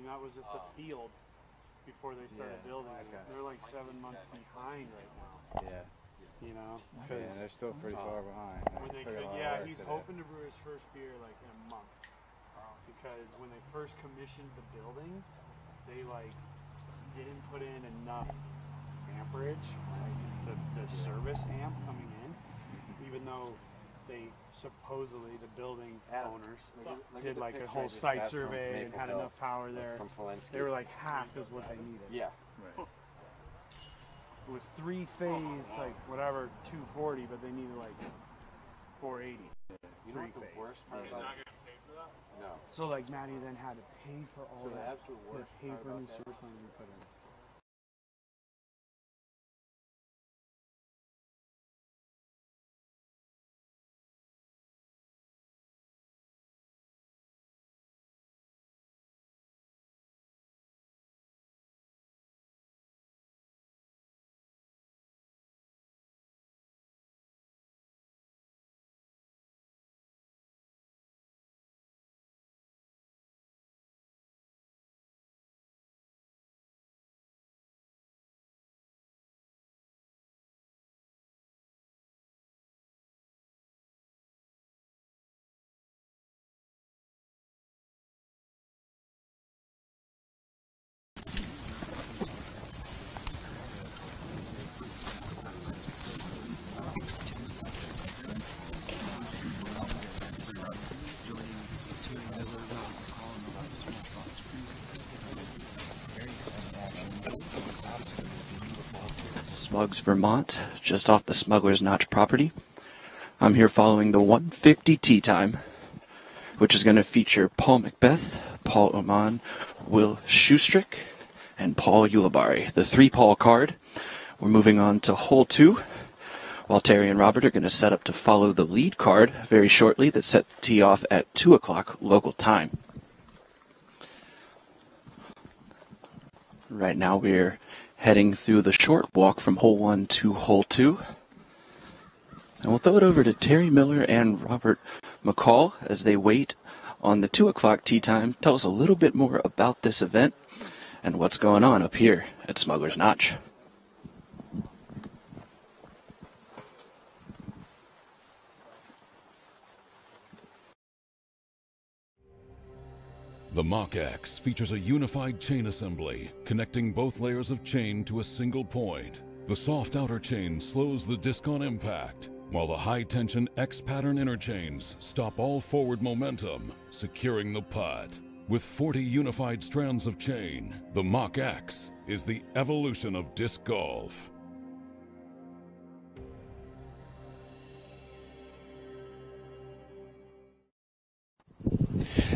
That was just a field before they started building. Okay. They're like 7 months behind right now. Yeah. You know? Yeah, they're still pretty far behind. He's hoping to brew his first beer like in a month. Because when they first commissioned the building, they like didn't put in enough amperage, like the service amp coming in, even though they supposedly, the building owners, did like a whole site survey and had enough power there. They were like half is what they needed. Yeah. Right. It was 3-phase, like whatever, 240, but they needed like 480. You know what the worst part about it? No. So like Maddie then had to pay for all that. The absolute worst pay for a new service line we put in. Smugs, Vermont, just off the Smuggler's Notch property. I'm here following the 150 Tea Time, which is going to feature Paul Macbeth, Paul Oman, Will Schustrick, and Paul Ulibarri. The 3-Paul card. We're moving on to hole 2, while Terry and Robert are going to set up to follow the lead card very shortly that set the tee off at 2 o'clock local time. Right now we're heading through the short walk from hole 1 to hole 2. And we'll throw it over to Terry Miller and Robert McCall as they wait on the 2 o'clock tee time. Tell us a little bit more about this event and what's going on up here at Smuggler's Notch. The Mach-X features a unified chain assembly, connecting both layers of chain to a single point. The soft outer chain slows the disc on impact, while the high-tension X-pattern inner chains stop all forward momentum, securing the putt. With 40 unified strands of chain, the Mach-X is the evolution of disc golf.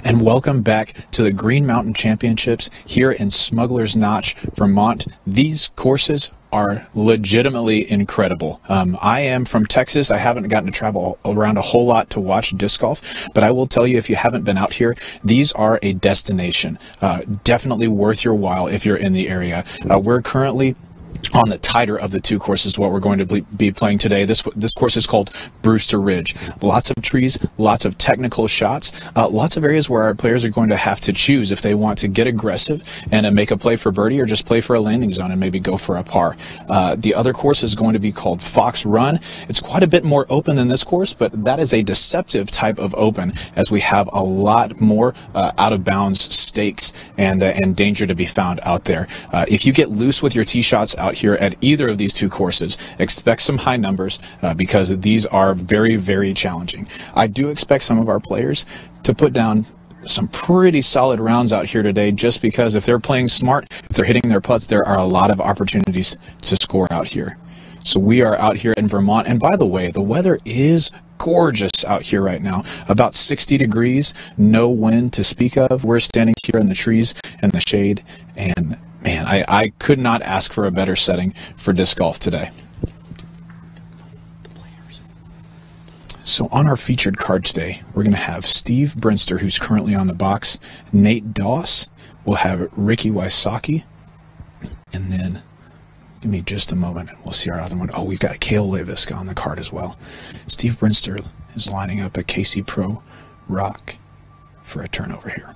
And welcome back to the Green Mountain Championships here in Smuggler's Notch, Vermont. These courses are legitimately incredible. I am from Texas. I haven't gotten to travel around a whole lot to watch disc golf, but I will tell you, if you haven't been out here, these are a destination. Definitely worth your while if you're in the area. We're currently on the tighter of the 2 courses, what we're going to be playing today. This course is called Brewster Ridge. Lots of trees, lots of technical shots, lots of areas where our players are going to have to choose if they want to get aggressive and make a play for birdie, or just play for a landing zone and maybe go for a par. The other course is going to be called Fox Run. It's quite a bit more open than this course, but that is a deceptive type of open, as we have a lot more out of bounds stakes and danger to be found out there. If you get loose with your tee shots out here at either of these 2 courses, expect some high numbers because these are very, very challenging. I do expect some of our players to put down some pretty solid rounds out here today, just because if they're playing smart, if they're hitting their putts, there are a lot of opportunities to score out here. So we are out here in Vermont, and by the way, the weather is gorgeous out here right now. About 60 degrees, no wind to speak of. We're standing here in the trees and the shade, and man, I could not ask for a better setting for disc golf today. So on our featured card today, we're going to have Steve Brinster, who's currently on the box, Nate Doss, we'll have Ricky Wysocki, and then give me just a moment and we'll see our other one. Oh, we've got Cale Leviska on the card as well. Steve Brinster is lining up a KC Pro Rock for a turnover here.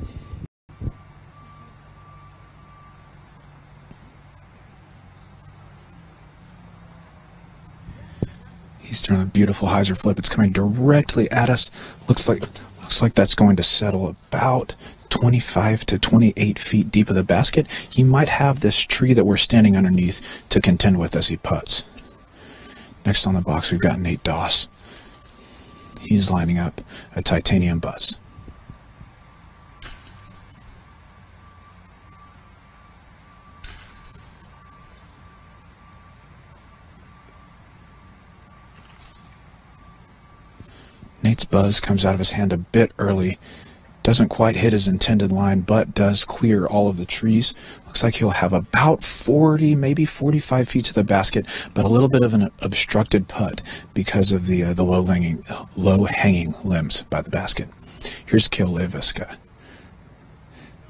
He's throwing a beautiful hyzer flip. It's coming directly at us. Looks like that's going to settle about 25 to 28 feet deep of the basket. He might have this tree that we're standing underneath to contend with as he putts. Next on the box, we've got Nate Doss. He's lining up a Titanium Buzz. Nate's Buzz comes out of his hand a bit early. Doesn't quite hit his intended line, but does clear all of the trees. Looks like he'll have about 40, maybe 45 feet to the basket, but a little bit of an obstructed putt because of the low-hanging limbs by the basket. Here's Kale Leiviska.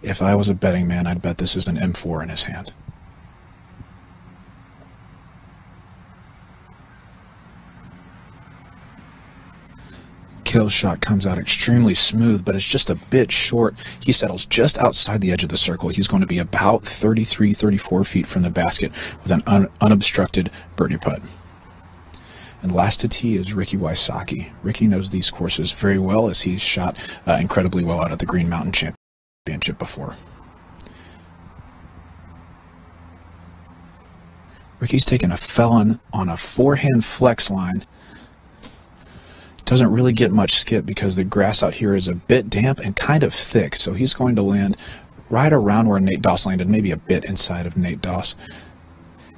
If I was a betting man, I'd bet this is an M4 in his hand. Kale's shot comes out extremely smooth, but it's just a bit short. He settles just outside the edge of the circle. He's going to be about 33, 34 feet from the basket with an unobstructed birdie putt. And last to tee is Ricky Wysocki. Ricky knows these courses very well as he's shot incredibly well out at the Green Mountain Championship before. Ricky's taken a felon on a forehand flex line. Doesn't really get much skip because the grass out here is a bit damp and kind of thick, so he's going to land right around where Nate Doss landed, maybe a bit inside of Nate Doss.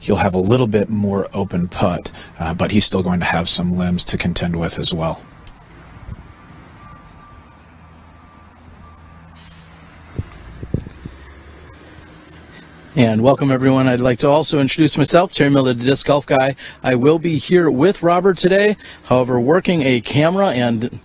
He'll have a little bit more open putt, but he's still going to have some limbs to contend with as well. And welcome, everyone. I'd like to also introduce myself, Terry Miller, the Disc Golf Guy. I will be here with Robert today, however, working a camera, and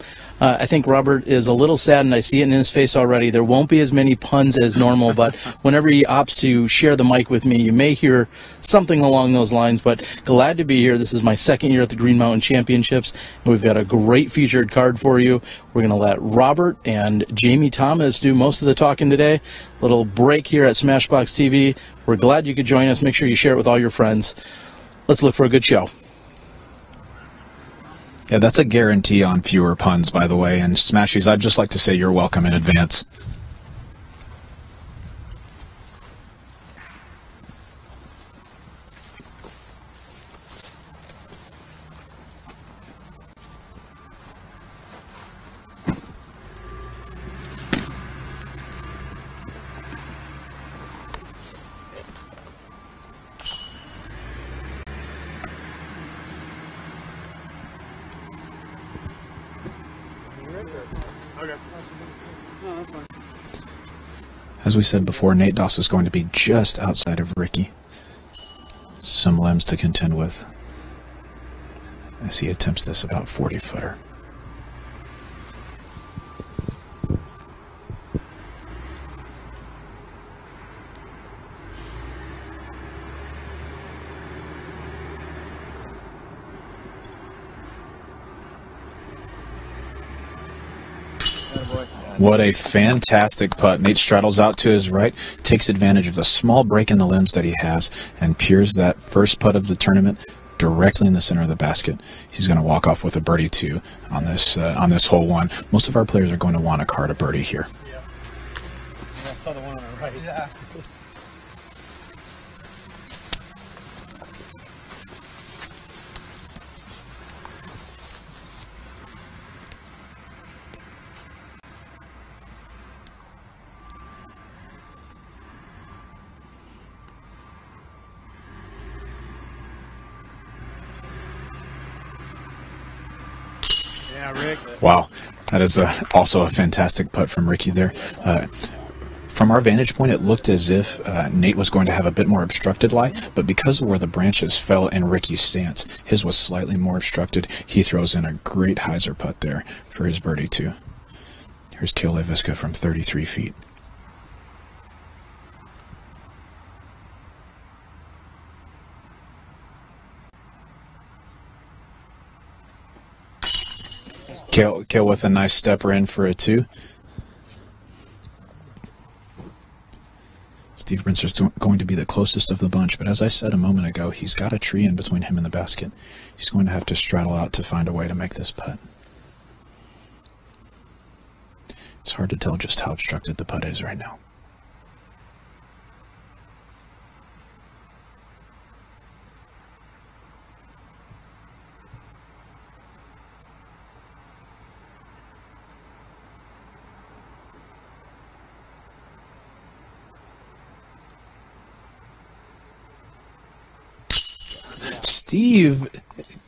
I think Robert is a little sad, and I see it in his face already. There won't be as many puns as normal, but whenever he opts to share the mic with me, you may hear something along those lines, but glad to be here. This is my second year at the Green Mountain Championships, and we've got a great featured card for you. We're going to let Robert and Jamie Thomas do most of the talking today. Little break here at Smashbox TV. We're glad you could join us. Make sure you share it with all your friends. Let's look for a good show. Yeah, that's a guarantee on fewer puns, by the way. And Smashies, I'd just like to say you're welcome in advance. As we said before, Nate Doss is going to be just outside of Ricky. Some limbs to contend with as he attempts this about 40-footer. What a fantastic putt. Nate straddles out to his right, takes advantage of the small break in the limbs that he has, and peers that first putt of the tournament directly in the center of the basket. He's going to walk off with a birdie 2 on this hole 1. Most of our players are going to want to card a birdie here. Yeah. I saw the one on the right. Yeah. Rick. Wow, that is also a fantastic putt from Ricky there. From our vantage point, it looked as if Nate was going to have a bit more obstructed lie, but because of where the branches fell in Ricky's stance, his was slightly more obstructed. He throws in a great hyzer putt there for his birdie 2. Here's Kale Leiviska from 33 feet. Kale with a nice stepper in for a 2. Steve Brinster's going to be the closest of the bunch, but as I said a moment ago, he's got a tree in between him and the basket. He's going to have to straddle out to find a way to make this putt. It's hard to tell just how obstructed the putt is right now. Steve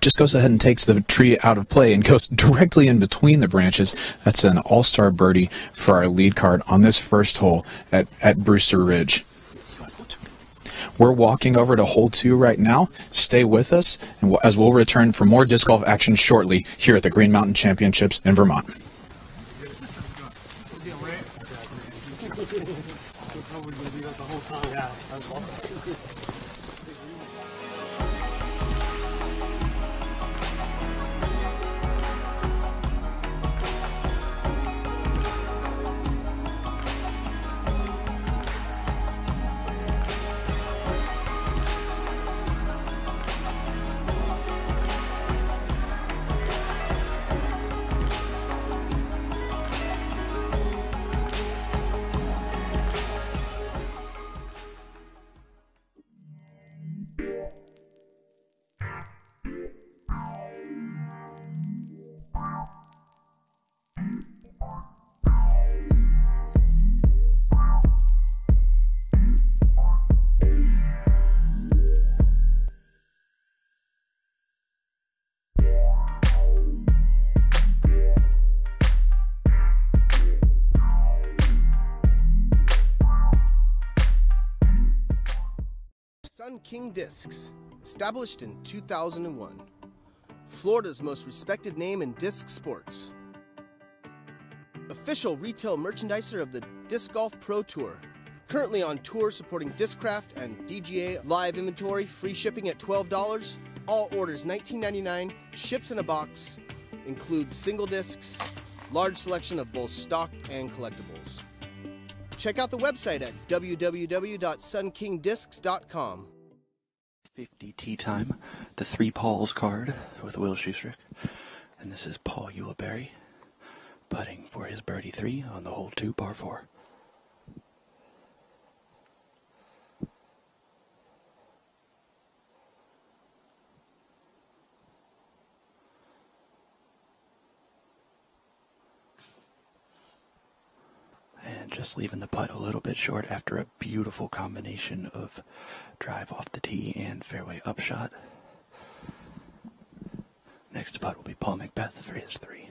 just goes ahead and takes the tree out of play and goes directly in between the branches. That's an all-star birdie for our lead card on this first hole at Brewster Ridge. We're walking over to hole 2 right now. Stay with us, and as we'll return for more disc golf action shortly here at the Green Mountain Championships in Vermont. Sun King Discs, established in 2001. Florida's most respected name in disc sports. Official retail merchandiser of the Disc Golf Pro Tour. Currently on tour supporting Discraft and DGA live inventory, free shipping at $12. All orders $19.99, ships in a box, includes single discs, large selection of both stock and collectibles. Check out the website at www.sunkingdiscs.com. 50 tee time, the 3 Pauls card with Will Schustrick, and this is Paul Ulibarri putting for his birdie 3 on the hole 2 par 4. And just leaving the putt a little bit short after a beautiful combination of drive off the tee and fairway upshot. Next putt will be Paul McBeth for his 3.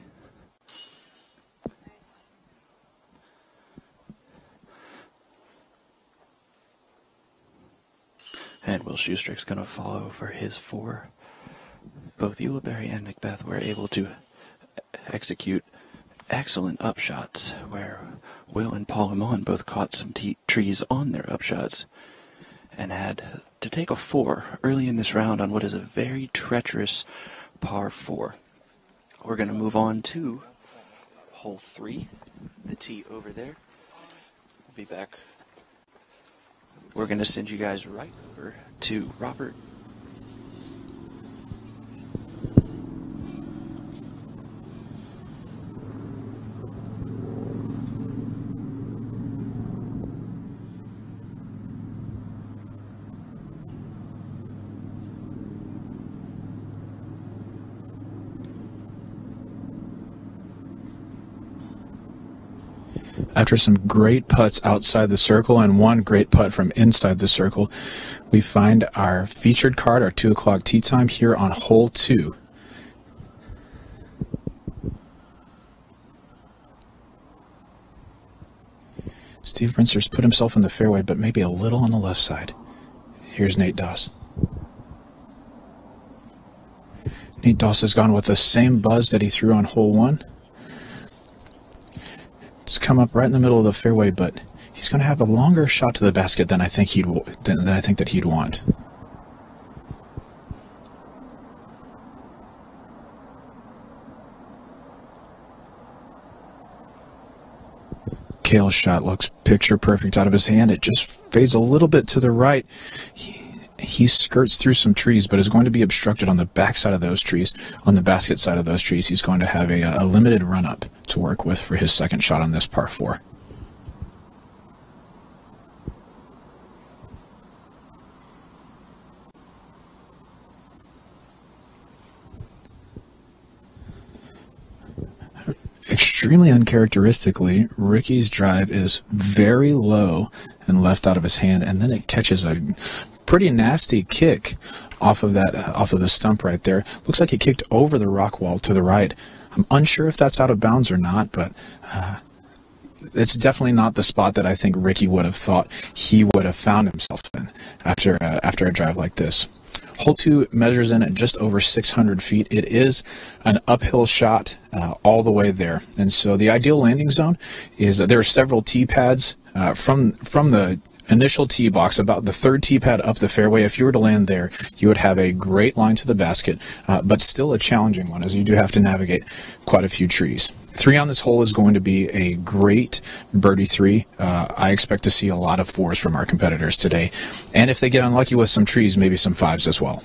And Will Schustrick's going to follow for his 4. Both Ulibarri and McBeth were able to execute excellent upshots where Will and Paul Amon both caught some trees on their upshots and had to take a 4 early in this round on what is a very treacherous par 4. We're going to move on to hole 3, the tee over there. We'll be back. We're going to send you guys right over to Robert. After some great putts outside the circle and one great putt from inside the circle, we find our featured card, our 2 o'clock tee time here on hole 2. Steve Brinster's put himself in the fairway, but maybe a little on the left side. Here's Nate Doss. Nate Doss has gone with the same buzz that he threw on hole 1. It's come up right in the middle of the fairway, but he's going to have a longer shot to the basket than I think that he'd want. Cale's shot looks picture perfect out of his hand. It just fades a little bit to the right. He skirts through some trees, but is going to be obstructed on the back side of those trees. On the basket side of those trees, he's going to have a limited run-up to work with for his second shot on this par 4. Extremely uncharacteristically, Ricky's drive is very low and left out of his hand, and then it catches a pretty nasty kick off of the stump right there. Looks like he kicked over the rock wall to the right. I'm unsure if that's out of bounds or not, but it's definitely not the spot that I think Ricky would have thought he would have found himself in after a drive like this. Hole 2 measures in at just over 600 feet. It is an uphill shot all the way there. And so the ideal landing zone is there are several tee pads from the initial tee box, about the third tee pad up the fairway. If you were to land there, you would have a great line to the basket, but still a challenging one, as you do have to navigate quite a few trees. 3 on this hole is going to be a great birdie 3. I expect to see a lot of 4s from our competitors today, and if they get unlucky with some trees, maybe some 5s as well.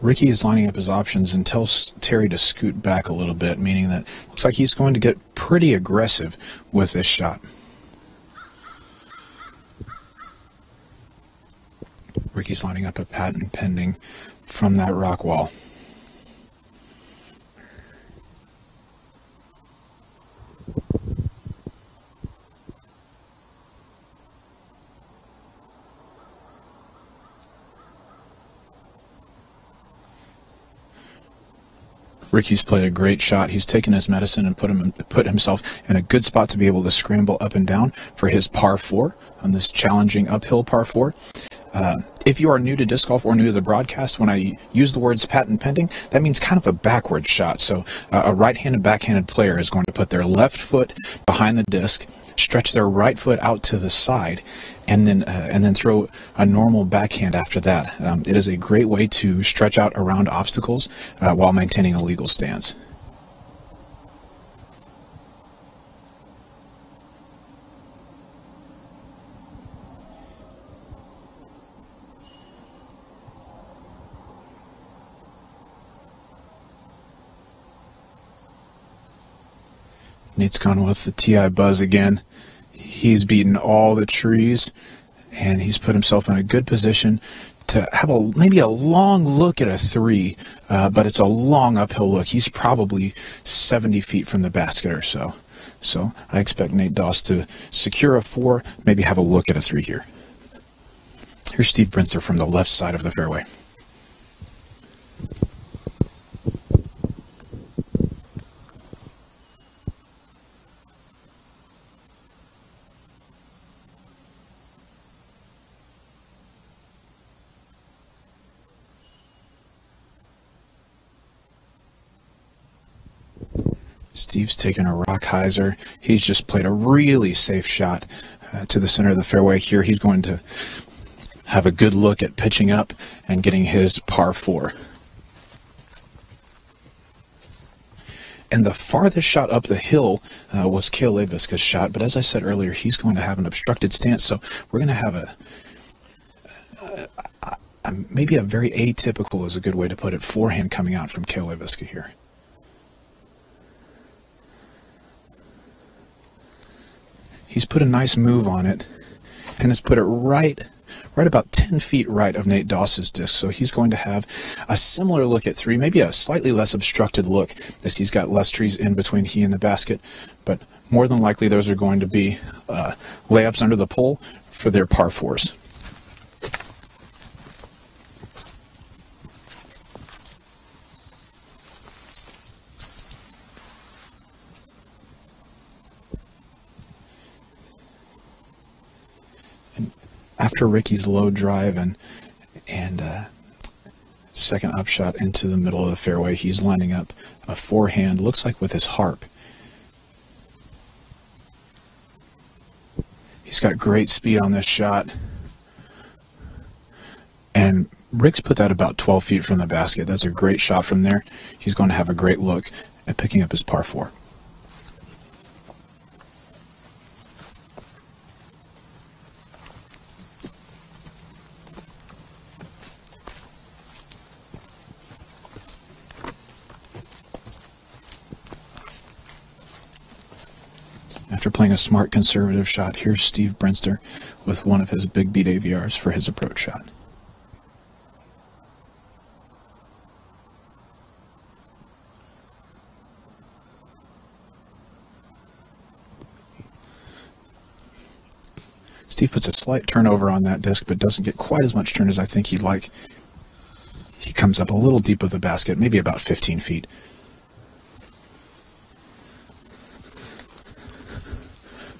Ricky is lining up his options and tells Terry to scoot back a little bit, meaning that it looks like he's going to get pretty aggressive with this shot. Ricky's lining up a patent pending from that rock wall. Ricky's played a great shot. He's taken his medicine and put himself in a good spot to be able to scramble up and down for his par 4 on this challenging uphill par 4. If you are new to disc golf or new to the broadcast, when I use the words patent pending, that means kind of a backwards shot. So a right-handed, backhanded player is going to put their left foot behind the disc, stretch their right foot out to the side, and then throw a normal backhand after that. It is a great way to stretch out around obstacles while maintaining a legal stance. Nate's gone with the TI Buzz again. He's beaten all the trees, and he's put himself in a good position to have maybe a long look at a 3, but it's a long uphill look. He's probably 70 feet from the basket or so. So I expect Nate Doss to secure a 4, maybe have a look at a 3 here. Here's Steve Brinster from the left side of the fairway. Steve's taken a rock hyzer. He's just played a really safe shot to the center of the fairway here. He's going to have a good look at pitching up and getting his par 4. And the farthest shot up the hill was Cale Leiviska's shot, but as I said earlier, he's going to have an obstructed stance, so we're going to have maybe a very atypical is a good way to put it, forehand coming out from Cale Leiviska here. He's put a nice move on it, and has put it right about 10 feet right of Nate Doss's disc. So he's going to have a similar look at 3, maybe a slightly less obstructed look, as he's got less trees in between he and the basket. But more than likely, those are going to be layups under the pole for their par 4s. After after Ricky's low drive and second upshot into the middle of the fairway, he's lining up a forehand, looks like with his harp. He's got great speed on this shot. And Rick's put that about 12 feet from the basket. That's a great shot from there. He's going to have a great look at picking up his par 4. After playing a smart conservative shot, here's Steve Brinster with one of his big beat AVRs for his approach shot. Steve puts a slight turnover on that disc, but doesn't get quite as much turn as I think he'd like. He comes up a little deep of the basket, maybe about 15 feet.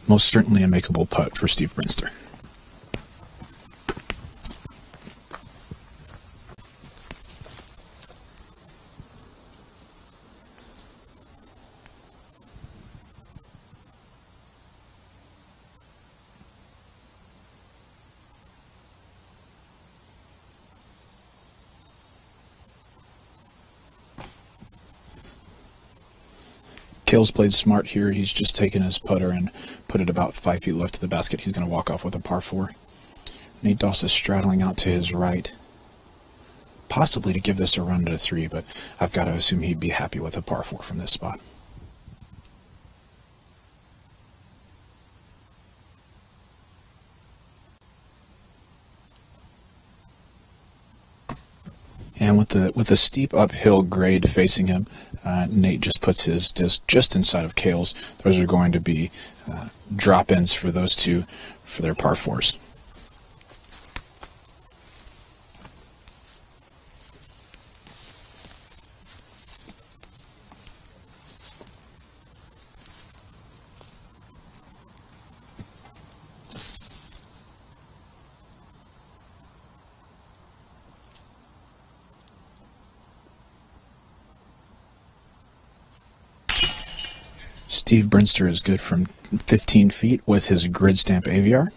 Most certainly a makeable putt for Steve Brinster. Kale's played smart here. He's just taken his putter and put it about 5 feet left of the basket. He's going to walk off with a par 4. Nate Doss is straddling out to his right, possibly to give this a run to 3, but I've got to assume he'd be happy with a par 4 from this spot. And with the steep uphill grade facing him, Nate just puts his disc just inside of Kale's. Those are going to be drop-ins for those two for their par 4s. Steve Brinster is good from 15 feet with his grid stamp AVR.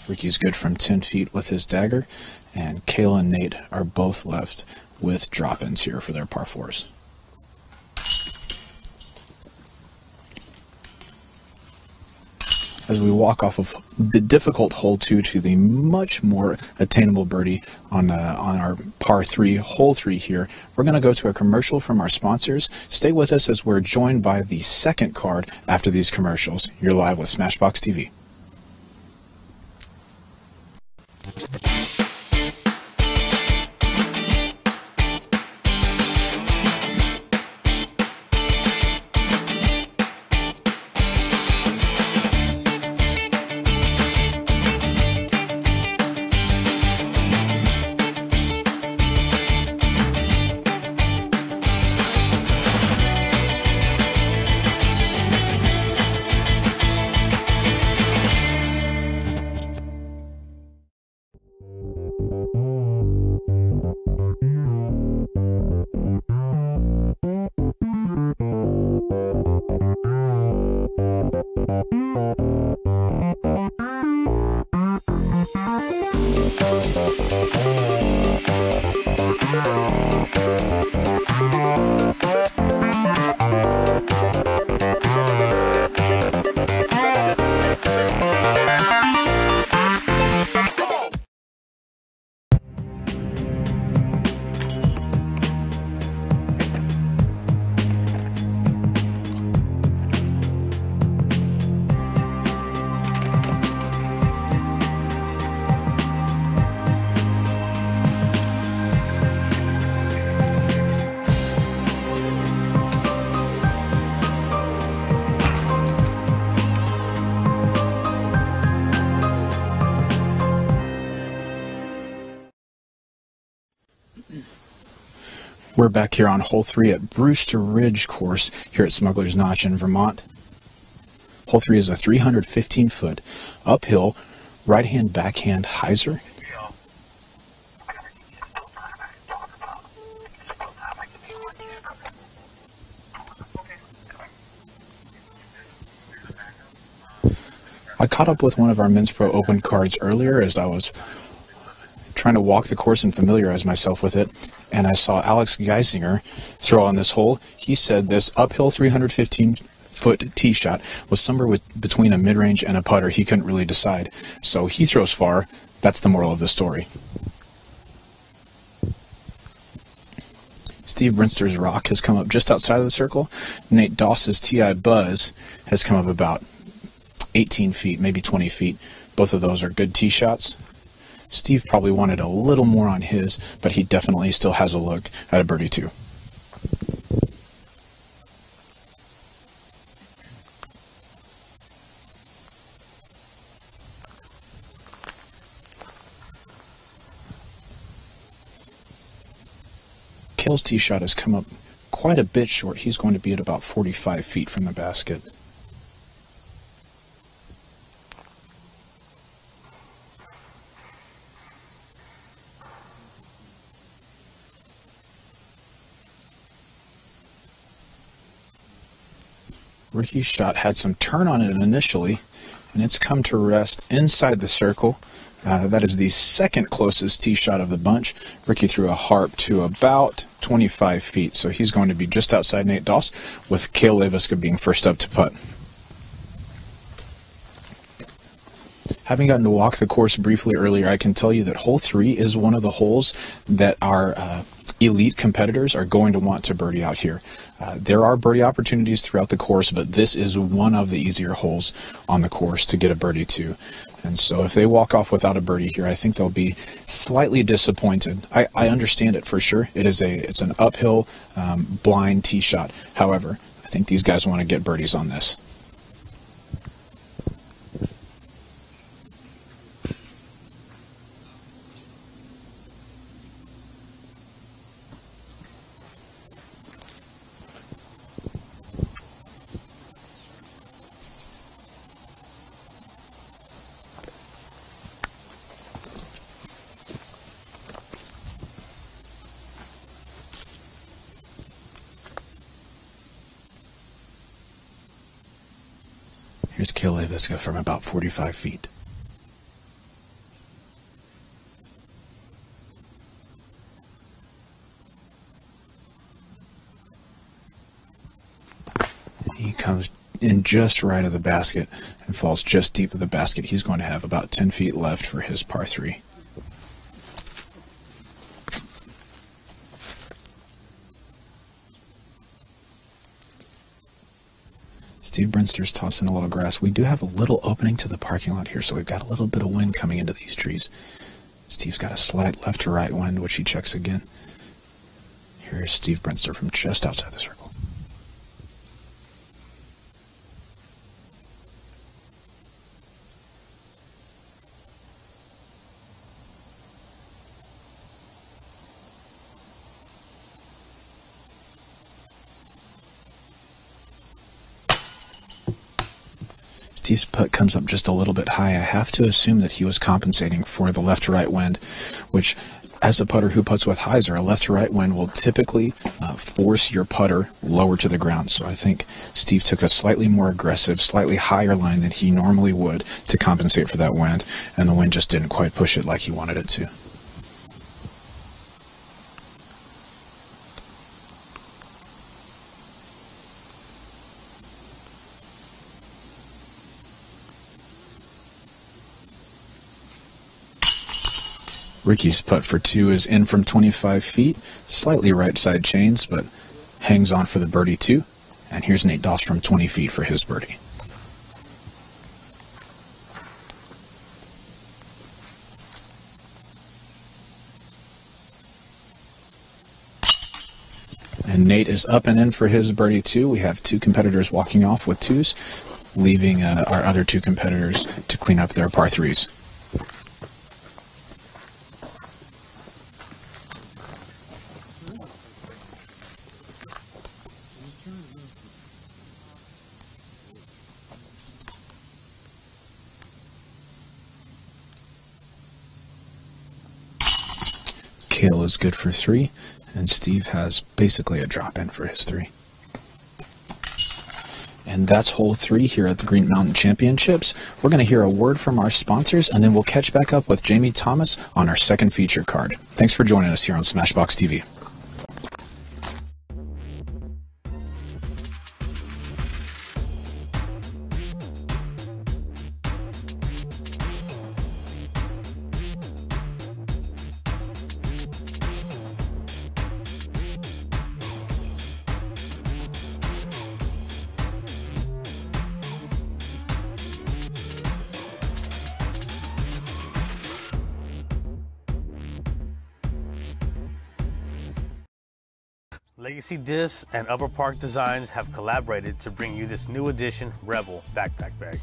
Ricky's good from 10 feet with his dagger, and Kale and Nate are both left with drop-ins here for their par 4s. As we walk off of the difficult hole 2 to the much more attainable birdie on our par 3, hole 3 here, we're going to go to a commercial from our sponsors. Stay with us as we're joined by the second card after these commercials. You're live with Smashbox TV. We're back here on hole 3 at Brewster Ridge course here at Smuggler's Notch in Vermont. Hole 3 is a 315-foot uphill right-hand backhand hyzer. I caught up with one of our Men's Pro Open cards earlier as I was trying to walk the course and familiarize myself with it, and I saw Alex Geisinger throw on this hole. He said this uphill 315-foot tee shot was somewhere between a mid-range and a putter. He couldn't really decide, so he throws far. That's the moral of the story. Steve Brinster's rock has come up just outside of the circle. Nate Doss's TI Buzz has come up about 18 feet, maybe 20 feet. Both of those are good tee shots. Steve probably wanted a little more on his, but he definitely still has a look at a birdie too. Kale's tee shot has come up quite a bit short. He's going to be at about 45 feet from the basket. Ricky's shot had some turn on it initially, and it's come to rest inside the circle. That is the second closest tee shot of the bunch. Ricky threw a harp to about 25 feet, so he's going to be just outside Nate Doss, with Cale Leviska being first up to putt. Having gotten to walk the course briefly earlier, I can tell you that hole 3 is one of the holes that our elite competitors are going to want to birdie out here. There are birdie opportunities throughout the course, but this is one of the easier holes on the course to get a birdie to. And so if they walk off without a birdie here, I think they'll be slightly disappointed. I understand it for sure. It's an uphill blind tee shot. However, I think these guys want to get birdies on this. Here's Cale Leviska from about 45 feet. He comes in just right of the basket and falls just deep of the basket. He's going to have about 10 feet left for his par 3. Steve Brinster's tossing a little grass. We do have a little opening to the parking lot here, so we've got a little bit of wind coming into these trees. Steve's got a slight left to right wind, which he checks again. Here's Steve Brinster from just outside the circle. Steve's putt comes up just a little bit high. I have to assume that he was compensating for the left to right wind, which, as a putter who putts with hyzer, a left to right wind will typically force your putter lower to the ground. So I think Steve took a slightly more aggressive, slightly higher line than he normally would to compensate for that wind, and the wind just didn't quite push it like he wanted it to. Ricky's putt for 2 is in from 25 feet, slightly right side chains, but hangs on for the birdie too. And here's Nate Doss from 20 feet for his birdie. And Nate is up and in for his birdie too. We have 2 competitors walking off with 2s, leaving our other 2 competitors to clean up their par 3s. Kale is good for 3, and Steve has basically a drop in for his 3. And that's hole 3 here at the Green Mountain Championships. We're going to hear a word from our sponsors, and then we'll catch back up with Jamie Thomas on our second feature card. Thanks for joining us here on Smashbox TV. Legacy Discs and Upper Park Designs have collaborated to bring you this new edition Rebel backpack bag.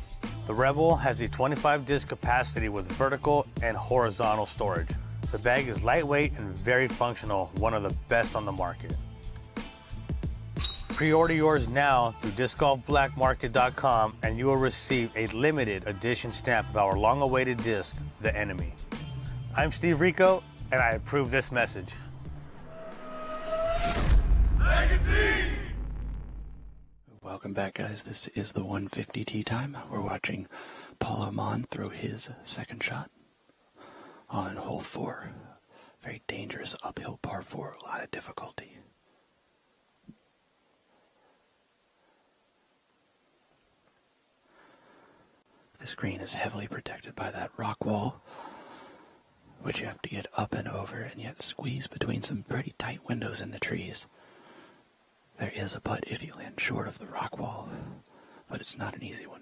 The Rebel has a 25 disc capacity with vertical and horizontal storage. The bag is lightweight and very functional, one of the best on the market. Pre-order yours now through discgolfblackmarket.com and you will receive a limited edition stamp of our long-awaited disc, The Enemy. I'm Steve Rico and I approve this message. Welcome back, guys. This is the 150 tee time. We're watching Paul Oman throw his second shot on hole 4. Very dangerous uphill par 4, a lot of difficulty. This green is heavily protected by that rock wall, which you have to get up and over and yet squeeze between some pretty tight windows in the trees. There is a putt if you land short of the rock wall, but it's not an easy one.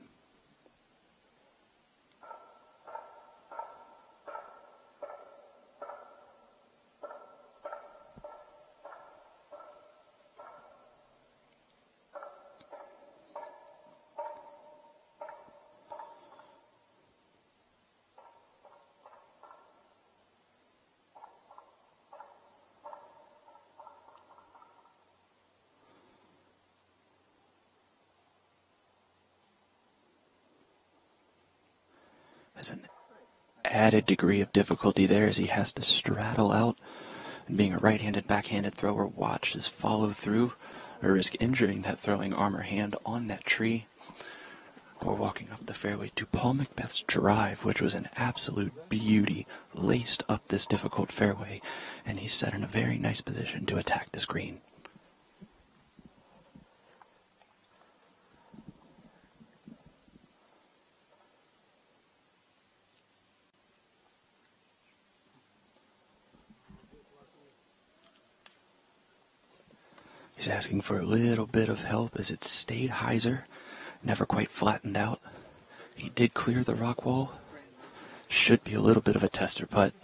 There's an added degree of difficulty there as he has to straddle out, and being a right-handed backhanded thrower, watch his follow through or risk injuring that throwing arm or hand on that tree. We're walking up the fairway to Paul McBeth's drive, which was an absolute beauty, laced up this difficult fairway, and he's set in a very nice position to attack this green. He's asking for a little bit of help as it stayed hyzer, never quite flattened out. He did clear the rock wall. Should be a little bit of a tester putt.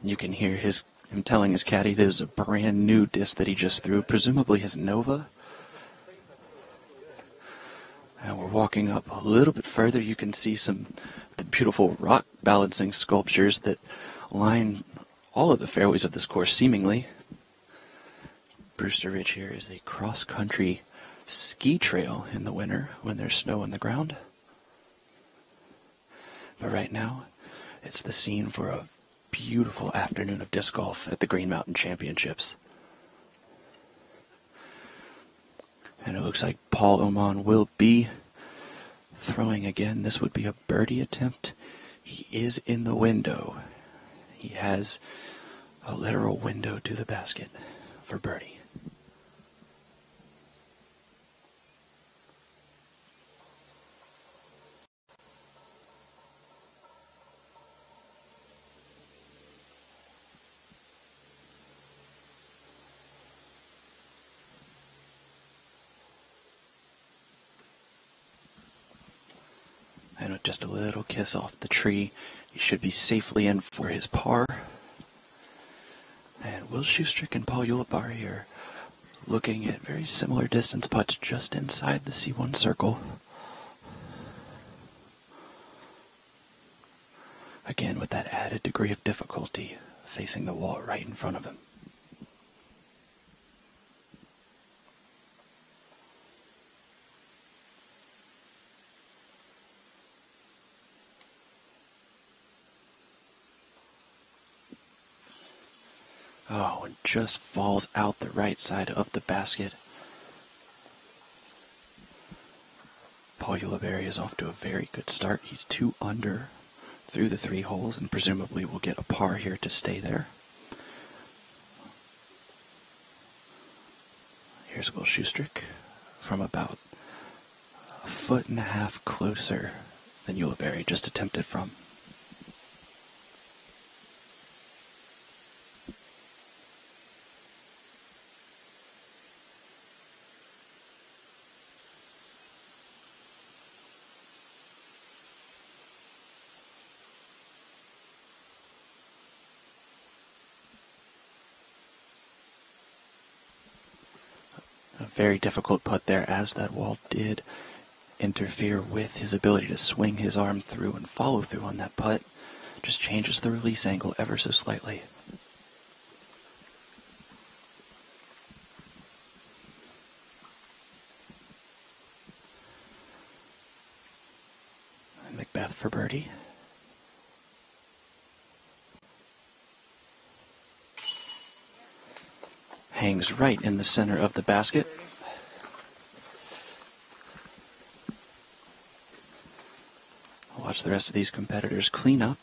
You can hear him telling his caddy this is a brand new disc that he just threw, presumably his Nova. And we're walking up a little bit further. You can see the beautiful rock balancing sculptures that line all of the fairways of this course seemingly. Brewster Ridge here is a cross-country ski trail in the winter when there's snow on the ground. But right now, it's the scene for a beautiful afternoon of disc golf at the Green Mountain Championships. And it looks like Paul Oman will be throwing again. This would be a birdie attempt. He is in the window. He has a literal window to the basket for birdie. And with just a little kiss off the tree, he should be safely in for his par. And Will Schustrick and Paul Ulibar here looking at very similar distance putts just inside the C1 circle. Again, with that added degree of difficulty, facing the wall right in front of him. Oh, and just falls out the right side of the basket. Paul Ulibarri is off to a very good start. He's 2 under through the 3 holes and presumably will get a par here to stay there. Here's Will Schustrick from about 1.5 feet closer than Ulibarri just attempted from. A very difficult putt there, as that wall did interfere with his ability to swing his arm through and follow through on that putt. Just changes the release angle ever so slightly. And McBeth for birdie. Hangs right in the center of the basket. Watch the rest of these competitors clean up.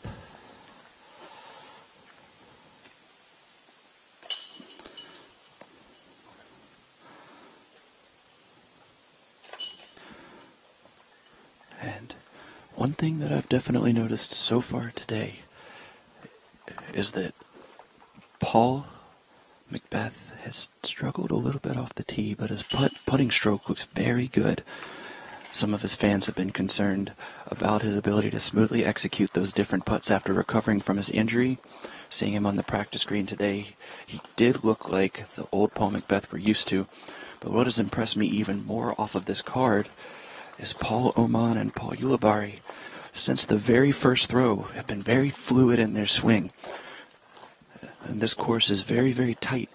And one thing that I've definitely noticed so far today is that Paul McBeth has struggled a little bit off the tee, but his putting stroke looks very good. Some of his fans have been concerned about his ability to smoothly execute those different putts after recovering from his injury. Seeing him on the practice green today, he did look like the old Paul McBeth we're used to. But what has impressed me even more off of this card is Paul Oman and Paul Ulibarri, since the very first throw, have been very fluid in their swing. And this course is very, very tight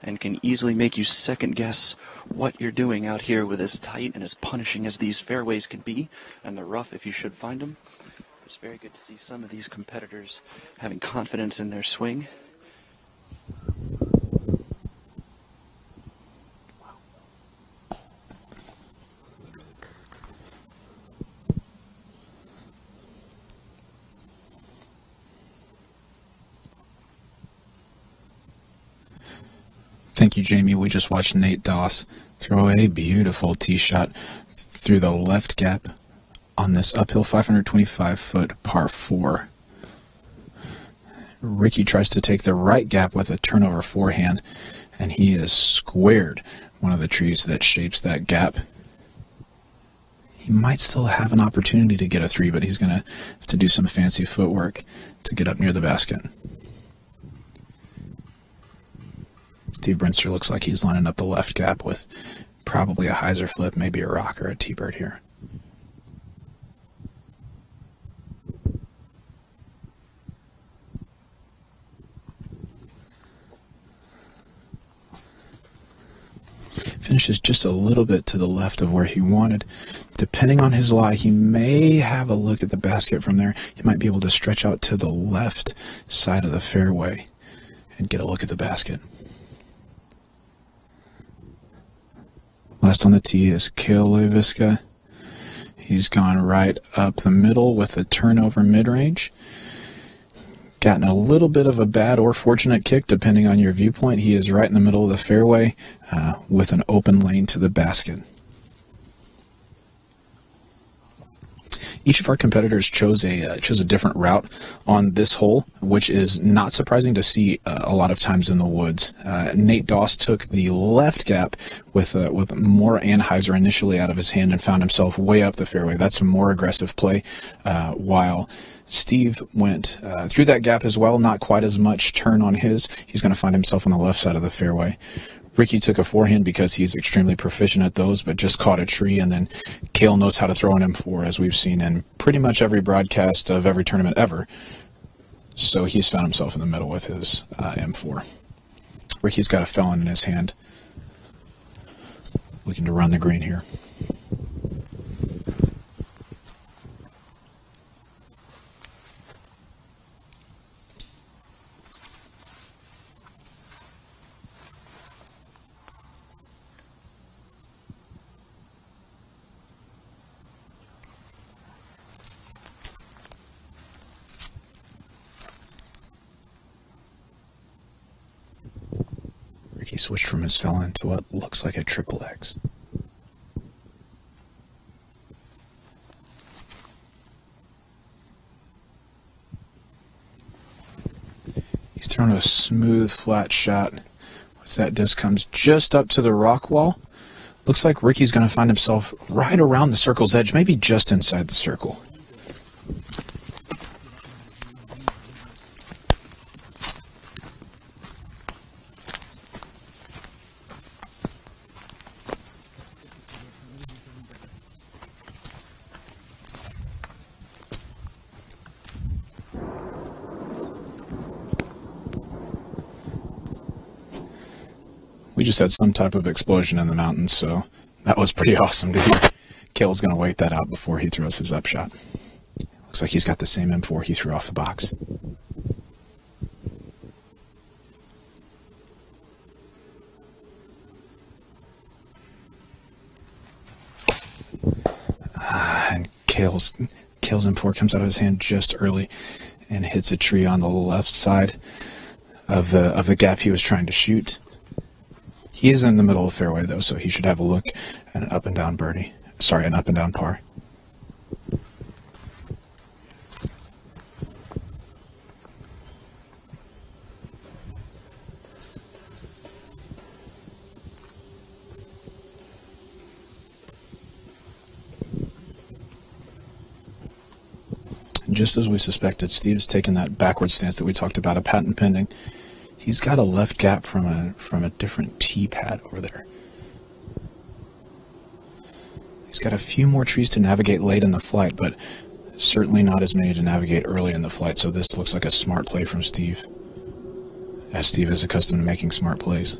and can easily make you second guess what you're doing out here with as tight and as punishing as these fairways can be, and the rough if you should find them. It's very good to see some of these competitors having confidence in their swing. Thank you, Jamie. We just watched Nate Doss throw a beautiful tee shot through the left gap on this uphill 525-foot par 4. Ricky tries to take the right gap with a turnover forehand, and he has squared one of the trees that shapes that gap. He might still have an opportunity to get a 3, but he's going to have to do some fancy footwork to get up near the basket. Steve Brinster looks like he's lining up the left gap with probably a hyzer flip, maybe a rock or a T-bird here. Finishes just a little bit to the left of where he wanted. Depending on his lie, he may have a look at the basket from there. He might be able to stretch out to the left side of the fairway and get a look at the basket. Last on the tee is Cale Leiviska. He's gone right up the middle with a turnover mid-range. Gotten a little bit of a bad or fortunate kick, depending on your viewpoint. He is right in the middle of the fairway with an open lane to the basket. Each of our competitors chose a different route on this hole, which is not surprising to see a lot of times in the woods. Nate Doss took the left gap with more anhyzer initially out of his hand and found himself way up the fairway. That's a more aggressive play, while Steve went through that gap as well, not quite as much turn on his. He's going to find himself on the left side of the fairway. Ricky took a forehand because he's extremely proficient at those, but just caught a tree, and then Cale knows how to throw an M4, as we've seen in pretty much every broadcast of every tournament ever. So he's found himself in the middle with his M4. Ricky's got a felon in his hand, looking to run the green here. like he switched from his felon to what looks like a triple X. He's thrown a smooth, flat shot. Once that disc comes just up to the rock wall, looks like Ricky's going to find himself right around the circle's edge, maybe just inside the circle. We just had some type of explosion in the mountains, so that was pretty awesome to hear. Cale's going to wait that out before he throws his upshot. Looks like he's got the same M4 he threw off the box. And Cale's M4 comes out of his hand just early and hits a tree on the left side of the gap he was trying to shoot. He is in the middle of the fairway, though, so he should have a look at an up and down birdie. Sorry, an up and down par. Just as we suspected, Steve's taken that backward stance that we talked about, a patent pending. He's got a left gap from a different tee pad over there. He's got a few more trees to navigate late in the flight, but certainly not as many to navigate early in the flight, so this looks like a smart play from Steve, as Steve is accustomed to making smart plays.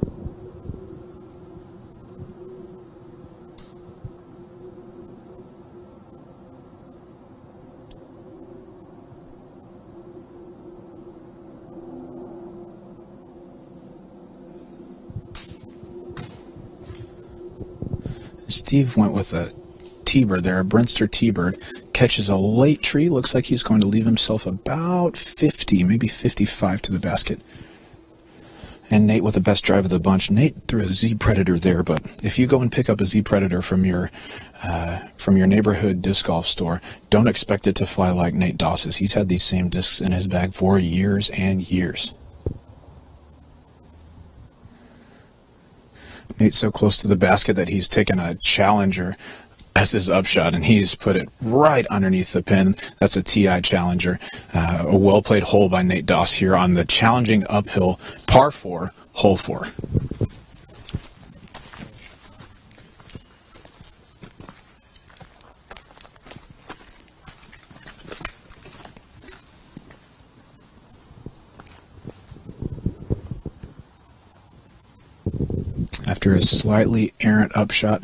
Steve went with a T-bird there, a Brinster T-bird, catches a late tree, looks like he's going to leave himself about 50, maybe 55 to the basket. And Nate with the best drive of the bunch. Nate threw a Z Predator there, but if you go and pick up a Z Predator from your neighborhood disc golf store, don't expect it to fly like Nate Doss's. He's had these same discs in his bag for years and years. Nate's so close to the basket that he's taken a Challenger as his upshot, and he's put it right underneath the pin. That's a TI Challenger. A well-played hole by Nate Doss here on the challenging uphill par 4, hole 4. After a slightly errant upshot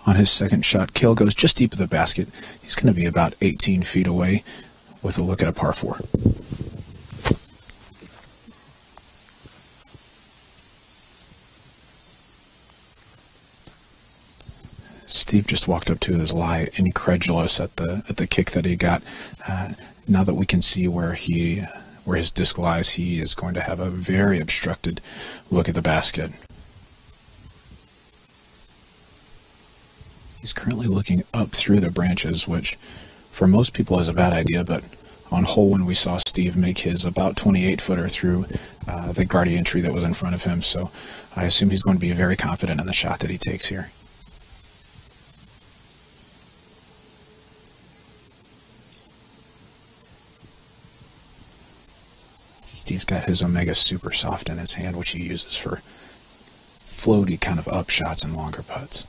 on his second shot, Cale goes just deep of the basket. He's going to be about 18 feet away with a look at a par 4. Steve just walked up to his lie, incredulous at the kick that he got. Now that we can see where his disc lies, he is going to have a very obstructed look at the basket. He's currently looking up through the branches, which for most people is a bad idea, but on hole 1 we saw Steve make his about 28-footer through the guardian tree that was in front of him, so I assume he's going to be very confident in the shot that he takes here. Steve's got his Omega Super Soft in his hand, which he uses for floaty kind of up shots and longer putts.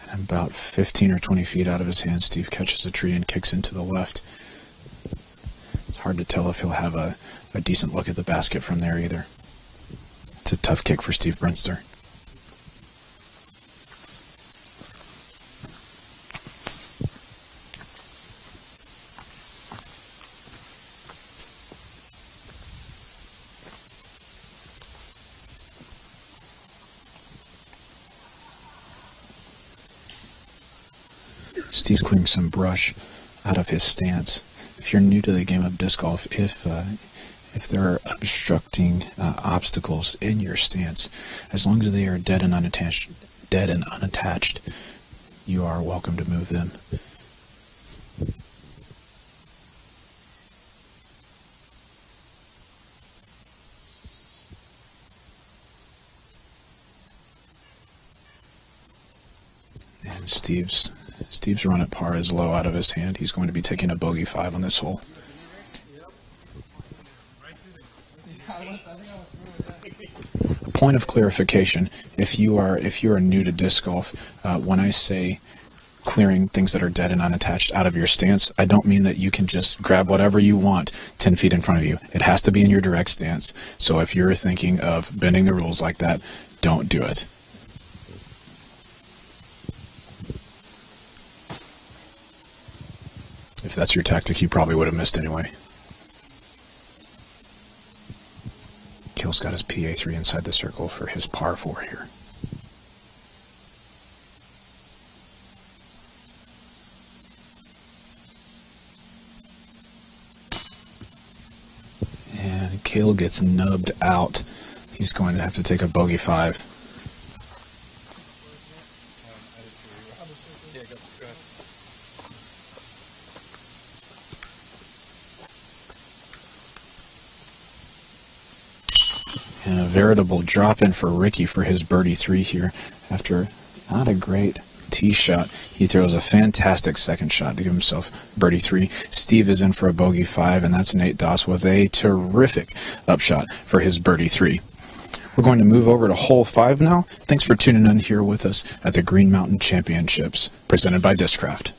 And about 15 or 20 feet out of his hand, Steve catches a tree and kicks into the left. Hard to tell if he'll have a decent look at the basket from there either. It's a tough kick for Steve Brinster. Steve's clearing some brush out of his stance. If you're new to the game of disc golf, if there are obstructing obstacles in your stance, as long as they are dead and unattached, you are welcome to move them. And Steve's run at par is low out of his hand. He's going to be taking a bogey 5 on this hole. A point of clarification: if you are new to disc golf, when I say clearing things that are dead and unattached out of your stance, I don't mean that you can just grab whatever you want 10 feet in front of you. It has to be in your direct stance. So if you're thinking of bending the rules like that, don't do it. If that's your tactic, you probably would have missed anyway. Kill's got his PA3 inside the circle for his par 4 here. And Kale gets nubbed out. He's going to have to take a bogey 5. And a veritable drop-in for Ricky for his birdie 3 here. After not a great tee shot, he throws a fantastic second shot to give himself birdie 3. Steve is in for a bogey 5, and that's Nate Doss with a terrific upshot for his birdie 3. We're going to move over to hole 5 now. Thanks for tuning in here with us at the Green Mountain Championships, presented by Discraft.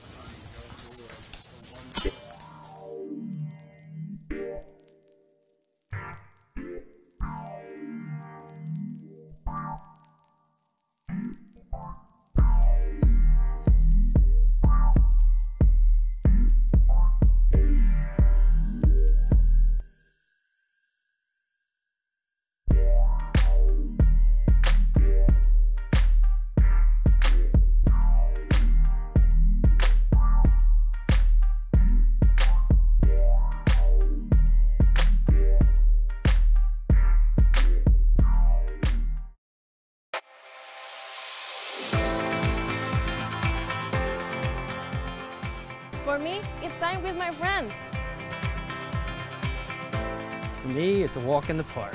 For me, it's time with my friends. For me, it's a walk in the park.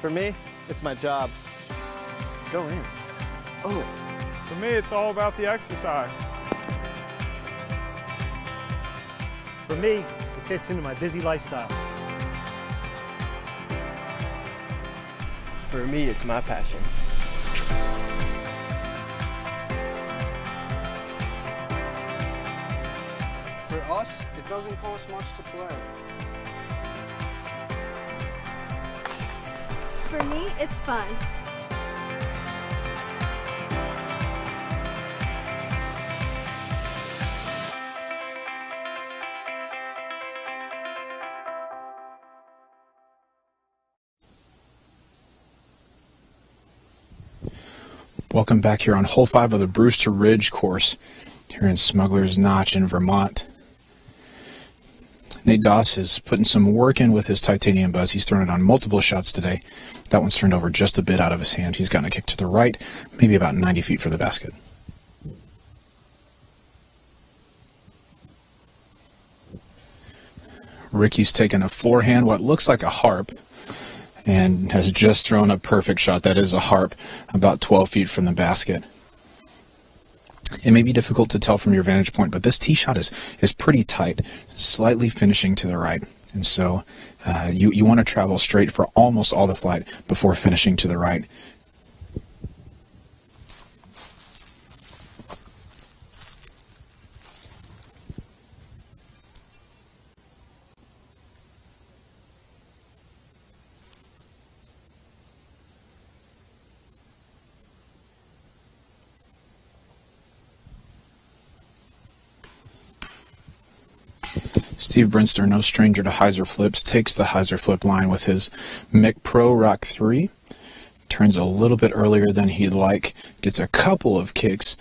For me, it's my job. Go in. Oh. For me, it's all about the exercise. For me, it fits into my busy lifestyle. For me, it's my passion. For us, it doesn't cost much to play. For me, it's fun. Welcome back here on hole 5 of the Brewster Ridge course here in Smuggler's Notch in Vermont. Nate Doss is putting some work in with his titanium buzz. He's thrown it on multiple shots today. That one's turned over just a bit out of his hand. He's gotten a kick to the right, maybe about 90 feet for the basket. Ricky's taken a forehand, what looks like a harp, and has just thrown a perfect shot. That is a harp, about 12 feet from the basket. It may be difficult to tell from your vantage point, but this tee shot is pretty tight, slightly finishing to the right. And so you want to travel straight for almost all the flight before finishing to the right. Steve Brinster, no stranger to hyzer flips, takes the hyzer flip line with his Mick Pro Rock 3, turns a little bit earlier than he'd like, gets a couple of kicks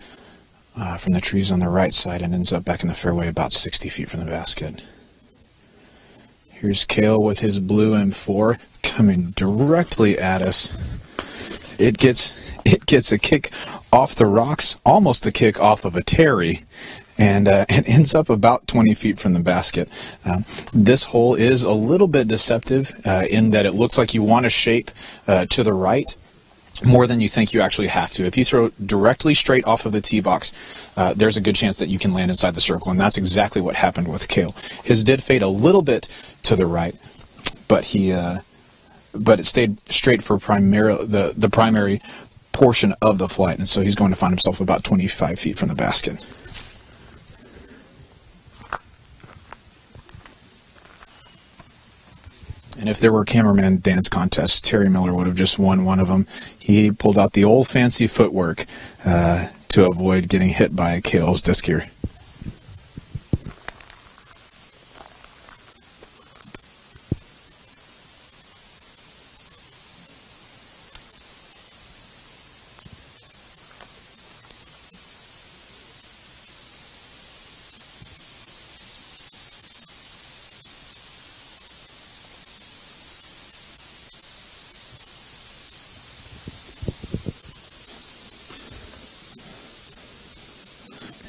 from the trees on the right side, and ends up back in the fairway about 60 feet from the basket. Here's Cale with his blue M4 coming directly at us. It gets a kick off the rocks, almost a kick off of a Terry, and it ends up about 20 feet from the basket. This hole is a little bit deceptive in that it looks like you want to shape to the right more than you think you actually have to. If you throw directly straight off of the tee box, there's a good chance that you can land inside the circle, and that's exactly what happened with Cale. His did fade a little bit to the right, but it stayed straight for the primary portion of the flight, and so he's going to find himself about 25 feet from the basket. And if there were cameraman dance contests, Terry Miller would have just won one of them. He pulled out the old fancy footwork to avoid getting hit by Cale's disc here.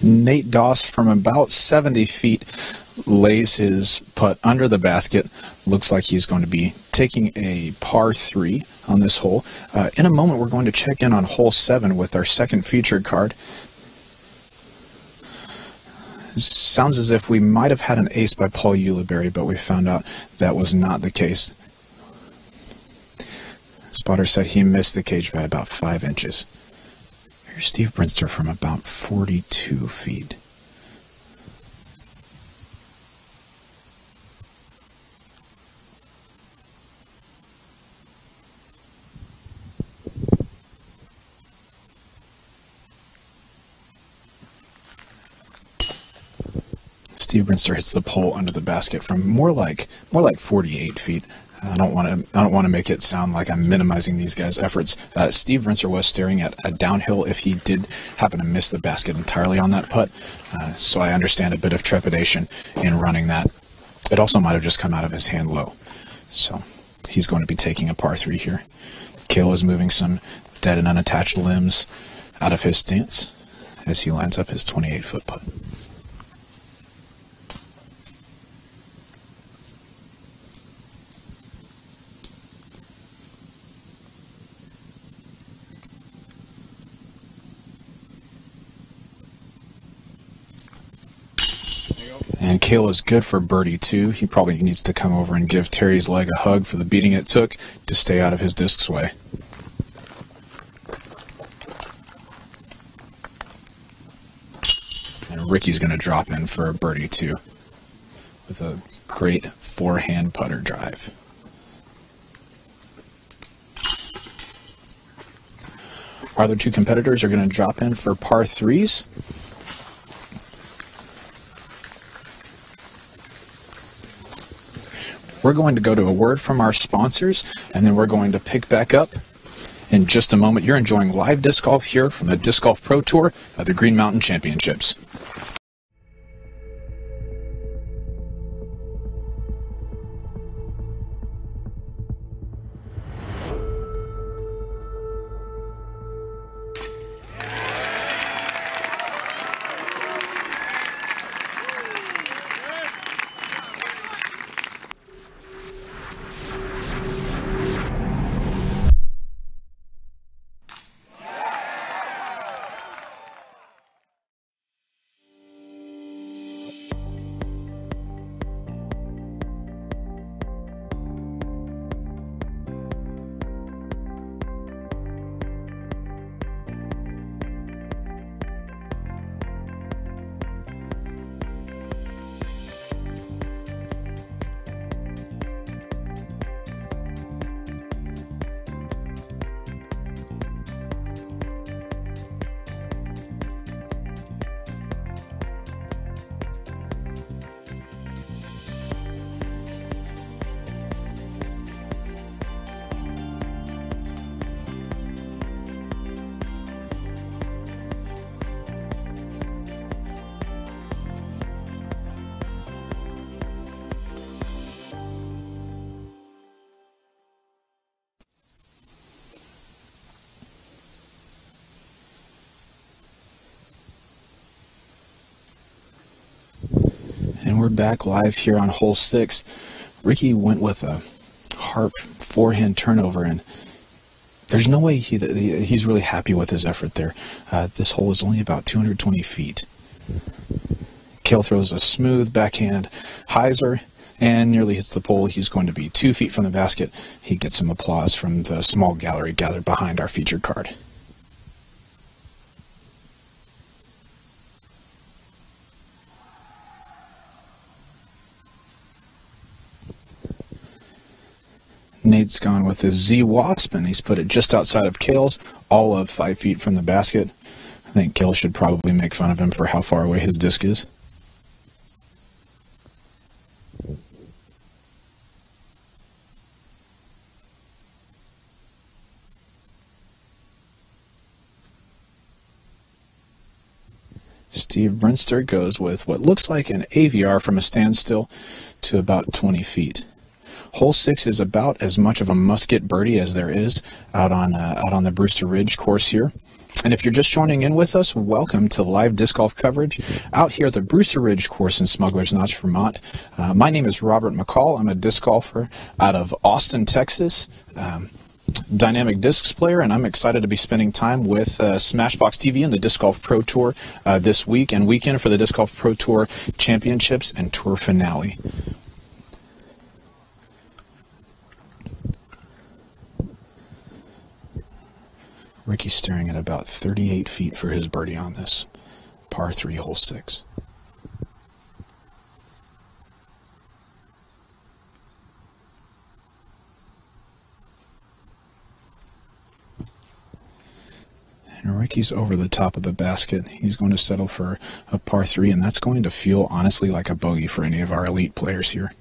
Nate Doss from about 70 feet lays his putt under the basket. Looks like he's going to be taking a par 3 on this hole. In a moment, we're going to check in on hole 7 with our second featured card. Sounds as if we might have had an ace by Paul Ulibarri, but we found out that was not the case. Spotter said he missed the cage by about 5 inches. Here's Steve Brinster from about 42 feet. Steve Brinster hits the pole under the basket from more like 48 feet. I don't want to make it sound like I'm minimizing these guys' efforts. Steve Brinster was staring at a downhill if he did happen to miss the basket entirely on that putt, so I understand a bit of trepidation in running that. It also might have just come out of his hand low. So he's going to be taking a par 3 here. Cale is moving some dead and unattached limbs out of his stance as he lines up his 28-foot putt. And Cale is good for birdie 2. He probably needs to come over and give Terry's leg a hug for the beating it took to stay out of his disc's way. And Ricky's going to drop in for a birdie 2 with a great forehand putter drive. Our other 2 competitors are going to drop in for par 3s. We're going to go to a word from our sponsors, and then we're going to pick back up in just a moment. You're enjoying live disc golf here from the Disc Golf Pro Tour of the Green Mountain Championships. we're back live here on hole 6. Ricky went with a harp forehand turnover, and there's no way he's really happy with his effort there. This hole is only about 220 feet. Cale throws a smooth backhand hyzer and nearly hits the pole. He's going to be 2 feet from the basket. He gets some applause from the small gallery gathered behind our featured card. Nate's gone with his Z-Wasp, and he's put it just outside of Cale's, all of 5 feet from the basket. I think Cale should probably make fun of him for how far away his disc is. Steve Brinster goes with what looks like an AVR from a standstill to about 20 feet. Hole 6 is about as much of a musket birdie as there is out on the Brewster Ridge course here. And if you're just joining in with us, welcome to live disc golf coverage out here at the Brewster Ridge course in Smuggler's Notch, Vermont. My name is Robert McCall. I'm a disc golfer out of Austin, Texas. Dynamic Discs player, and I'm excited to be spending time with Smashbox TV and the Disc Golf Pro Tour this week and weekend for the Disc Golf Pro Tour Championships and Tour Finale. Ricky's staring at about 38 feet for his birdie on this par 3 hole 6. And Ricky's over the top of the basket. He's going to settle for a par 3, and that's going to feel honestly like a bogey for any of our elite players here.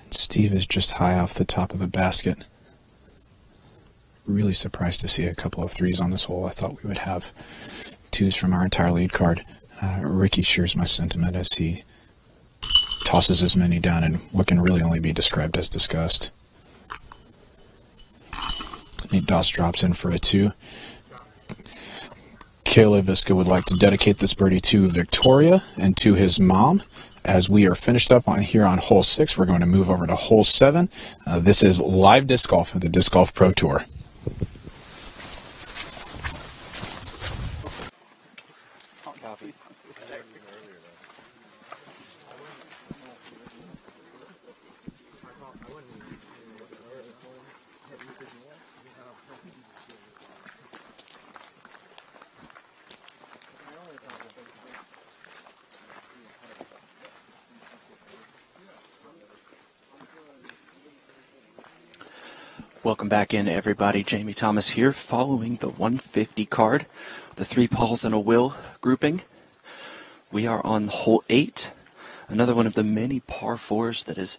Steve is just high off the top of the basket. Really surprised to see a couple of 3s on this hole. I thought we would have 2s from our entire lead card. Ricky shares my sentiment as he tosses as many down in what can really only be described as disgust. Nate Doss drops in for a 2. Cale Leiviska would like to dedicate this birdie to Victoria and to his mom. As we are finished up here on hole 6, we're going to move over to hole 7. This is live disc golf at the Disc Golf Pro Tour. Welcome back in, everybody. Jamie Thomas here, following the 150 card, the 3 Pauls and a Will grouping. We are on hole 8, another one of the many par 4s that is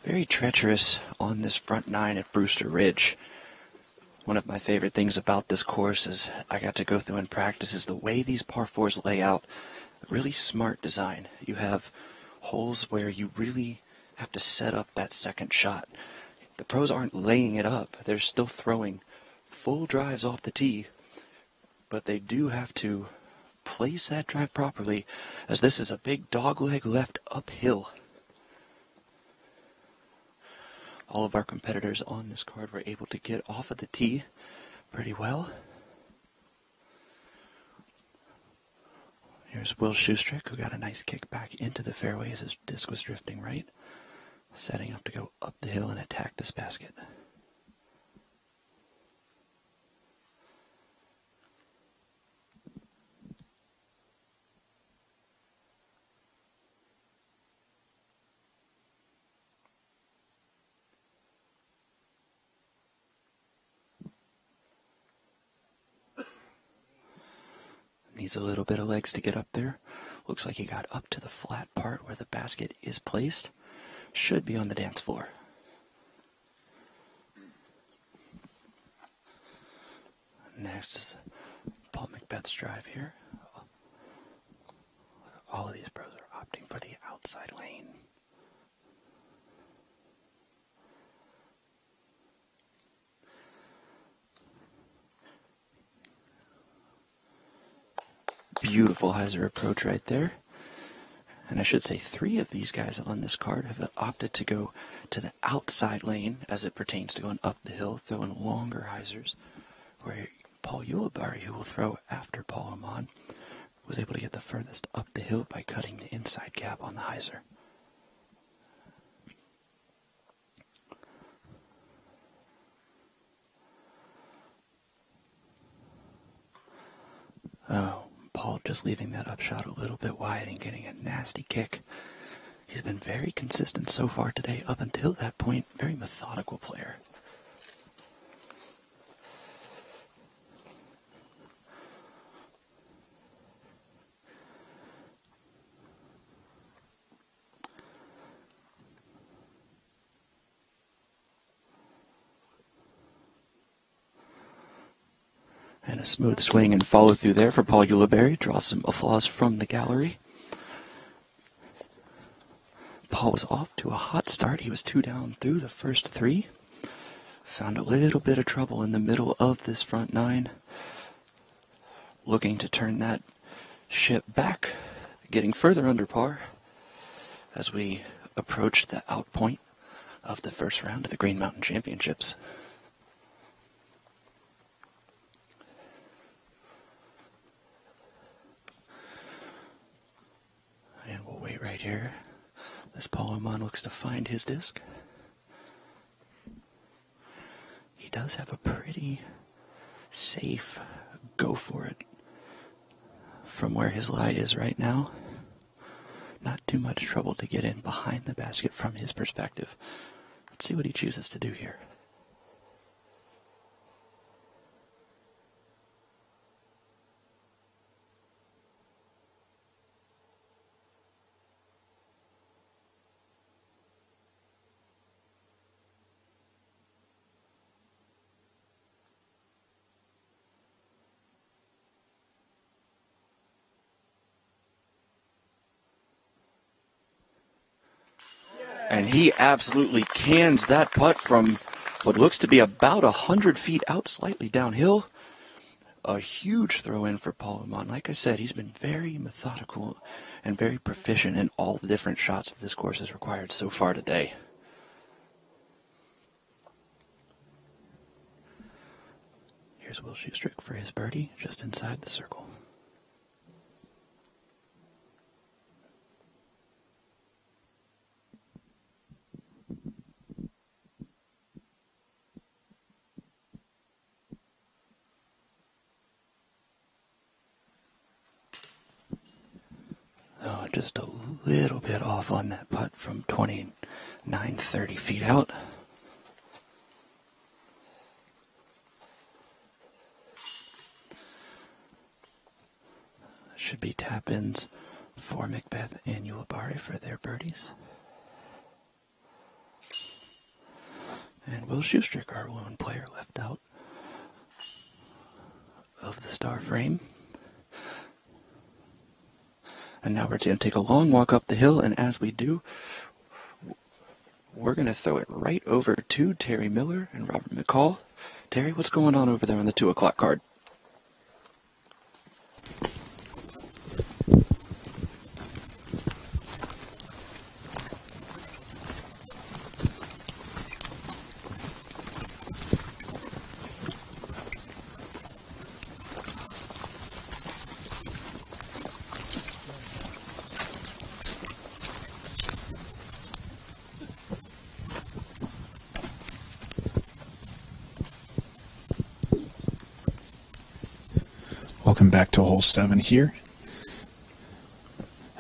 very treacherous on this front 9 at Brewster Ridge. One of my favorite things about this course is I got to go through and practice is the way these par 4s lay out. Really smart design. You have holes where you really have to set up that second shot. The pros aren't laying it up. They're still throwing full drives off the tee, but they do have to place that drive properly, as this is a big dogleg left uphill. All of our competitors on this card were able to get off of the tee pretty well. Here's Will Schustrick, who got a nice kick back into the fairway as his disc was drifting right. Setting up to go up the hill and attack this basket. Needs a little bit of legs to get up there. Looks like he got up to the flat part where the basket is placed. Should be on the dance floor. Next is Paul McBeth's drive here. All of these pros are opting for the outside lane. Beautiful hyzer approach right there. And I should say 3 of these guys on this card have opted to go to the outside lane as it pertains to going up the hill, throwing longer hyzers, where Paul Ulibarri, who will throw after Paul Oman, was able to get the furthest up the hill by cutting the inside gap on the hyzer. Oh, Paul just leaving that upshot a little bit wide and getting a nasty kick. He's been very consistent so far today. Up until that point, very methodical player. And a smooth swing and follow through there for Paul Ulibarri. Draws some applause from the gallery. Paul was off to a hot start. He was 2 down through the first 3. Found a little bit of trouble in the middle of this front 9. Looking to turn that ship back. Getting further under par as we approach the out point of the first round of the Green Mountain Championships. And we'll wait right here as Paul Oman looks to find his disc. He does have a pretty safe go for it from where his lie is right now. Not too much trouble to get in behind the basket from his perspective. Let's see what he chooses to do here. And he absolutely cans that putt from what looks to be about 100 feet out, slightly downhill. A huge throw in for Paul Oman. Like I said, he's been very methodical and very proficient in all the different shots that this course has required so far today. Here's Will Schustrick for his birdie just inside the circle. Oh, just a little bit off on that putt from 29, 30 feet out. Should be tap-ins for McBeth and Ulibarri for their birdies. And Will Schustrick, our lone player, left out of the star frame. And now we're going to take a long walk up the hill, and as we do, we're going to throw it right over to Terry Miller and Robert McCall. Terry, what's going on over there on the 2 o'clock card? Welcome back to hole 7 here.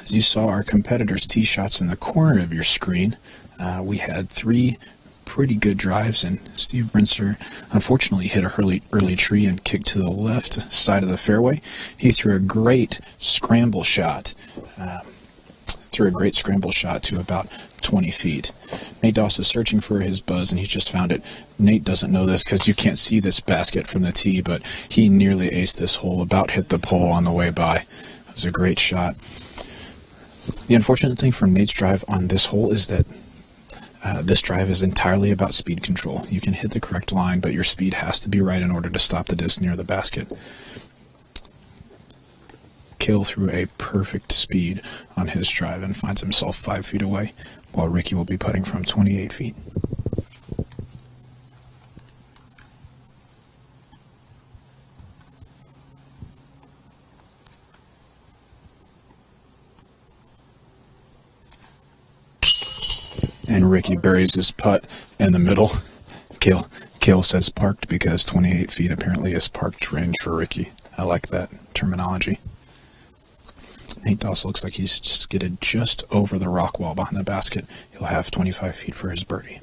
As you saw our competitors' tee shots in the corner of your screen, we had 3 pretty good drives, and Steve Brinster unfortunately hit a early tree and kicked to the left side of the fairway. He threw a great scramble shot. To about 20 feet. Nate Doss is searching for his buzz, and he's just found it. Nate doesn't know this because you can't see this basket from the tee, but he nearly aced this hole, about hit the pole on the way by. It was a great shot. The unfortunate thing for Nate's drive on this hole is that this drive is entirely about speed control. You can hit the correct line, but your speed has to be right in order to stop the disc near the basket. Cale threw a perfect speed on his drive and finds himself 5 feet away, while Ricky will be putting from 28 feet. And Ricky buries his putt in the middle. Cale says parked because 28 feet apparently is parked range for Ricky. I like that terminology. Nate Doss looks like he's skidded just over the rock wall behind the basket. He'll have 25 feet for his birdie.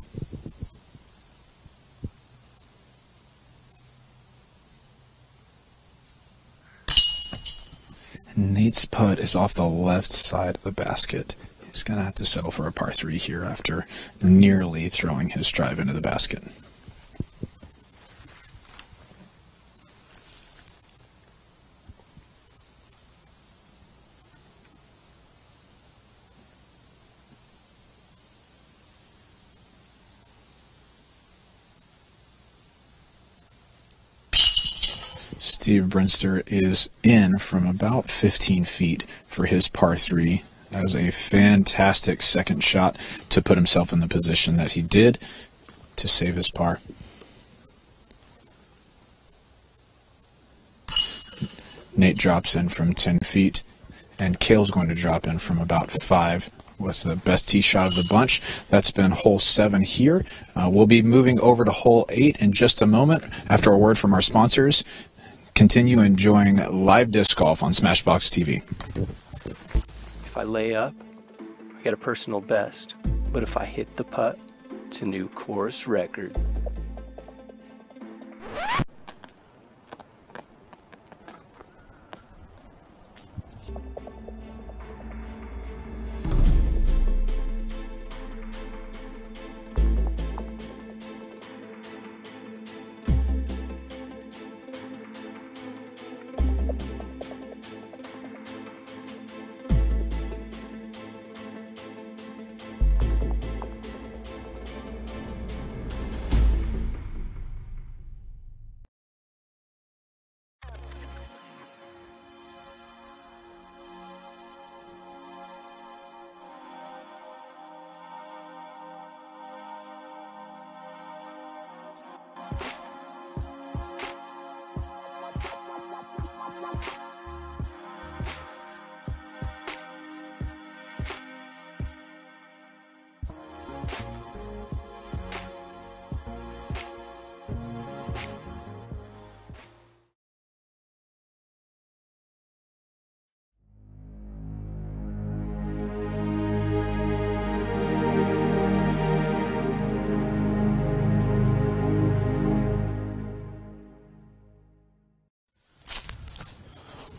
Nate's putt is off the left side of the basket. He's going to have to settle for a par 3 here after nearly throwing his drive into the basket. Steve Brinster is in from about 15 feet for his par 3. That was a fantastic second shot to put himself in the position that he did to save his par. Nate drops in from 10 feet, and Cale's going to drop in from about 5 with the best tee shot of the bunch. That's been hole 7 here. We'll be moving over to hole 8 in just a moment after a word from our sponsors. Continue enjoying live disc golf on Smashbox TV. If I lay up, I get a personal best. But if I hit the putt, it's a new course record.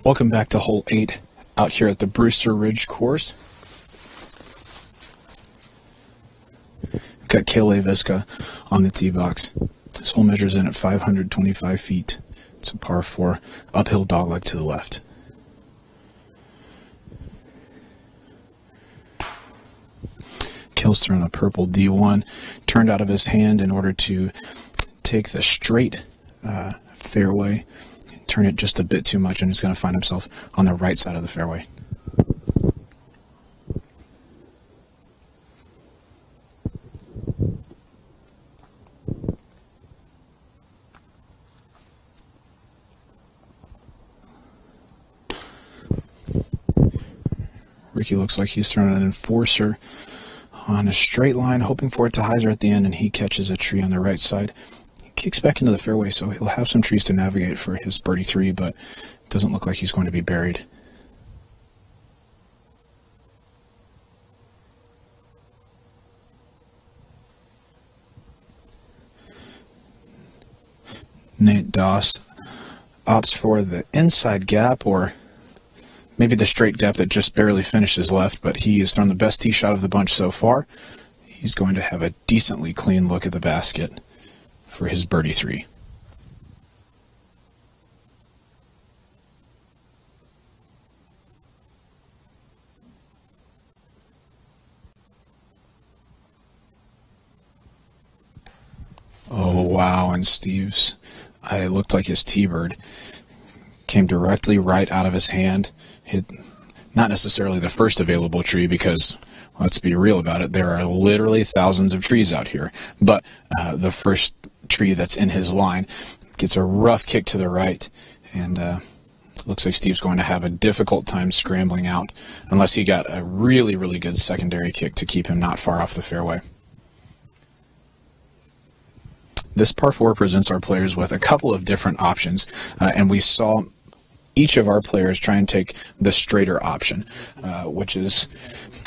Welcome back to hole 8 out here at the Brewster Ridge course. We've got Cale Leiviska on the tee box. This hole measures in at 525 feet. It's a par 4, uphill dogleg to the left. Cale's thrown a purple D1, turned out of his hand in order to take the straight fairway, turn it just a bit too much, and he's going to find himself on the right side of the fairway. Ricky looks like he's thrown an enforcer on a straight line, hoping for it to hyzer at the end, and he catches a tree on the right side. Kicks back into the fairway, so he'll have some trees to navigate for his birdie 3, but it doesn't look like he's going to be buried. Doss opts for the inside gap, or maybe the straight gap that just barely finishes left, but he has thrown the best tee shot of the bunch so far. He's going to have a decently clean look at the basket for his birdie 3. Oh, wow, and Steve's, it looked like his T-bird came directly right out of his hand. Hit not necessarily the first available tree, because, let's be real about it, there are literally thousands of trees out here. But the first tree that's in his line gets a rough kick to the right, and looks like Steve's going to have a difficult time scrambling out, unless he got a really, really good secondary kick to keep him not far off the fairway. This par 4 presents our players with a couple of different options, and we saw each of our players try and take the straighter option, which is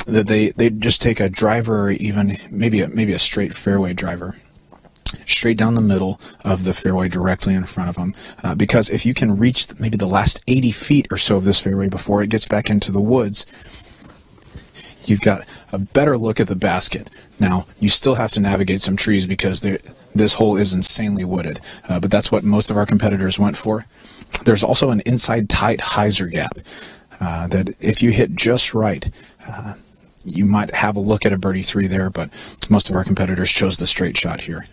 that they just take a driver, or even maybe a straight fairway driver, straight down the middle of the fairway directly in front of them, because if you can reach maybe the last 80 feet or so of this fairway before it gets back into the woods, you've got a better look at the basket. Now, you still have to navigate some trees because this hole is insanely wooded, but that's what most of our competitors went for. There's also an inside tight hyzer gap that if you hit just right, you might have a look at a birdie 3 there, but most of our competitors chose the straight shot here.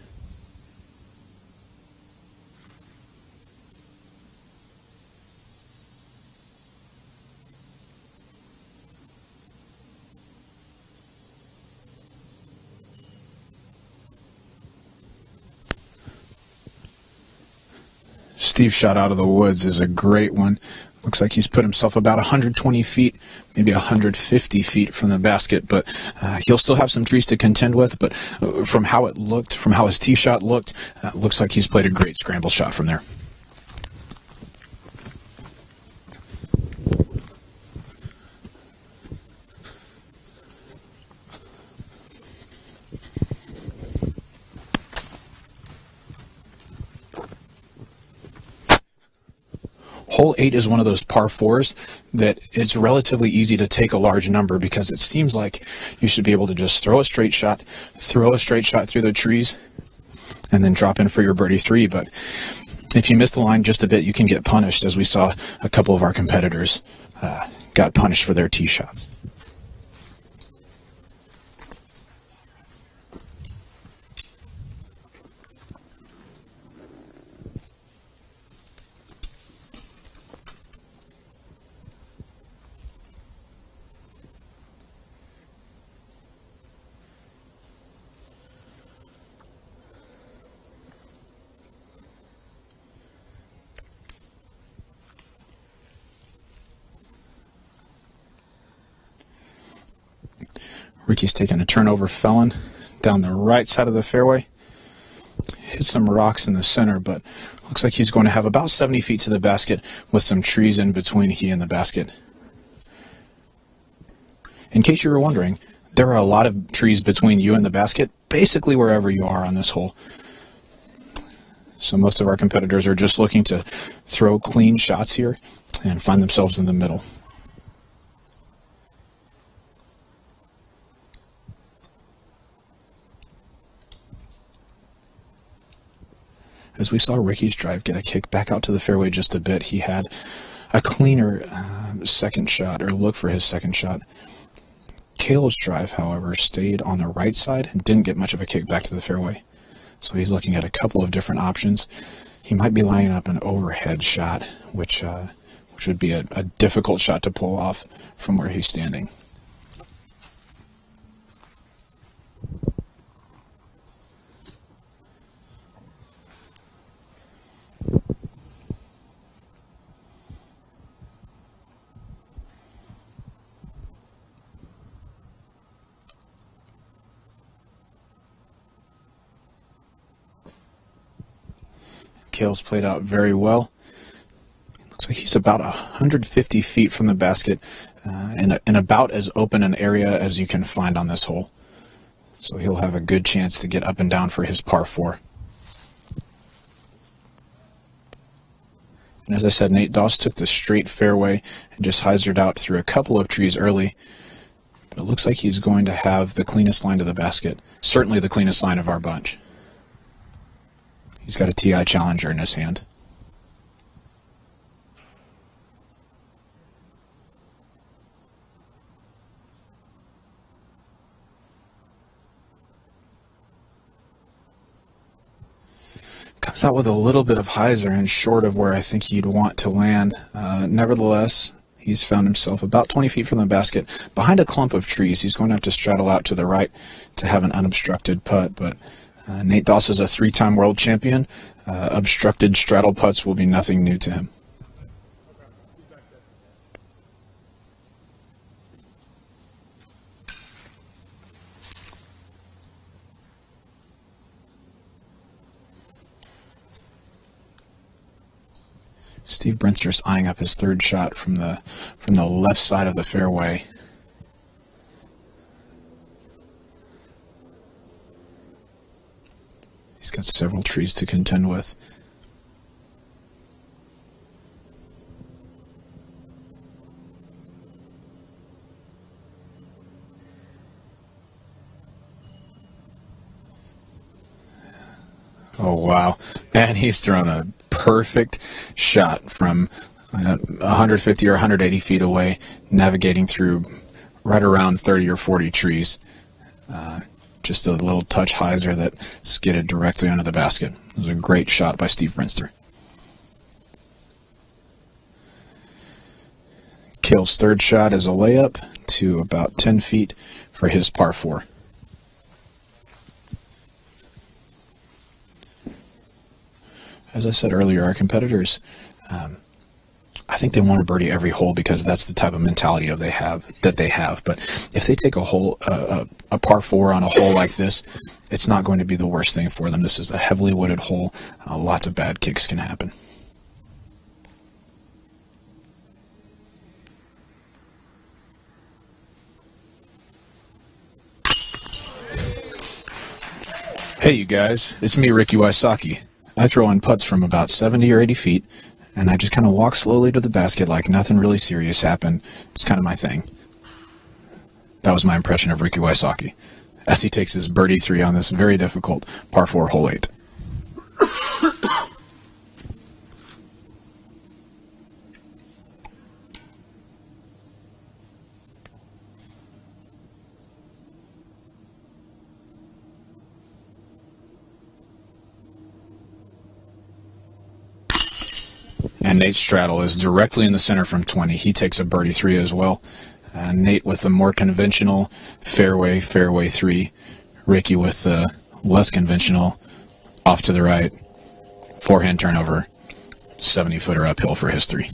Steve's shot out of the woods is a great one. Looks like he's put himself about 120 feet, maybe 150 feet from the basket, but he'll still have some trees to contend with. But from how it looked, from how his tee shot looked, looks like he's played a great scramble shot from there. Hole 8 is one of those par 4s that it's relatively easy to take a large number, because it seems like you should be able to just throw a straight shot through the trees, and then drop in for your birdie 3. But if you miss the line just a bit, you can get punished, as we saw a couple of our competitors got punished for their tee shots. Ricky's taking a turnover felon down the right side of the fairway. Hit some rocks in the center, but looks like he's going to have about 70 feet to the basket with some trees in between he and the basket. In case you were wondering, there are a lot of trees between you and the basket, basically wherever you are on this hole. So most of our competitors are just looking to throw clean shots here and find themselves in the middle. As we saw Ricky's drive get a kick back out to the fairway just a bit, he had a cleaner second shot, or look for his second shot. Cale's drive, however, stayed on the right side and didn't get much of a kick back to the fairway. So he's looking at a couple of different options. He might be lining up an overhead shot, which would be a difficult shot to pull off from where he's standing. Cale's played out very well. Looks like he's about 150 feet from the basket, and about as open an area as you can find on this hole. So he'll have a good chance to get up and down for his par 4. And as I said, Nate Doss took the straight fairway and just hyzered out through a couple of trees early. But it looks like he's going to have the cleanest line to the basket. Certainly the cleanest line of our bunch. He's got a TI Challenger in his hand. Comes out with a little bit of hyzer and short of where I think he'd want to land. Nevertheless, he's found himself about 20 feet from the basket behind a clump of trees. He's going to have to straddle out to the right to have an unobstructed putt, but Nate Doss is a 3-time world champion. Obstructed straddle putts will be nothing new to him. Steve Brinster's eyeing up his third shot from the left side of the fairway. He's got several trees to contend with. Oh, wow. And he's thrown a perfect shot from 150 or 180 feet away, navigating through right around 30 or 40 trees. Just a little touch hyzer that skidded directly under the basket. It was a great shot by Steve Brinster. Kale's third shot is a layup to about 10 feet for his par 4. As I said earlier, our competitors, I think they want to birdie every hole because that's the type of mentality they have. But if they take a par 4 on a hole like this, it's not going to be the worst thing for them. This is a heavily wooded hole. Lots of bad kicks can happen. Hey, you guys, it's me, Ricky Wysocki. I throw in putts from about 70 or 80 feet, and I just kind of walk slowly to the basket like nothing really serious happened. It's kind of my thing. That was my impression of Ricky Wysocki as he takes his birdie 3 on this very difficult par 4 hole 8. And Nate Straddle is directly in the center from 20. He takes a birdie 3 as well. Nate with the more conventional fairway 3. Ricky with the less conventional off to the right. Forehand turnover. 70-footer uphill for his 3.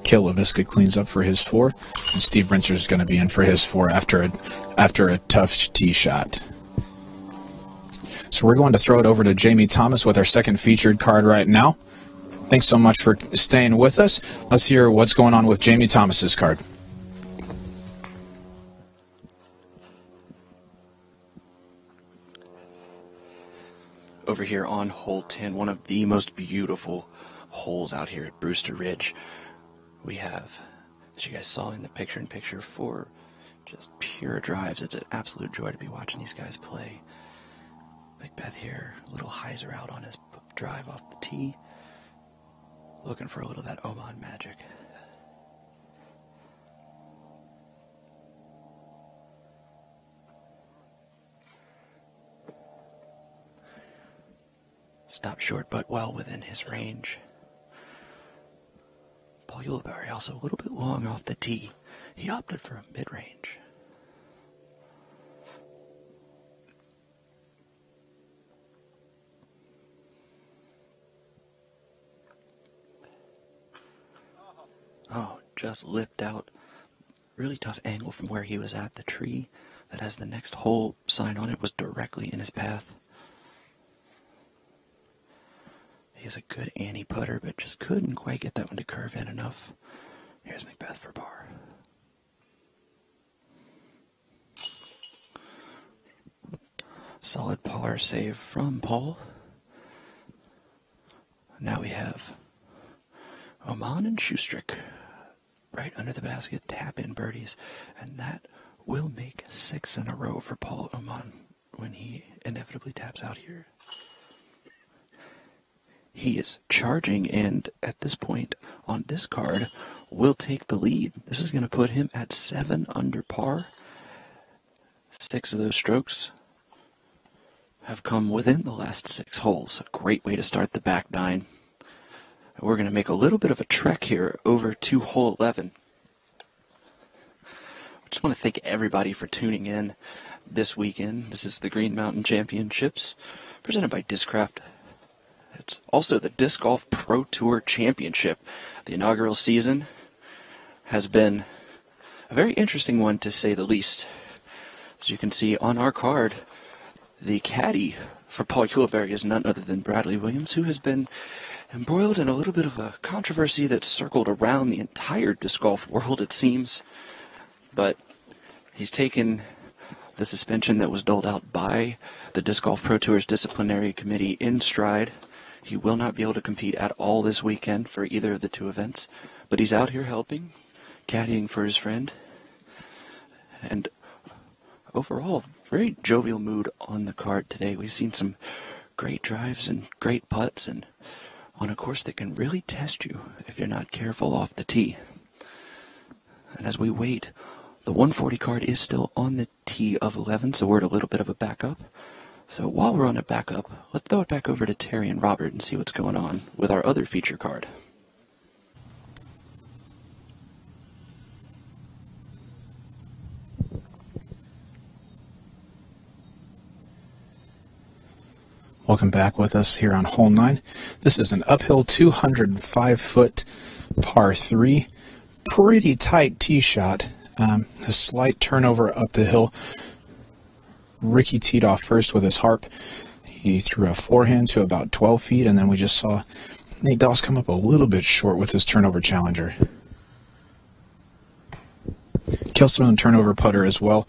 Kale LaVisca cleans up for his 4, and Steve Brinster is going to be in for his 4 after a tough tee shot. So we're going to throw it over to Jamie Thomas with our second featured card right now. Thanks so much for staying with us. Let's hear what's going on with Jamie Thomas's card. Over here on hole 10, one of the most beautiful holes out here at Brewster Ridge. We have, as you guys saw in the picture-in-picture, 4 just pure drives. It's an absolute joy to be watching these guys play. McBeth here, a little hyzer out on his drive off the tee. Looking for a little of that Oman magic. Stopped short, but well within his range. Paul Ulibarri also a little bit long off the tee. He opted for a mid-range. Oh, just lipped out. Really tough angle from where he was at. The tree that has the next hole sign on it was directly in his path. He has a good Annie putter, but just couldn't quite get that one to curve in enough. Here's McBeth for par. Solid par save from Paul. Now we have Oman and Schustrick right under the basket, tap in birdies, and that will make 6 in a row for Paul Oman when he inevitably taps out here. He is charging, and at this point on discard will take the lead. This is going to put him at 7 under par. 6 of those strokes have come within the last 6 holes. A great way to start the back 9. We're going to make a little bit of a trek here over to hole 11. I just want to thank everybody for tuning in this weekend. This is the Green Mountain Championships presented by Discraft. It's also the Disc Golf Pro Tour Championship. The inaugural season has been a very interesting one, to say the least. As you can see on our card, the caddy for Paul Huleberry is none other than Bradley Williams, who has been embroiled in a little bit of a controversy that's circled around the entire disc golf world, it seems. But he's taken the suspension that was doled out by the Disc Golf Pro Tour's disciplinary committee in stride. He will not be able to compete at all this weekend for either of the 2 events, but he's out here helping, caddying for his friend, and overall, very jovial mood on the card today. We've seen some great drives and great putts, and on a course that can really test you if you're not careful off the tee. And as we wait, the 140 card is still on the tee of 11, so we're at a little bit of a backup. So while we're on a backup, let's throw it back over to Terry and Robert and see what's going on with our other feature card. Welcome back with us here on hole 9. This is an uphill 205-foot par 3. Pretty tight tee shot. A slight turnover up the hill. Ricky teed off first with his harp. He threw a forehand to about 12 feet, and then we just saw Nate Doss come up a little bit short with his turnover challenger. Kelson, turnover putter as well.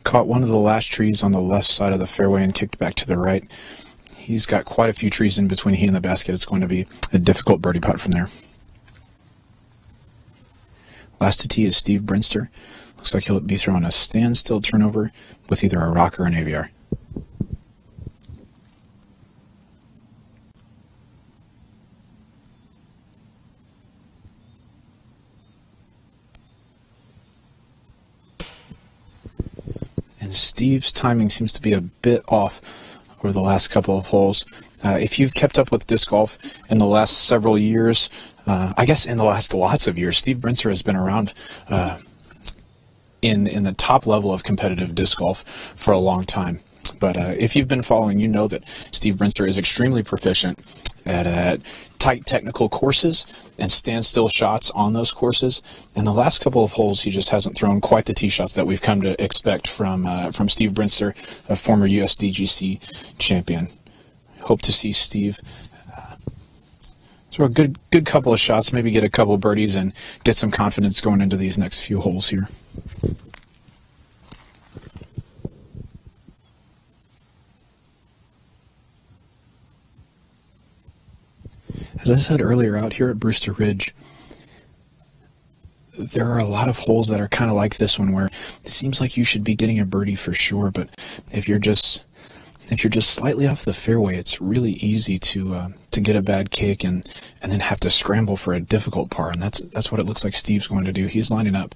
Caught one of the last trees on the left side of the fairway and kicked back to the right. He's got quite a few trees in between he and the basket. It's going to be a difficult birdie putt from there. Last to tee is Steve Brinster. Looks like he'll be throwing a standstill turnover with either a rock or an AVR. And Steve's timing seems to be a bit off over the last couple of holes. If you've kept up with disc golf in the last several years, I guess in the last lots of years, Steve Brinster has been around in the top level of competitive disc golf for a long time. But if you've been following, you know that Steve Brinster is extremely proficient at tight technical courses and standstill shots on those courses. In the last couple of holes, he just hasn't thrown quite the tee shots that we've come to expect from Steve Brinster, a former USDGC champion. Hope to see Steve throw a good couple of shots, maybe get a couple of birdies, and get some confidence going into these next few holes here. As I said earlier, out here at Brewster Ridge, there are a lot of holes that are kind of like this one, where it seems like you should be getting a birdie for sure, but if you're just slightly off the fairway, it's really easy to get a bad kick and then have to scramble for a difficult par, and that's what it looks like Steve's going to do. He's lining up,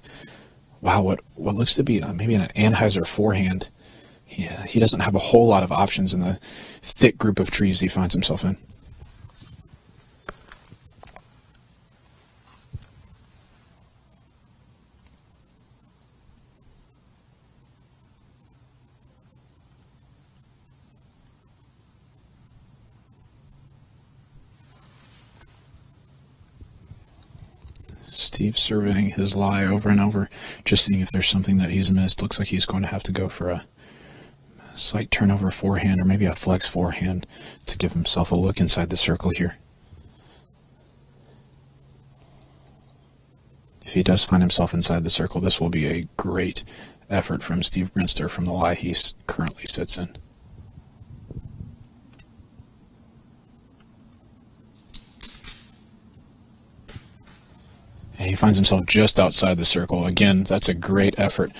wow, what looks to be maybe an Anheuser forehand. Yeah, he doesn't have a whole lot of options in the thick group of trees he finds himself in. Steve surveying his lie over and over, just seeing if there's something that he's missed. Looks like he's going to have to go for a slight turnover forehand, or maybe a flex forehand, to give himself a look inside the circle here. If he does find himself inside the circle, this will be a great effort from Steve Brinster from the lie he currently sits in. he finds himself just outside the circle. Again, that's a great effort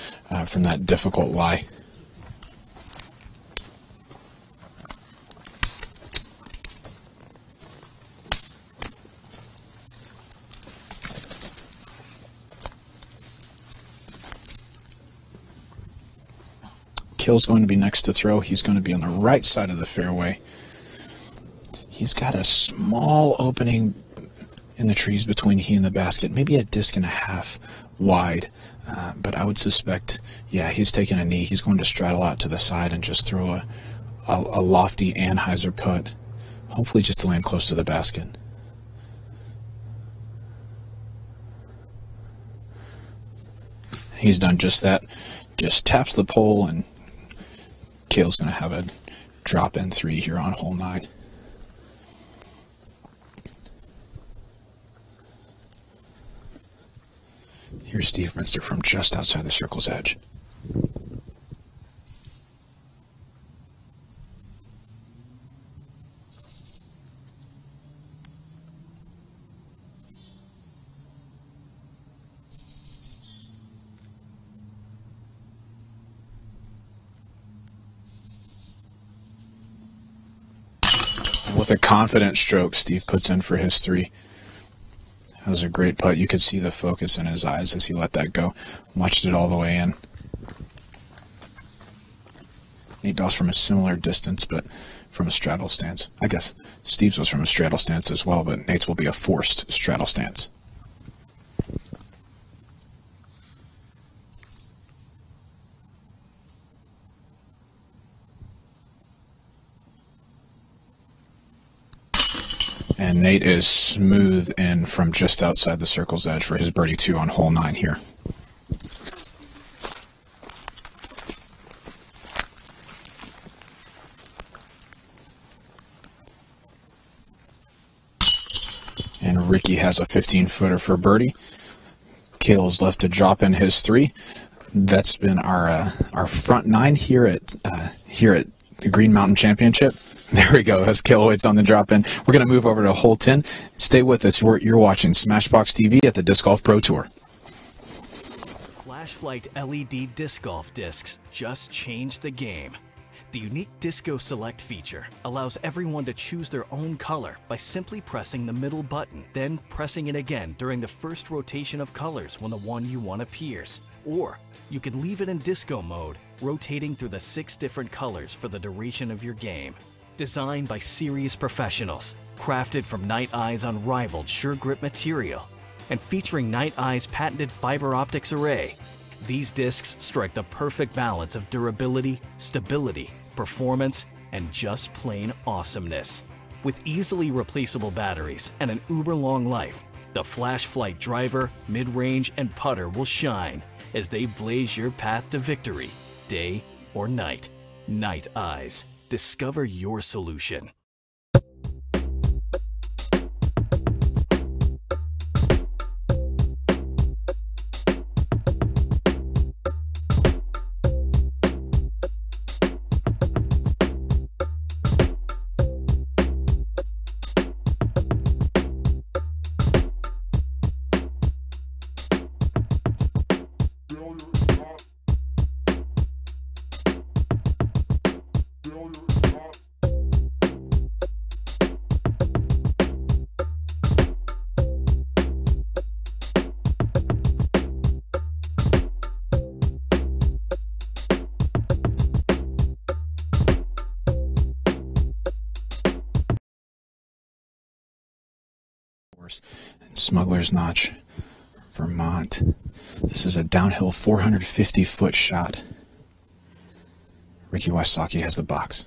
from that difficult lie. Kill's going to be next to throw. He's going to be on the right side of the fairway. He's got a small opening in the trees between he and the basket, maybe a disc and a half wide, but I would suspect, yeah, he's taking a knee. He's going to straddle out to the side and just throw a lofty Anheuser putt, hopefully just to land close to the basket. He's done just that. Just taps the pole, and Cale's going to have a drop-in 3 here on hole 9. Here's Steve Minster from just outside the circle's edge. With a confident stroke, Steve puts in for his 3. That was a great putt. You could see the focus in his eyes as he let that go. Watched it all the way in. Nate Doss from a similar distance, but from a straddle stance. I guess Steve's was from a straddle stance as well, but Nate's will be a forced straddle stance. And Nate is smooth in from just outside the circle's edge for his birdie 2 on hole 9 here. And Ricky has a 15-footer for birdie. Cale's left to drop in his 3. That's been our front 9 here at the Green Mountain Championship. There we go. As Cale waits on the drop-in. We're going to move over to hole 10. Stay with us. You're watching Smashbox TV at the Disc Golf Pro Tour. Flashlight LED disc golf discs just changed the game. The unique Disco Select feature allows everyone to choose their own color by simply pressing the middle button, then pressing it again during the first rotation of colors when the one you want appears. Or you can leave it in disco mode, rotating through the 6 different colors for the duration of your game. Designed by serious professionals, crafted from Night Eye's unrivaled sure grip material, and featuring Night Eye's patented fiber optics array, these discs strike the perfect balance of durability, stability, performance, and just plain awesomeness. With easily replaceable batteries and an uber-long life, the Flash Flight driver, mid-range, and putter will shine as they blaze your path to victory, day or night. Night Eyes. Discover your solution. Smuggler's Notch, Vermont. This is a downhill 450-foot shot. Ricky Wysocki has the box.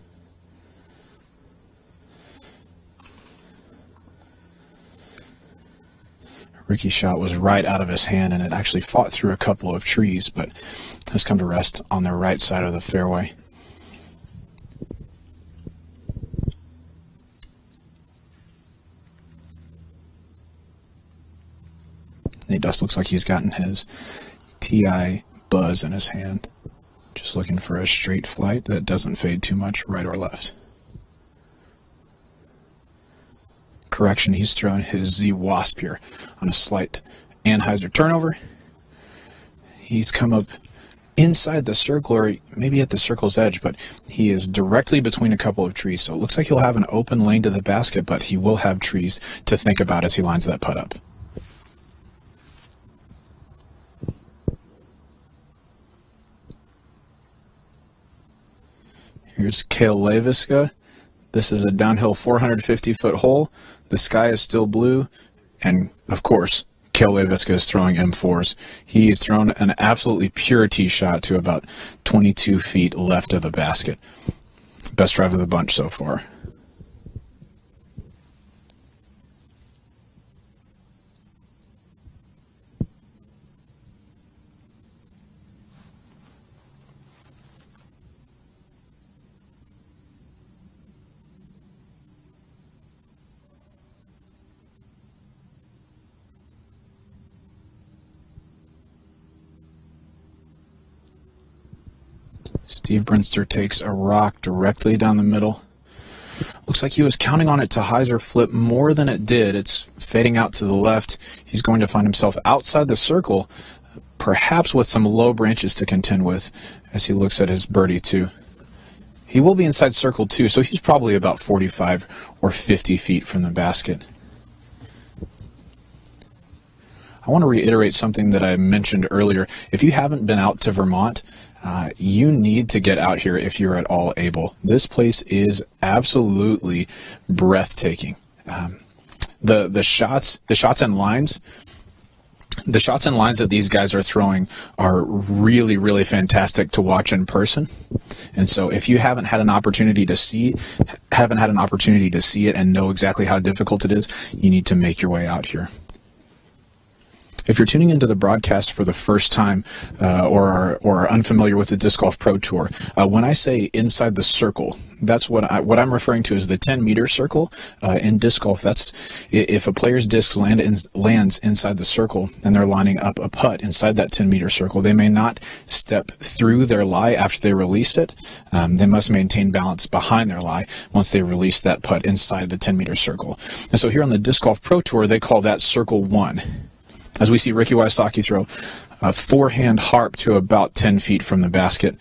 Ricky's shot was right out of his hand, and it actually fought through a couple of trees, but has come to rest on the right side of the fairway. Nate Doss looks like he's gotten his TI Buzz in his hand. Just looking for a straight flight that doesn't fade too much right or left. Correction, he's thrown his Z Wasp here on a slight Anheuser turnover. He's come up inside the circle, or maybe at the circle's edge, but he is directly between a couple of trees. So it looks like he'll have an open lane to the basket, but he will have trees to think about as he lines that putt up. Here's Cale Leiviska. This is a downhill 450-foot hole. The sky is still blue, and of course, Cale Leiviska is throwing M4s. He's thrown an absolutely pure tee shot to about 22 feet left of the basket. Best drive of the bunch so far. Steve Brinster takes a rock directly down the middle. Looks like he was counting on it to hyzer flip more than it did. It's fading out to the left. He's going to find himself outside the circle, perhaps with some low branches to contend with as he looks at his birdie two. He will be inside circle two, so he's probably about 45 or 50 feet from the basket. I want to reiterate something that I mentioned earlier. If you haven't been out to Vermont, you need to get out here if you're at all able. This place is absolutely breathtaking. The shots and lines that these guys are throwing are really, really fantastic to watch in person. And so if you haven't had an opportunity to see it and know exactly how difficult it is, you need to make your way out here. If you're tuning into the broadcast for the first time or are unfamiliar with the Disc Golf Pro Tour, when I say inside the circle, that's what I'm referring to as the 10-meter circle in disc golf. That's if a player's disc lands inside the circle and they're lining up a putt inside that 10-meter circle, they may not step through their lie after they release it. They must maintain balance behind their lie once they release that putt inside the 10-meter circle. And so here on the Disc Golf Pro Tour, they call that Circle 1. As we see Ricky Wysocki throw a forehand harp to about 10 feet from the basket.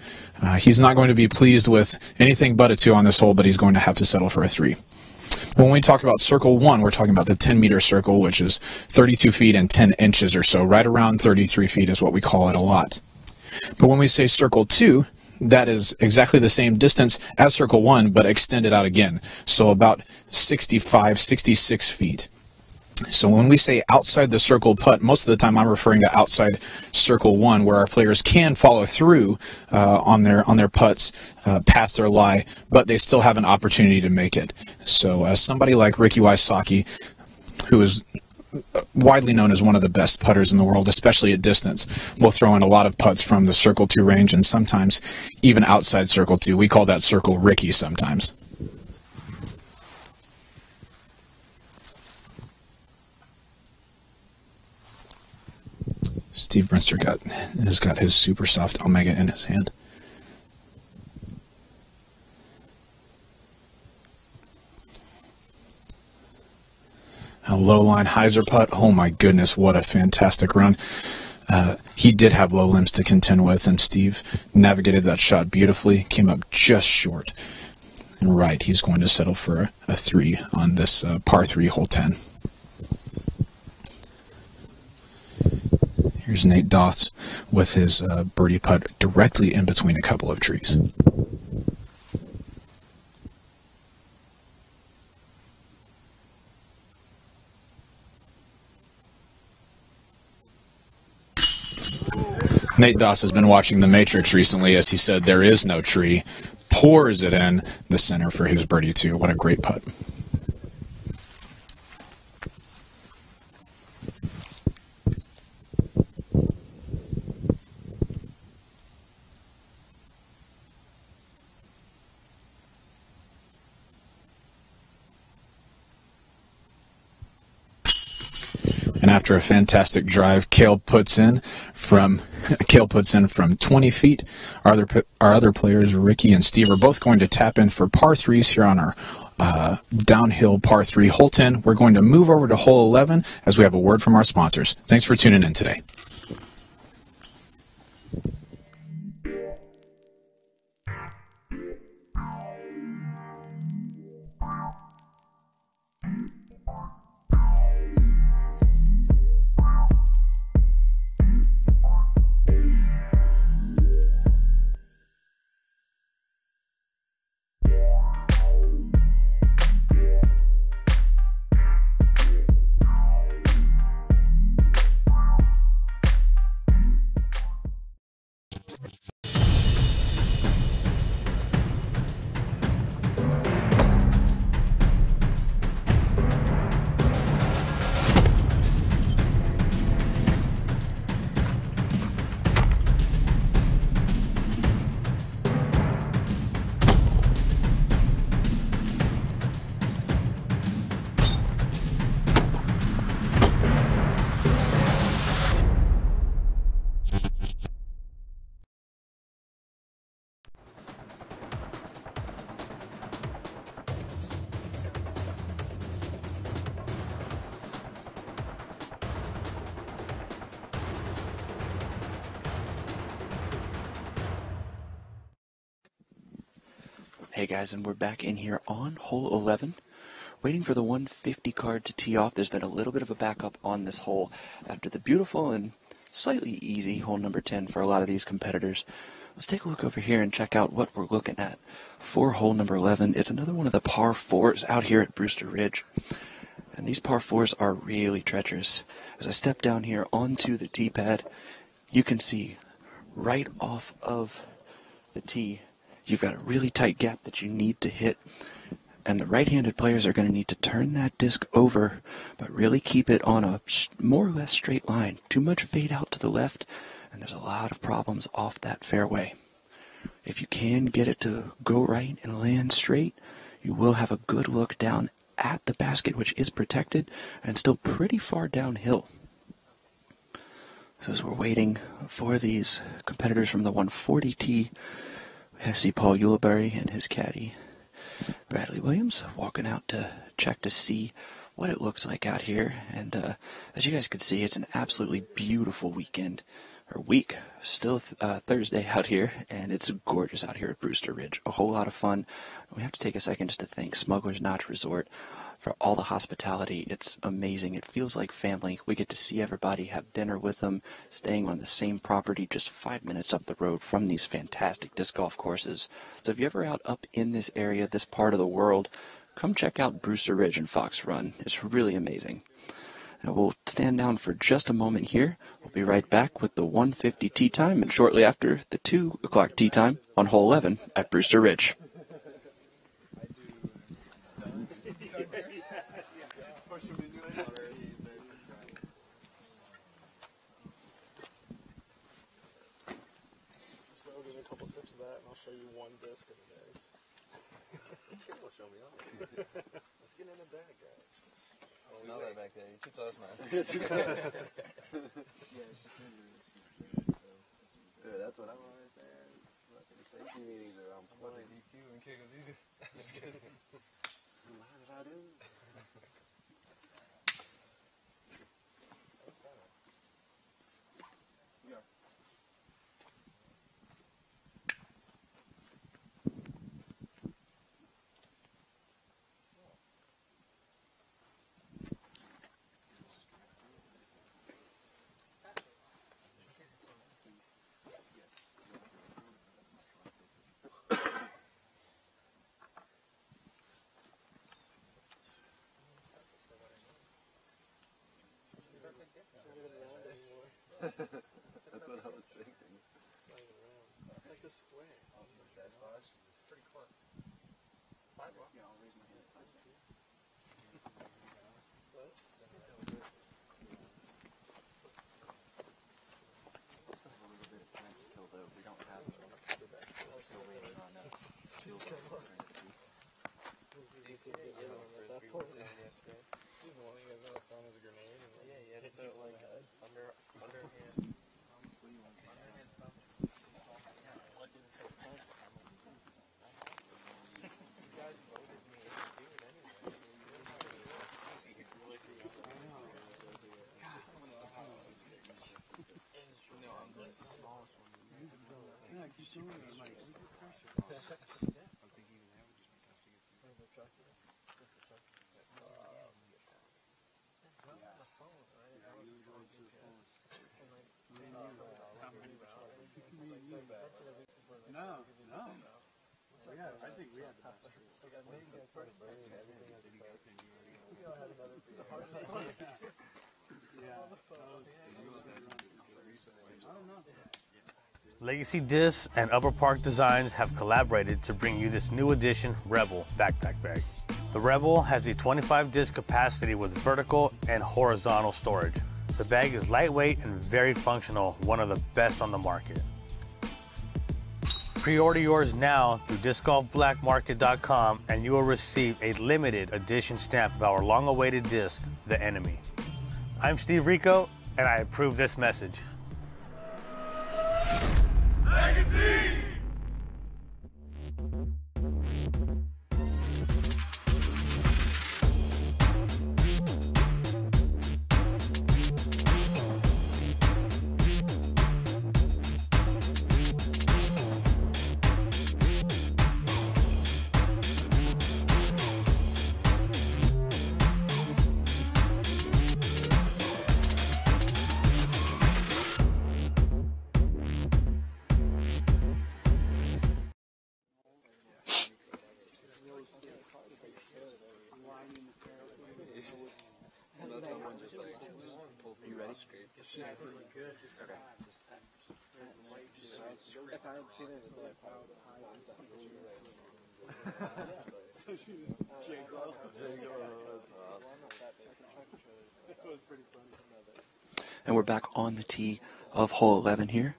He's not going to be pleased with anything but a 2 on this hole, but he's going to have to settle for a 3. When we talk about Circle 1, we're talking about the 10-meter circle, which is 32 feet and 10 inches or so. Right around 33 feet is what we call it a lot. But when we say Circle 2, that is exactly the same distance as Circle 1, but extended out again. So about 65, 66 feet. So when we say outside the circle putt, most of the time I'm referring to outside Circle 1, where our players can follow through on their putts past their lie, but they still have an opportunity to make it. So somebody like Ricky Wysocki, who is widely known as one of the best putters in the world, especially at distance, will throw in a lot of putts from the Circle 2 range and sometimes even outside Circle 2. We call that Circle Ricky sometimes. Steve Brinster has got his super soft Omega in his hand. A low line hyzer putt. Oh my goodness, what a fantastic run. He did have low limbs to contend with, and Steve navigated that shot beautifully, came up just short. And right, he's going to settle for a 3 on this par 3 hole 10. Here's Nate Doss with his birdie putt directly in between a couple of trees. Nate Doss has been watching The Matrix recently, as he said there is no tree, pours it in the center for his birdie 2. What a great putt. And after a fantastic drive, Cale puts in from 20 feet. Our other players, Ricky and Steve, are both going to tap in for par 3s here on our downhill par 3 hole 10. We're going to move over to hole 11 as we have a word from our sponsors. Thanks for tuning in today. Hey guys, and we're back in here on hole 11, waiting for the 150 card to tee off. There's been a little bit of a backup on this hole after the beautiful and slightly easy hole number 10 for a lot of these competitors. Let's take a look over here and check out what we're looking at for hole number 11. It's another one of the par 4s out here at Brewster Ridge. And these par 4s are really treacherous. As I step down here onto the tee pad, you can see right off of the tee, you've got a really tight gap that you need to hit, and the right-handed players are going to need to turn that disc over, but really keep it on a more or less straight line. Too much fade out to the left, and there's a lot of problems off that fairway. If you can get it to go right and land straight, you will have a good look down at the basket, which is protected and still pretty far downhill. So as we're waiting for these competitors from the 140T, I see Paul Uleberry and his caddy, Bradley Williams, walking out to check to see what it looks like out here. And as you guys can see, it's an absolutely beautiful weekend, or week, still Thursday out here, and it's gorgeous out here at Brewster Ridge. A whole lot of fun. We have to take a second just to thank Smuggler's Notch Resort for all the hospitality. It's amazing. It feels like family. We get to see everybody, have dinner with them, staying on the same property just 5 minutes up the road from these fantastic disc golf courses. So if you're ever out up in this area, this part of the world, come check out Brewster Ridge and Fox Run. It's really amazing. Now we'll stand down for just a moment here. We'll be right back with the 150 tee time, and shortly after the 2 o'clock tee time on hole 11 at Brewster Ridge. Show you one disc of the day. Will show me off. Let's get in the bag, guys. Oh, smell that back there. You're too close, man. Too close. Yes. Dude, that's what I want, man. The safety meetings are on point. DQ and kick them either. Just kidding. How did I do? That's what I was thinking. That's the square. Sasquatch? It's pretty close. Might as well. Yeah, I'll raise my hand. What? This is a little bit of time to kill, though. We don't have it. We're still waiting on field goal. Yeah, you had to throw it like underhand. You guys voted me into doing No. Yeah, I think we had the best trip. Legacy Discs and Upper Park Designs have collaborated to bring you this new edition Rebel backpack bag. The Rebel has a 25 disc capacity with vertical and horizontal storage. The bag is lightweight and very functional, one of the best on the market. Pre-order yours now through discgolfblackmarket.com and you will receive a limited edition stamp of our long-awaited disc, The Enemy. I'm Steve Rico, and I approve this message. Legacy! Are you ready? Yeah, pretty good. Okay. If I had seen it, And we're back on the tee of hole 11 here.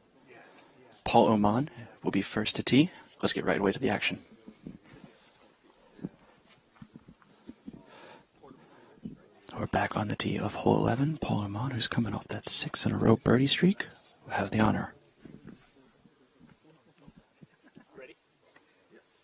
Paul Oman will be first to tee. Let's get right away to the action. We're back on the tee of hole 11. Paul Oman, who's coming off that 6-in-a-row birdie streak, will have the honor. Ready? Yes.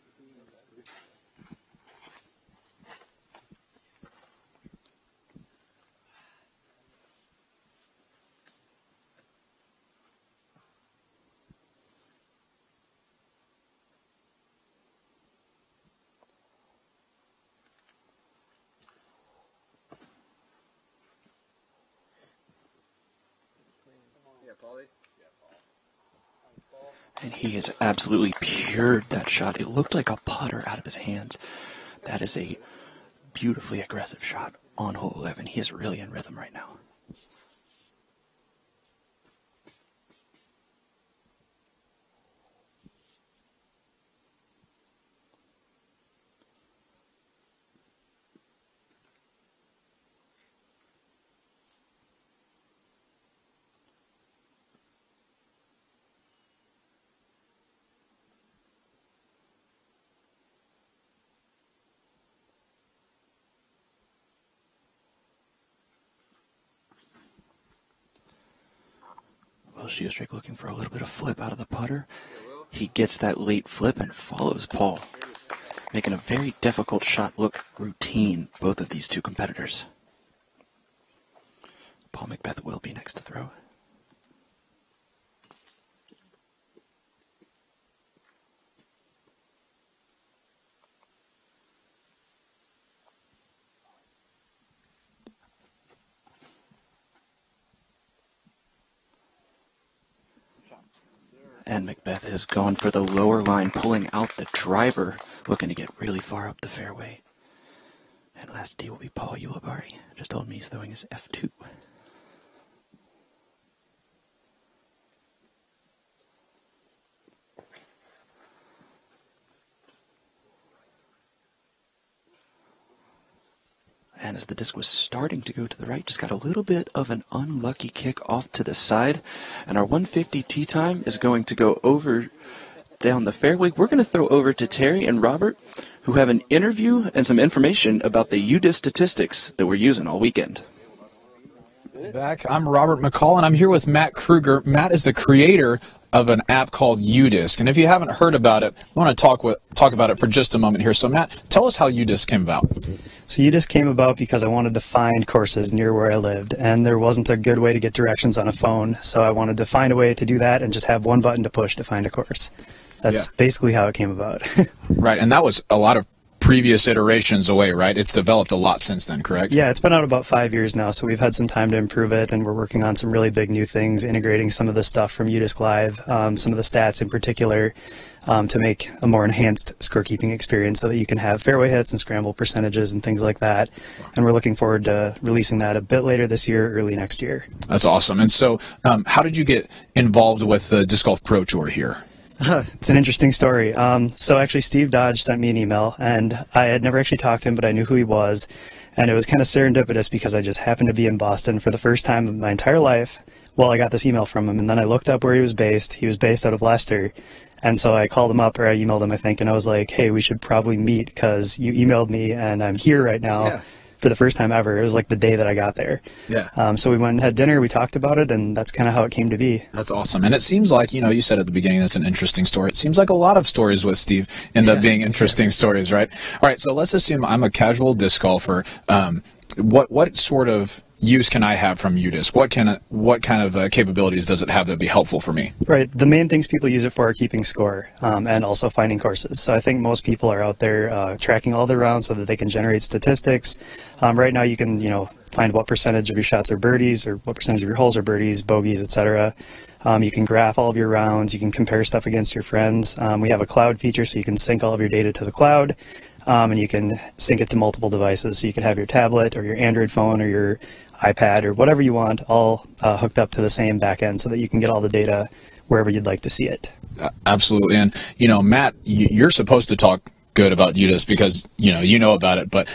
And he has absolutely pured that shot. It looked like a putter out of his hands. That is a beautifully aggressive shot on hole 11. He is really in rhythm right now. Will Shoestrake looking for a little bit of flip out of the putter. He gets that late flip and follows Paul, making a very difficult shot look routine, both of these two competitors. Paul McBeth will be next to throw. And McBeth is going for the lower line, pulling out the driver, looking to get really far up the fairway. And last tee will be Paul Ulibarri. Just told me he's throwing his F2. And as the disc was starting to go to the right, just got a little bit of an unlucky kick off to the side. And our 150 tee time is going to go over down the fairway. We're going to throw over to Terry and Robert, who have an interview and some information about the UDisc statistics that we're using all weekend. Back. I'm Robert McCall, and I'm here with Matt Kruger. Matt is the creator of an app called UDisc. And if you haven't heard about it, I want to talk about it for just a moment here. So Matt, tell us how UDisc came about. So UDisc came about because I wanted to find courses near where I lived, and there wasn't a good way to get directions on a phone. So I wanted to find a way to do that and just have one button to push to find a course. That's basically how it came about. Right, and that was a lot of previous iterations away, right? It's developed a lot since then, correct? Yeah, it's been out about 5 years now, so we've had some time to improve it, and we're working on some really big new things, integrating some of the stuff from UDisc Live, some of the stats in particular, to make a more enhanced scorekeeping experience so that you can have fairway hits and scramble percentages and things like that. And we're looking forward to releasing that a bit later this year, early next year. That's awesome. And so how did you get involved with the Disc Golf Pro Tour here? It's an interesting story. So actually Steve Dodge sent me an email, and I had never actually talked to him, but I knew who he was. And it was kind of serendipitous because I just happened to be in Boston for the first time in my entire life while I got this email from him. And then I looked up where he was based. He was based out of Leicester. And so I called him up, or I emailed him, I think, and I was like, hey, we should probably meet because you emailed me and I'm here right now for the first time ever. It was like the day that I got there. Yeah. So we went and had dinner, we talked about it, and that's kind of how it came to be. That's awesome. And it seems like, you said at the beginning that's an interesting story. It seems like a lot of stories with Steve end up being interesting stories, right? All right, so let's assume I'm a casual disc golfer. What sort of use can I have from UDisc? What kind of capabilities does it have that would be helpful for me? Right. The main things people use it for are keeping score and also finding courses. So I think most people are out there tracking all their rounds so that they can generate statistics. Right now you can, find what percentage of your shots are birdies or what percentage of your holes are birdies, bogeys, etc. You can graph all of your rounds. You can compare stuff against your friends. We have a cloud feature so you can sync all of your data to the cloud. And you can sync it to multiple devices. So you can have your tablet or your Android phone or your iPad or whatever you want all hooked up to the same backend so that you can get all the data wherever you'd like to see it. Absolutely. And, Matt, you're supposed to talk good about UDisc because, you know about it. But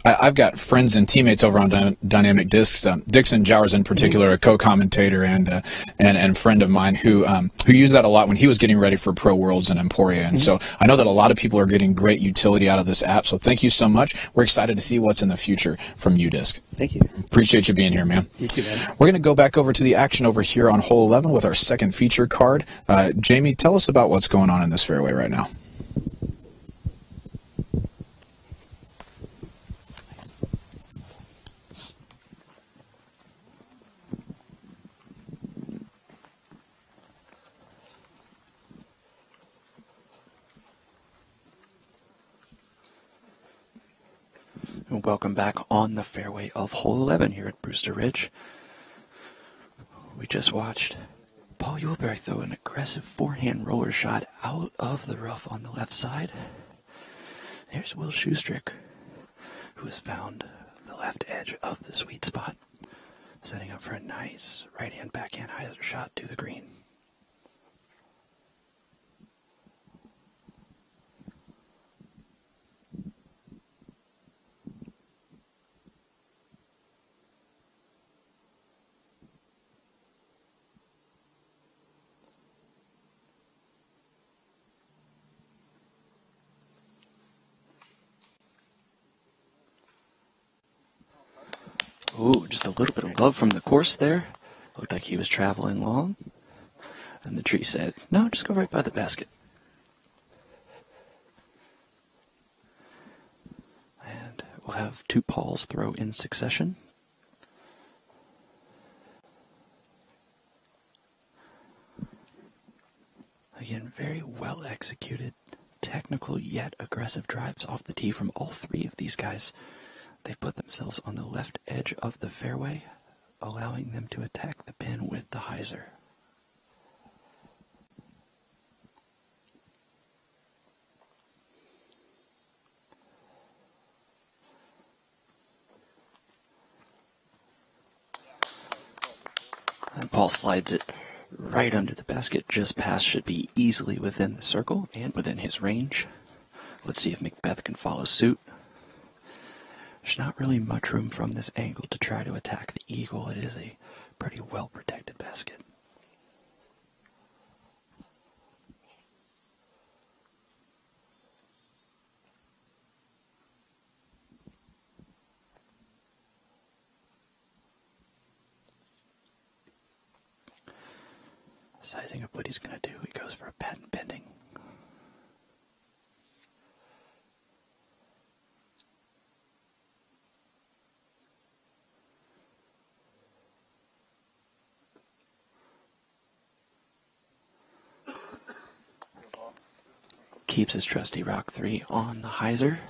I've got friends and teammates over on Dynamic Discs. Dixon Jowers, in particular, a co-commentator and friend of mine who used that a lot when he was getting ready for Pro Worlds and Emporia. And so I know that a lot of people are getting great utility out of this app. So thank you so much. We're excited to see what's in the future from UDisc. Thank you. Appreciate you being here, man. You too, man. We're going to go back over to the action over here on hole 11 with our second feature card. Jamie, tell us about what's going on in this fairway right now. And welcome back on the fairway of hole 11 here at Brewster Ridge. We just watched Paul Uleberg throw an aggressive forehand roller shot out of the rough on the left side. Here's Will Schustrick, who has found the left edge of the sweet spot, setting up for a nice right-hand backhand hyzer shot to the green. Ooh, just a little bit of love from the course there. Looked like he was traveling long. And the tree said, no, just go right by the basket. And we'll have two Pauls throw in succession. Again, very well executed, technical yet aggressive drives off the tee from all three of these guys. They've put themselves on the left edge of the fairway, allowing them to attack the pin with the hyzer. And Paul slides it right under the basket, just past, should be easily within the circle and within his range. Let's see if McBeth can follow suit. There's not really much room from this angle to try to attack the eagle. It is a pretty well protected basket. Sizing up what he's going to do, he goes for a patent pending. Keeps his trusty Rock 3 on the hyzer.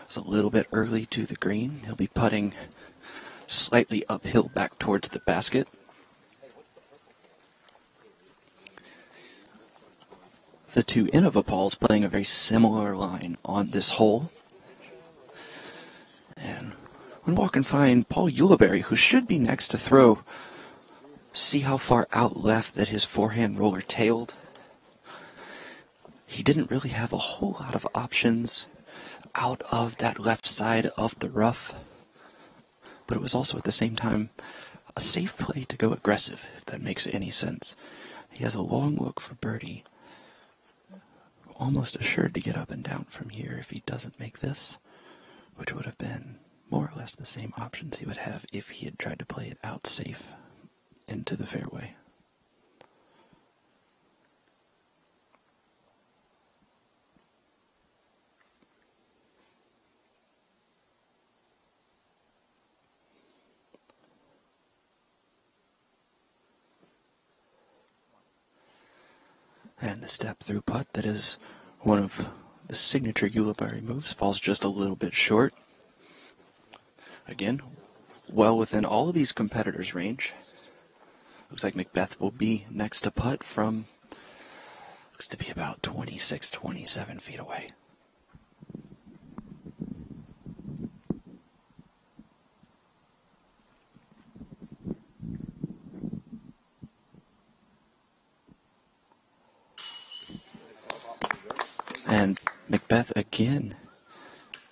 It's a little bit early to the green. He'll be putting slightly uphill back towards the basket. The two Innova Pauls playing a very similar line on this hole. And when walking find Paul Ulibarri, who should be next to throw, see how far out left that his forehand roller tailed. He didn't really have a whole lot of options out of that left side of the rough, but it was also at the same time a safe play to go aggressive, if that makes any sense. He has a long look for birdie, almost assured to get up and down from here if he doesn't make this, which would have been more or less the same options he would have if he had tried to play it out safe into the fairway. And the step-through putt that is one of the signature Ulibarri moves falls just a little bit short. Again, well within all of these competitors' range. Looks like McBeth will be next to putt from, looks to be about 26, 27 feet away. And McBeth again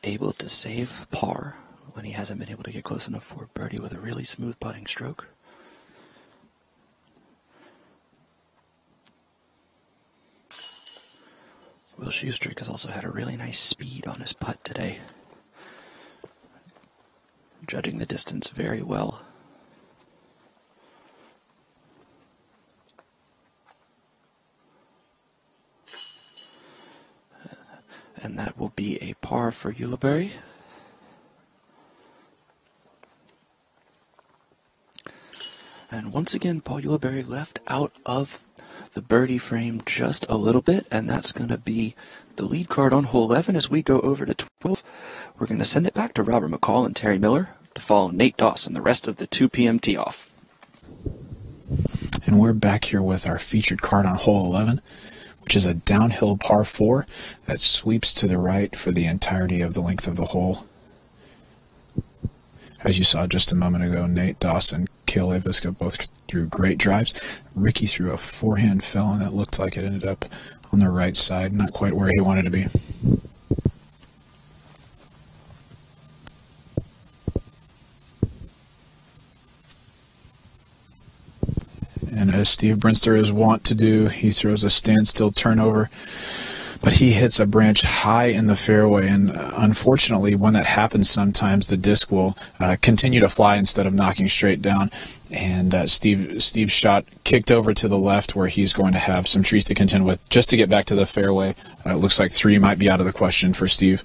able to save par when he hasn't been able to get close enough for birdie with a really smooth putting stroke. Will Schustrik has also had a really nice speed on his putt today, judging the distance very well. And that will be a par for Ulibarri. And once again, Paul Ulibarri left out of the birdie frame just a little bit, and that's going to be the lead card on hole 11 as we go over to 12. We're going to send it back to Robert McCall and Terry Miller to follow Nate Dawson the rest of the 2 p.m. tee-off. And we're back here with our featured card on hole 11, which is a downhill par 4 that sweeps to the right for the entirety of the length of the hole. As you saw just a moment ago, Nate Dawson, Cale Leiviska both threw great drives. Ricky threw a forehand fell, and that looked like it ended up on the right side, not quite where he wanted to be. And as Steve Brinster is wont to do, he throws a standstill turnover, but he hits a branch high in the fairway, and unfortunately, when that happens sometimes, the disc will continue to fly instead of knocking straight down, and Steve's shot kicked over to the left where he's going to have some trees to contend with just to get back to the fairway. It looks like 3 might be out of the question for Steve.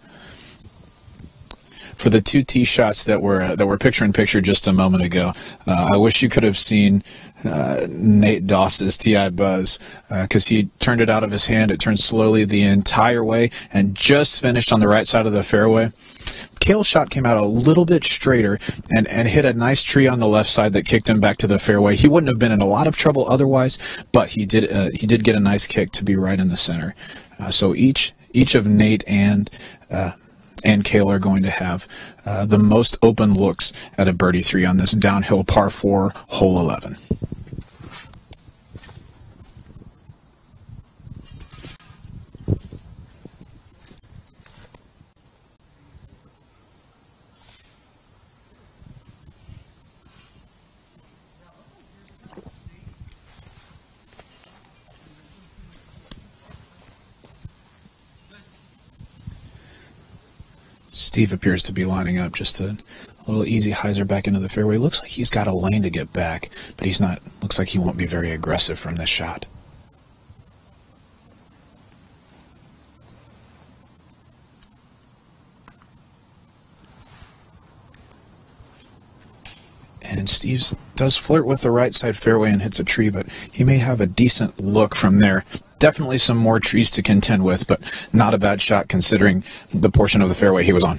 For the 2 tee shots that were picture-in-picture just a moment ago, I wish you could have seen Nate Dawson's TI Buzz, because he turned it out of his hand. It turned slowly the entire way and just finished on the right side of the fairway. Cale's shot came out a little bit straighter and hit a nice tree on the left side that kicked him back to the fairway. He wouldn't have been in a lot of trouble otherwise, but he did get a nice kick to be right in the center. So each of Nate and Cale are going to have the most open looks at a birdie 3 on this downhill par 4 hole 11. Steve appears to be lining up just a little easy hyzer back into the fairway. Looks like he's got a lane to get back, but he's not. Looks like he won't be very aggressive from this shot. And Steve does flirt with the right side fairway and hits a tree, but he may have a decent look from there. Definitely some more trees to contend with, but not a bad shot considering the portion of the fairway he was on.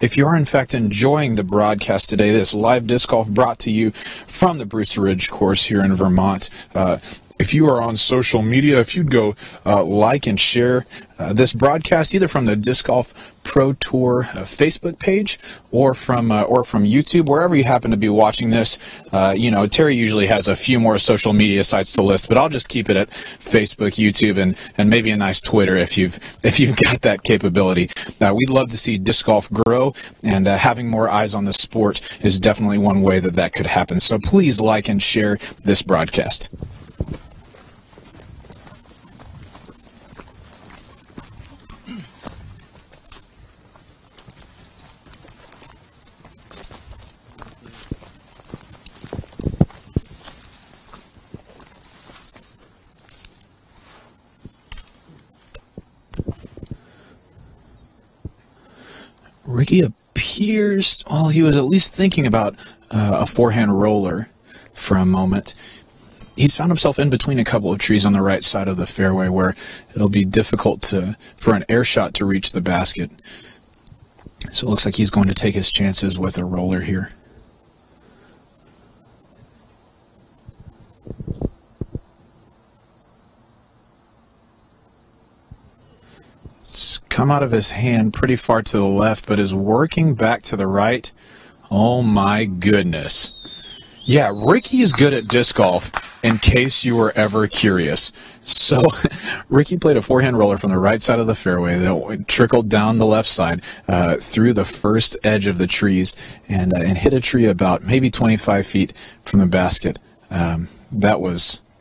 If you are in fact enjoying the broadcast today, this live disc golf brought to you from the Brewster Ridge course here in Vermont. If you are on social media, if you'd go like and share this broadcast either from the Disc Golf Pro Tour Facebook page or from YouTube, wherever you happen to be watching this. You know, Terry usually has a few more social media sites to list, but I'll just keep it at Facebook, YouTube, and maybe a nice Twitter if you've got that capability. We'd love to see disc golf grow, and having more eyes on the sport is definitely one way that could happen. So please like and share this broadcast. Ricky appears, well, he was at least thinking about a forehand roller for a moment. He's found himself in between a couple of trees on the right side of the fairway where it'll be difficult for an air shot to reach the basket. So it looks like he's going to take his chances with a roller here. It's come out of his hand pretty far to the left, but is working back to the right. Oh my goodness. Yeah, Ricky's good at disc golf, in case you were ever curious. So, Ricky played a forehand roller from the right side of the fairway that trickled down the left side through the first edge of the trees and hit a tree about maybe 25 feet from the basket.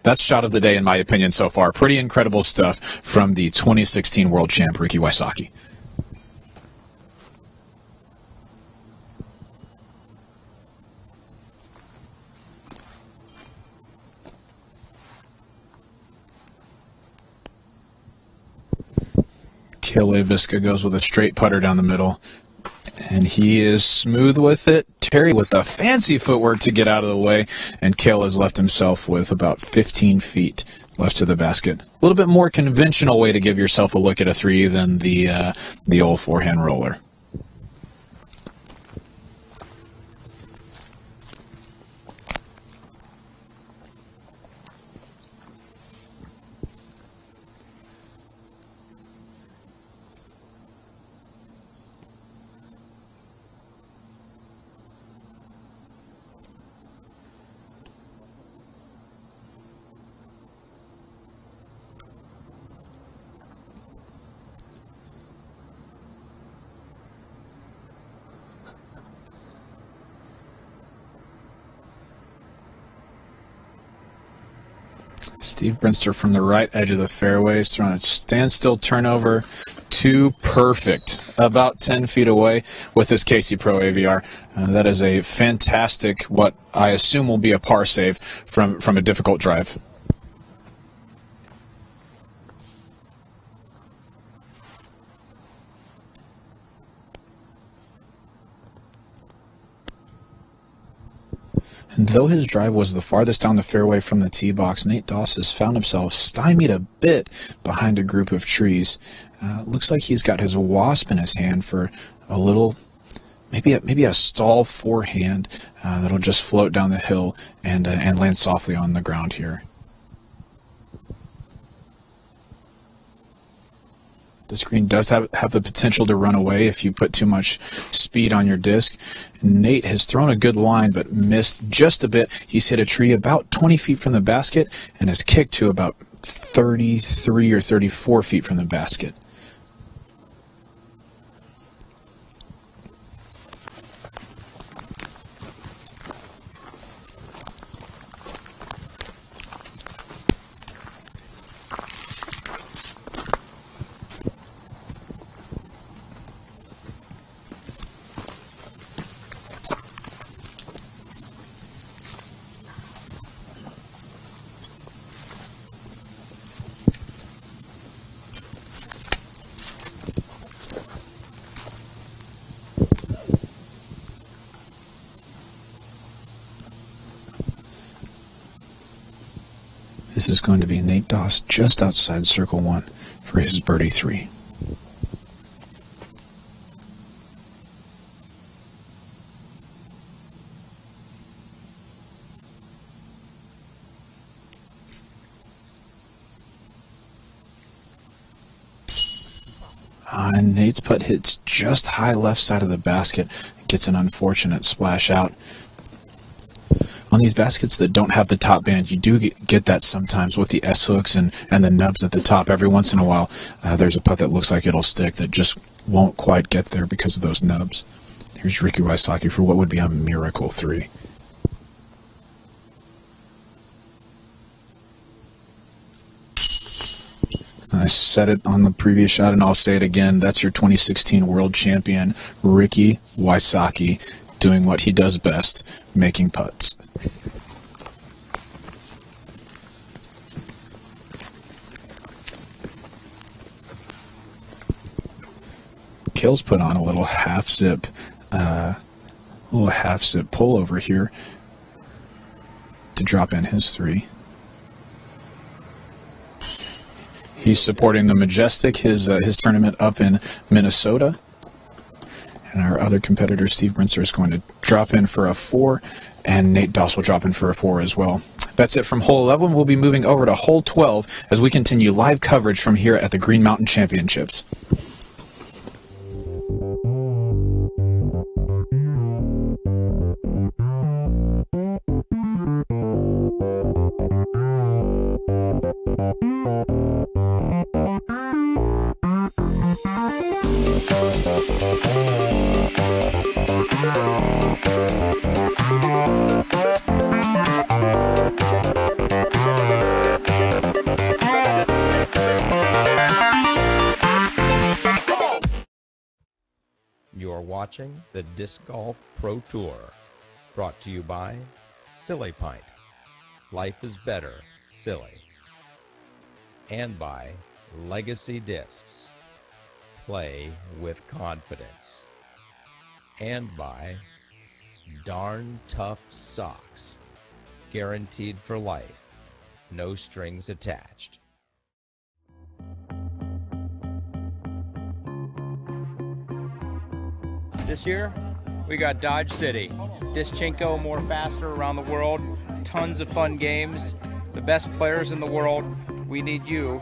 That's shot of the day in my opinion so far. Pretty incredible stuff from the 2016 World Champ, Ricky Wysocki. Cale Leiviska goes with a straight putter down the middle, and he is smooth with it. Terry with the fancy footwork to get out of the way, and Cale has left himself with about 15 feet left to the basket. A little bit more conventional way to give yourself a look at a three than the old forehand roller. Steve Brinster from the right edge of the fairway is throwing a standstill turnover to perfect, about 10 feet away with this Casey Pro AVR. That is a fantastic, what I assume will be a par save from a difficult drive. And though his drive was the farthest down the fairway from the tee box, Nate Doss has found himself stymied a bit behind a group of trees. Looks like he's got his wasp in his hand for a little, maybe a stall forehand that'll just float down the hill and land softly on the ground here. This green does have the potential to run away if you put too much speed on your disc. Nate has thrown a good line but missed just a bit. He's hit a tree about 20 feet from the basket and has kicked to about 33 or 34 feet from the basket. This is going to be Nate Doss just outside circle 1 for his birdie 3. And Nate's putt hits just high left side of the basket. Gets an unfortunate splash out. On these baskets that don't have the top band, you do get that sometimes with the S-hooks and the nubs at the top. Every once in a while, there's a putt that looks like it'll stick that just won't quite get there because of those nubs. Here's Ricky Wysocki for what would be a miracle 3. I said it on the previous shot, and I'll say it again. That's your 2016 world champion, Ricky Wysocki, doing what he does best, making putts. Kills put on a little half zip pull over here to drop in his 3. He's supporting the Majestic, his tournament up in Minnesota. And our other competitor, Steve Brinster, is going to drop in for a 4, and Nate Doss will drop in for a 4 as well. That's it from hole 11. We'll be moving over to hole 12 as we continue live coverage from here at the Green Mountain Championships. You're watching the Disc Golf Pro Tour, brought to you by Silly Pint. Life is better, silly. And by Legacy Discs. Play with confidence. And by Darn Tough Socks. Guaranteed for life. No strings attached. This year, we got Dodge City. Dischenko more faster around the world. Tons of fun games. The best players in the world. We need you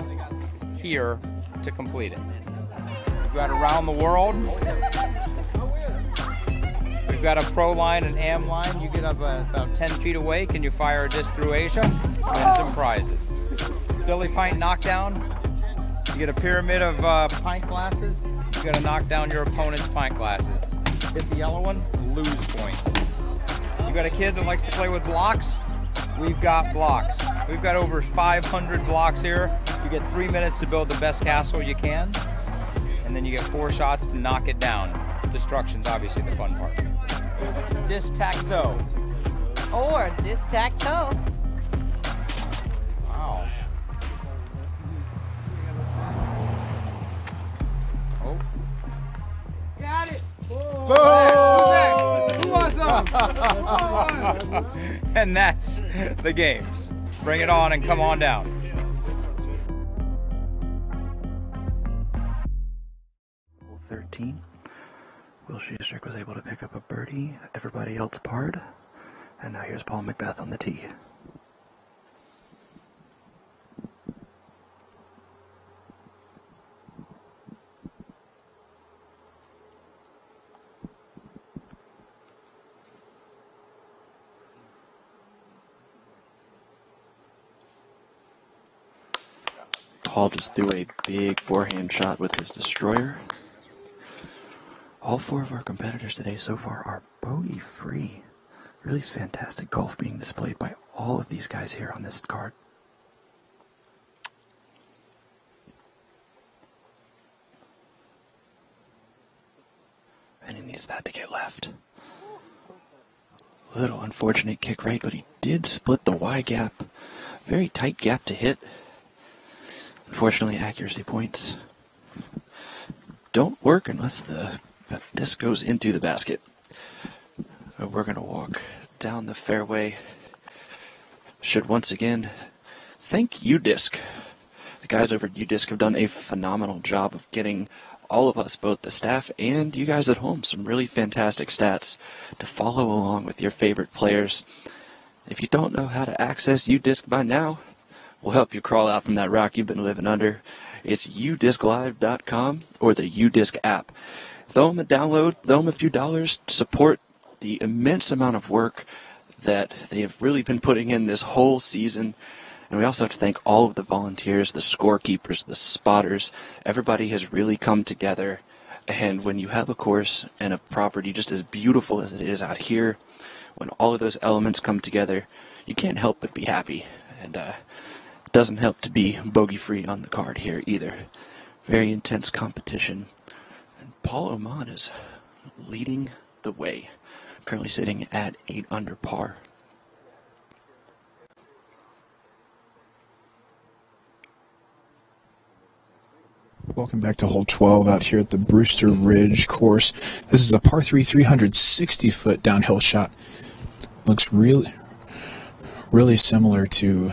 here to complete it. We've got around the world. We've got a pro line and am line. You get up about 10 feet away. Can you fire a disc through Asia? Win some prizes. Silly Pint knockdown. You get a pyramid of pint glasses. You got to knock down your opponent's pint glasses. Hit the yellow one, lose points. You got a kid that likes to play with blocks? We've got blocks. We've got over 500 blocks here. You get 3 minutes to build the best castle you can, and then you get 4 shots to knock it down. Destruction's obviously the fun part. Disc-tac-toe. Or disc-tac-toe. Wow. Oh. Got it! Boom! Who wants some? And that's the games. Bring it on and come on down. Hole 13. Will Schustrick was able to pick up a birdie. Everybody else parred. And now here's Paul McBeth on the tee. Paul just threw a big forehand shot with his destroyer. All 4 of our competitors today so far are bogey-free. Really fantastic golf being displayed by all of these guys here on this card. And he needs that to get left. Little unfortunate kick right, but he did split the Y gap. Very tight gap to hit. Unfortunately, accuracy points don't work unless the disc goes into the basket. We're going to walk down the fairway. Should once again thank UDisc. The guys over at UDisc have done a phenomenal job of getting all of us, both the staff and you guys at home, some really fantastic stats to follow along with your favorite players. If you don't know how to access UDisc by now, we'll help you crawl out from that rock you've been living under. It's udisclive.com or the UDisc app. Throw them a download, throw them a few dollars to support the immense amount of work that they have really been putting in this whole season. And we also have to thank all of the volunteers, the scorekeepers, the spotters. Everybody has really come together. And when you have a course and a property just as beautiful as it is out here, when all of those elements come together, you can't help but be happy. And it doesn't help to be bogey-free on the card here either. Very intense competition. And Paul Oman is leading the way, currently sitting at 8 under par. Welcome back to hole 12 out here at the Brewster Ridge course. This is a par 3 360-foot downhill shot. Looks really similar to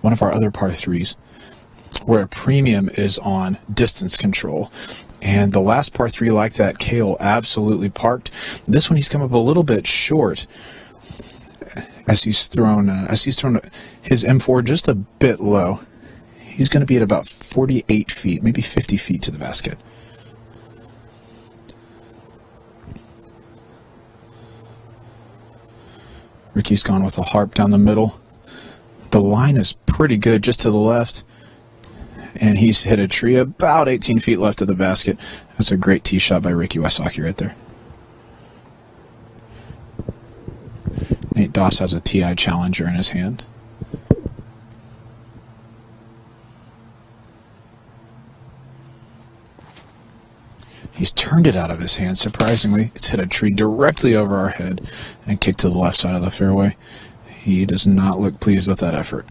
one of our other par 3s, where a premium is on distance control. And the last par 3 like that, Cale absolutely parked. This one he's come up a little bit short as he's thrown his M4 just a bit low. He's going to be at about 48 feet, maybe 50 feet to the basket. Ricky's gone with a harp down the middle. The line is pretty good just to the left. And he's hit a tree about 18 feet left of the basket. That's a great tee shot by Ricky Wysocki right there. Nate Doss has a TI Challenger in his hand. He's turned it out of his hand, surprisingly. It's hit a tree directly over our head and kicked to the left side of the fairway. He does not look pleased with that effort.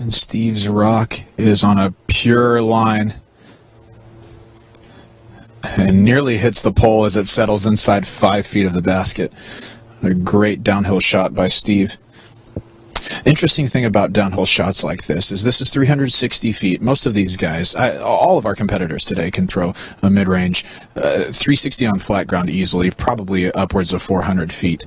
And Steve's rock is on a pure line and nearly hits the pole as it settles inside 5 feet of the basket. A great downhill shot by Steve. Interesting thing about downhill shots like this is 360 feet. Most of these guys, all of our competitors today, can throw a mid-range 360 on flat ground easily, probably upwards of 400 feet.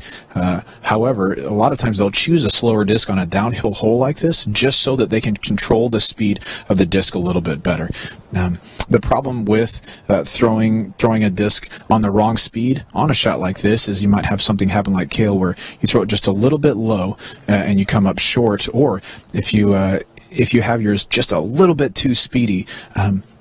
However, a lot of times they'll choose a slower disc on a downhill hole like this just so that they can control the speed of the disc a little bit better. The problem with throwing a disc on the wrong speed on a shot like this is you might have something happen like Cale, where you throw it just a little bit low and you come up short, or if you have yours just a little bit too speedy,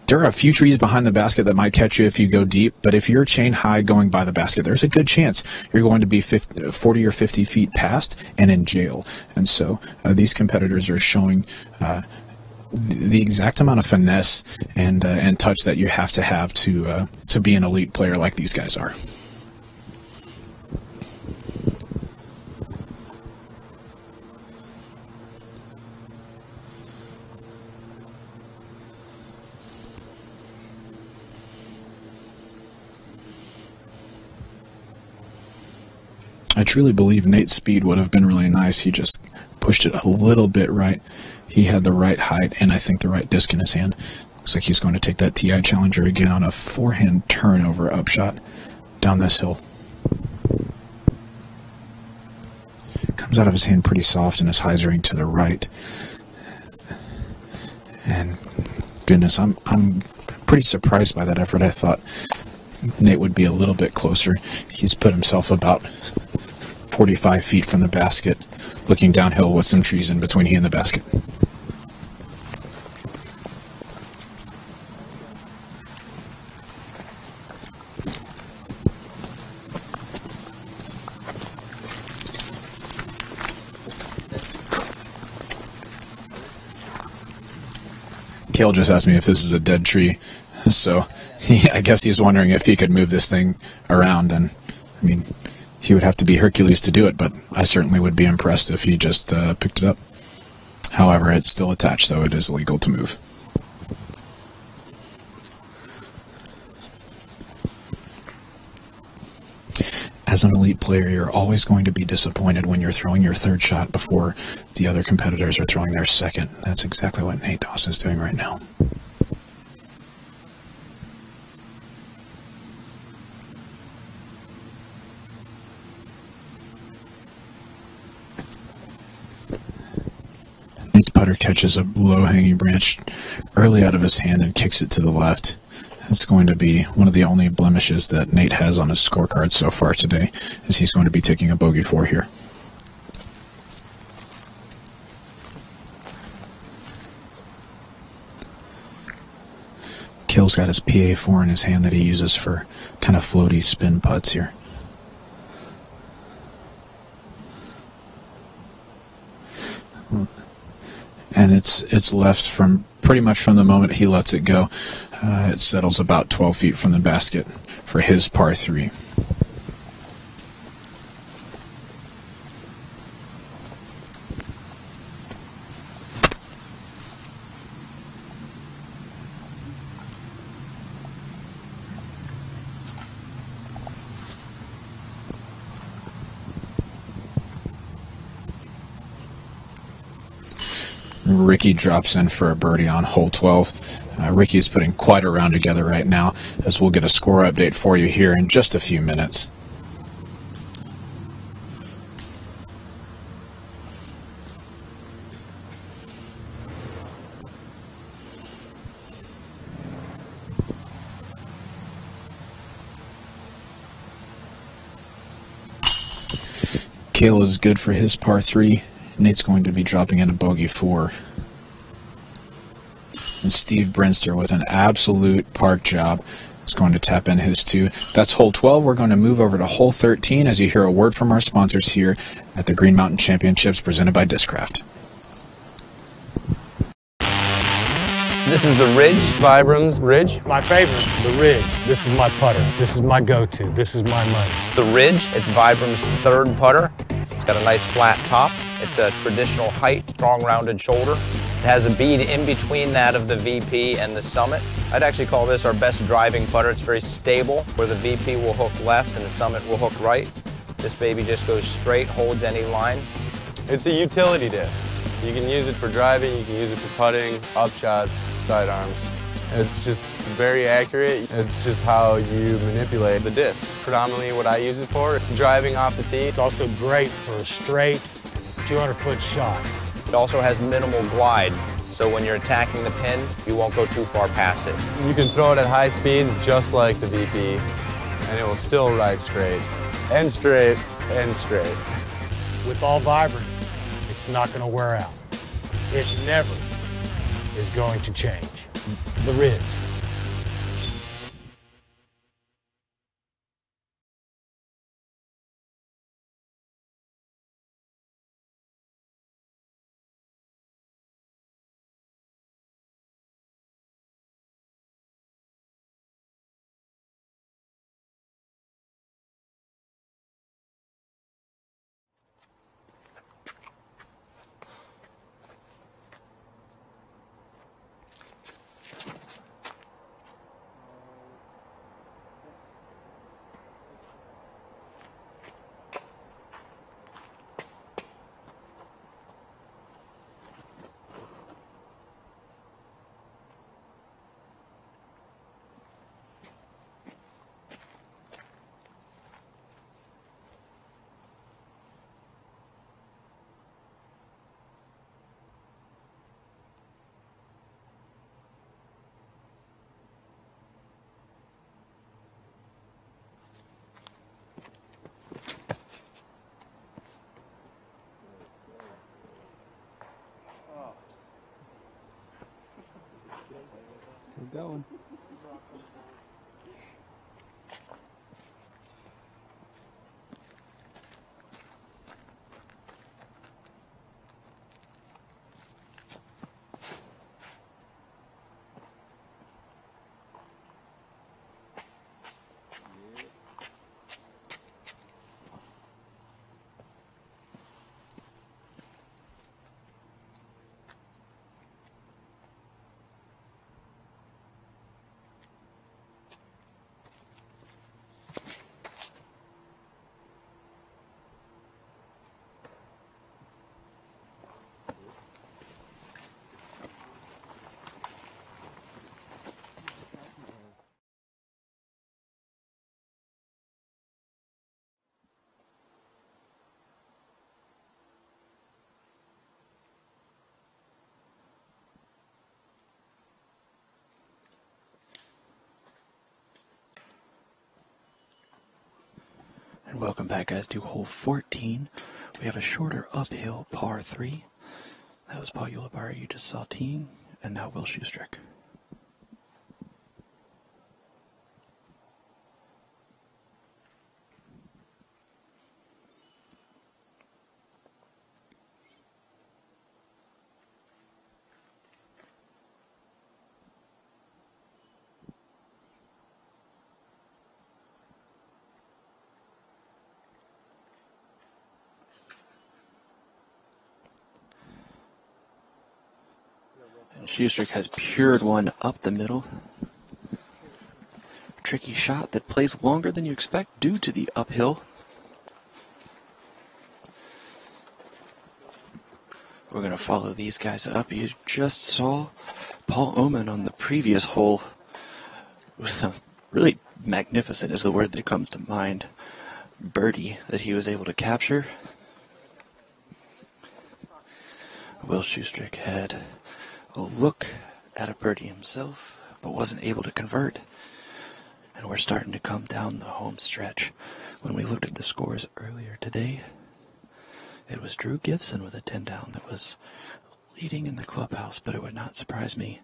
there are a few trees behind the basket that might catch you if you go deep, but if you're chain high going by the basket, there's a good chance you're going to be 40 or 50 feet past and in jail. And so these competitors are showing the exact amount of finesse and touch that you have to be an elite player like these guys are. I truly believe Nate's speed would have been really nice. He just pushed it a little bit right. He had the right height and I think the right disc in his hand. Looks like he's going to take that TI Challenger again on a forehand turnover upshot down this hill. Comes out of his hand pretty soft and is hyzering to the right. And goodness, I'm pretty surprised by that effort. I thought Nate would be a little bit closer. He's put himself about 45 feet from the basket, looking downhill with some trees in between he and the basket. Cale just asked me if this is a dead tree, so I guess he's wondering if he could move this thing around, and I mean, he would have to be Hercules to do it, but I certainly would be impressed if he just picked it up. However, it's still attached, so it is illegal to move. As an elite player, you're always going to be disappointed when you're throwing your third shot before the other competitors are throwing their second. That's exactly what Nate Doss is doing right now. Nate's putter catches a low-hanging branch early out of his hand and kicks it to the left. It's going to be one of the only blemishes that Nate has on his scorecard so far today, as he's going to be taking a bogey 4 here. Cale's got his PA4 in his hand that he uses for kind of floaty spin putts here. And it's left from pretty much from the moment he lets it go. It settles about 12 feet from the basket for his par 3. Ricky drops in for a birdie on hole 12. Ricky is putting quite a round together right now, as we'll get a score update for you here in just a few minutes. Cale is good for his par 3. Nate's going to be dropping in a bogey 4. And Steve Brinster with an absolute park job is going to tap in his 2. That's hole 12. We're going to move over to hole 13 as you hear a word from our sponsors here at the Green Mountain Championships presented by Discraft. This is the Ridge. Vibrams Ridge. My favorite, the Ridge. This is my putter. This is my go-to. This is my money. The Ridge, it's Vibram's third putter. It's got a nice flat top. It's a traditional height, strong rounded shoulder. It has a bead in between that of the VP and the Summit. I'd actually call this our best driving putter. It's very stable, where the VP will hook left and the Summit will hook right. This baby just goes straight, holds any line. It's a utility disc. You can use it for driving, you can use it for putting, up shots, sidearms. It's just very accurate. It's just how you manipulate the disc. Predominantly what I use it for is driving off the tee. It's also great for a straight 200-foot shot. It also has minimal glide, so when you're attacking the pin, you won't go too far past it. You can throw it at high speeds just like the VP, and it will still ride straight, and straight, and straight. With all Vibram, it's not going to wear out. It never is going to change. The Ridge. Still going. And welcome back, guys, to hole 14. We have a shorter uphill par 3. That was Paul Ulibarri you just saw teeing, and now Will Schustrick. And Schustrick has pured one up the middle. Tricky shot that plays longer than you expect due to the uphill. We're going to follow these guys up. You just saw Paul Oman on the previous hole with a really magnificent is the word that comes to mind birdie that he was able to capture. Will Schustrick had a look at a birdie himself, but wasn't able to convert. And we're starting to come down the home stretch. When we looked at the scores earlier today, it was Drew Gibson with a 10 down that was leading in the clubhouse, but it would not surprise me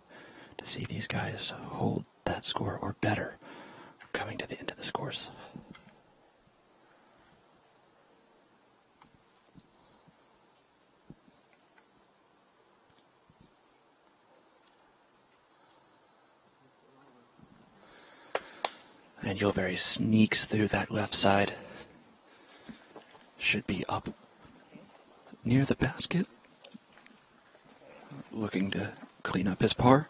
to see these guys hold that score or better coming to the end of this course. And Ulibarri sneaks through that left side. Should be up near the basket. Looking to clean up his par.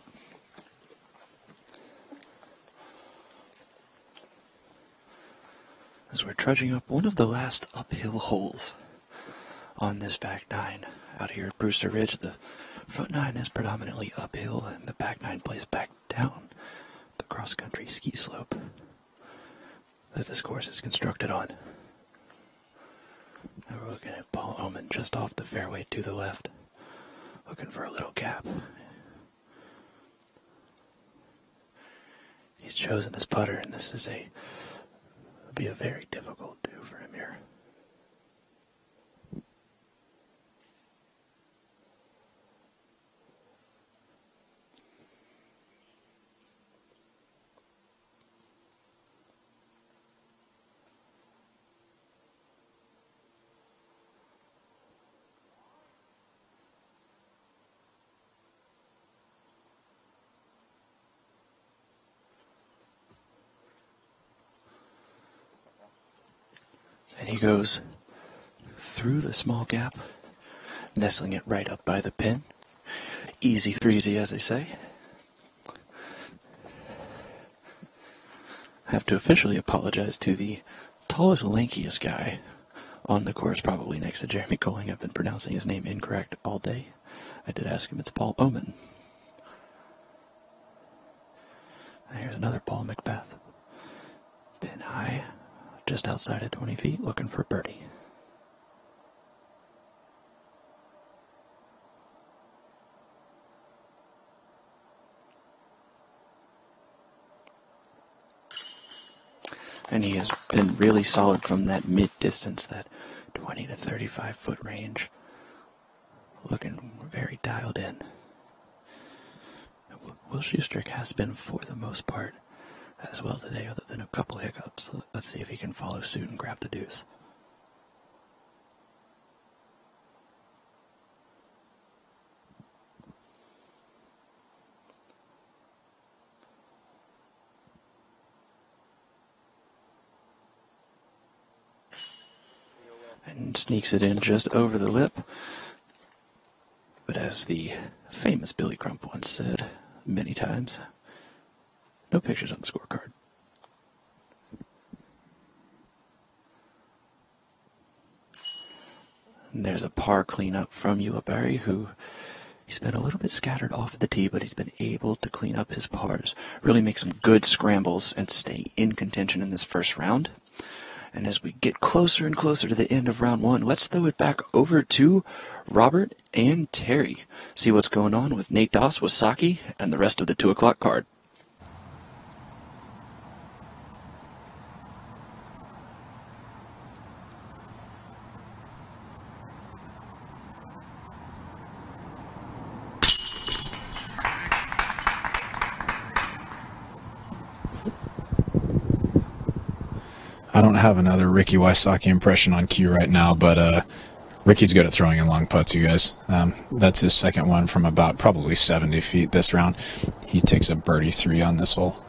As we're trudging up one of the last uphill holes on this back nine. Out here at Brewster Ridge, the front nine is predominantly uphill and the back nine plays back down the cross-country ski slope that this course is constructed on. Now we're looking at Paul Oman just off the fairway to the left, looking for a little gap. He's chosen his putter, and this is will be a very difficult do for him here. And he goes through the small gap, nestling it right up by the pin. Easy threesy, as they say. I have to officially apologize to the tallest, lankiest guy on the course, probably next to Jeremy Colling. I've been pronouncing his name incorrect all day. I did ask him, it's Paul Oman. And here's another Paul Macbeth. Pin high. Just outside of 20 feet, looking for birdie. And he has been really solid from that mid-distance, that 20 to 35 foot range. Looking very dialed in. Will Schustrick has been, for the most part, as well today, other than a couple hiccups. Let's see if he can follow suit and grab the deuce. And sneaks it in just over the lip. But as the famous Billy Crump once said many times, no pictures on the scorecard. And there's a par cleanup from Ulibarri, who he's been a little bit scattered off the tee, but he's been able to clean up his pars, really make some good scrambles, and stay in contention in this first round. And as we get closer and closer to the end of round one, let's throw it back over to Robert and Terry. See what's going on with Nate Doss, Wasaki, and the rest of the 2 o'clock card. I don't have another Ricky Wysocki impression on cue right now, but Ricky's good at throwing in long putts, you guys. That's his second one from about probably 70 feet this round. He takes a birdie 3 on this hole.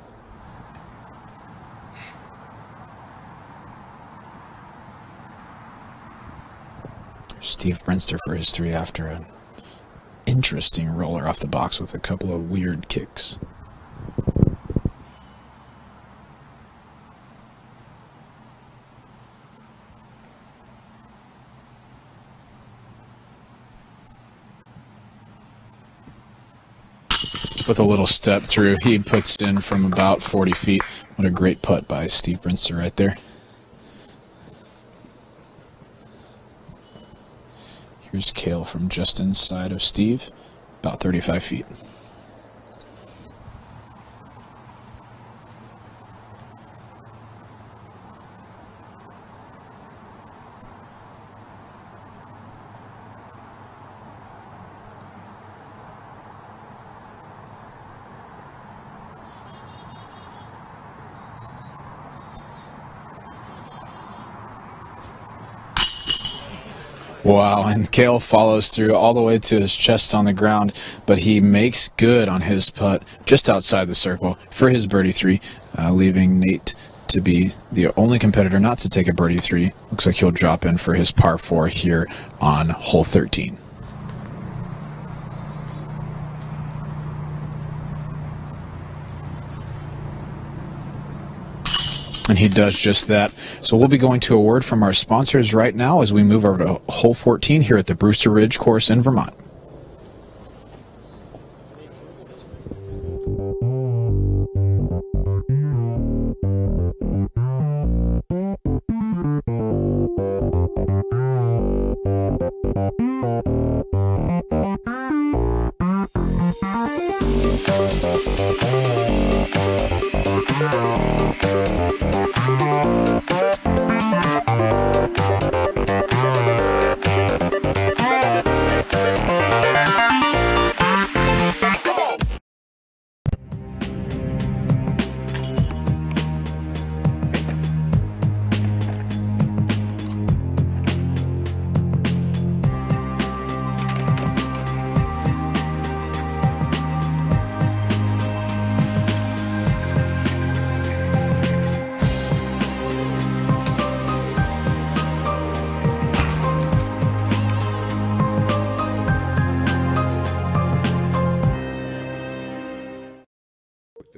Steve Brinster for his 3 after an interesting roller off the box with a couple of weird kicks. With a little step through, he puts in from about 40 feet. What a great putt by Steve Brinster right there. Here's Cale from just inside of Steve, about 35 feet. Wow, and Cale follows through all the way to his chest on the ground, but he makes good on his putt just outside the circle for his birdie 3, leaving Nate to be the only competitor not to take a birdie 3. Looks like he'll drop in for his par 4 here on hole 13. And he does just that. So we'll be going to a word from our sponsors right now as we move over to hole 14 here at the Brewster Ridge course in Vermont.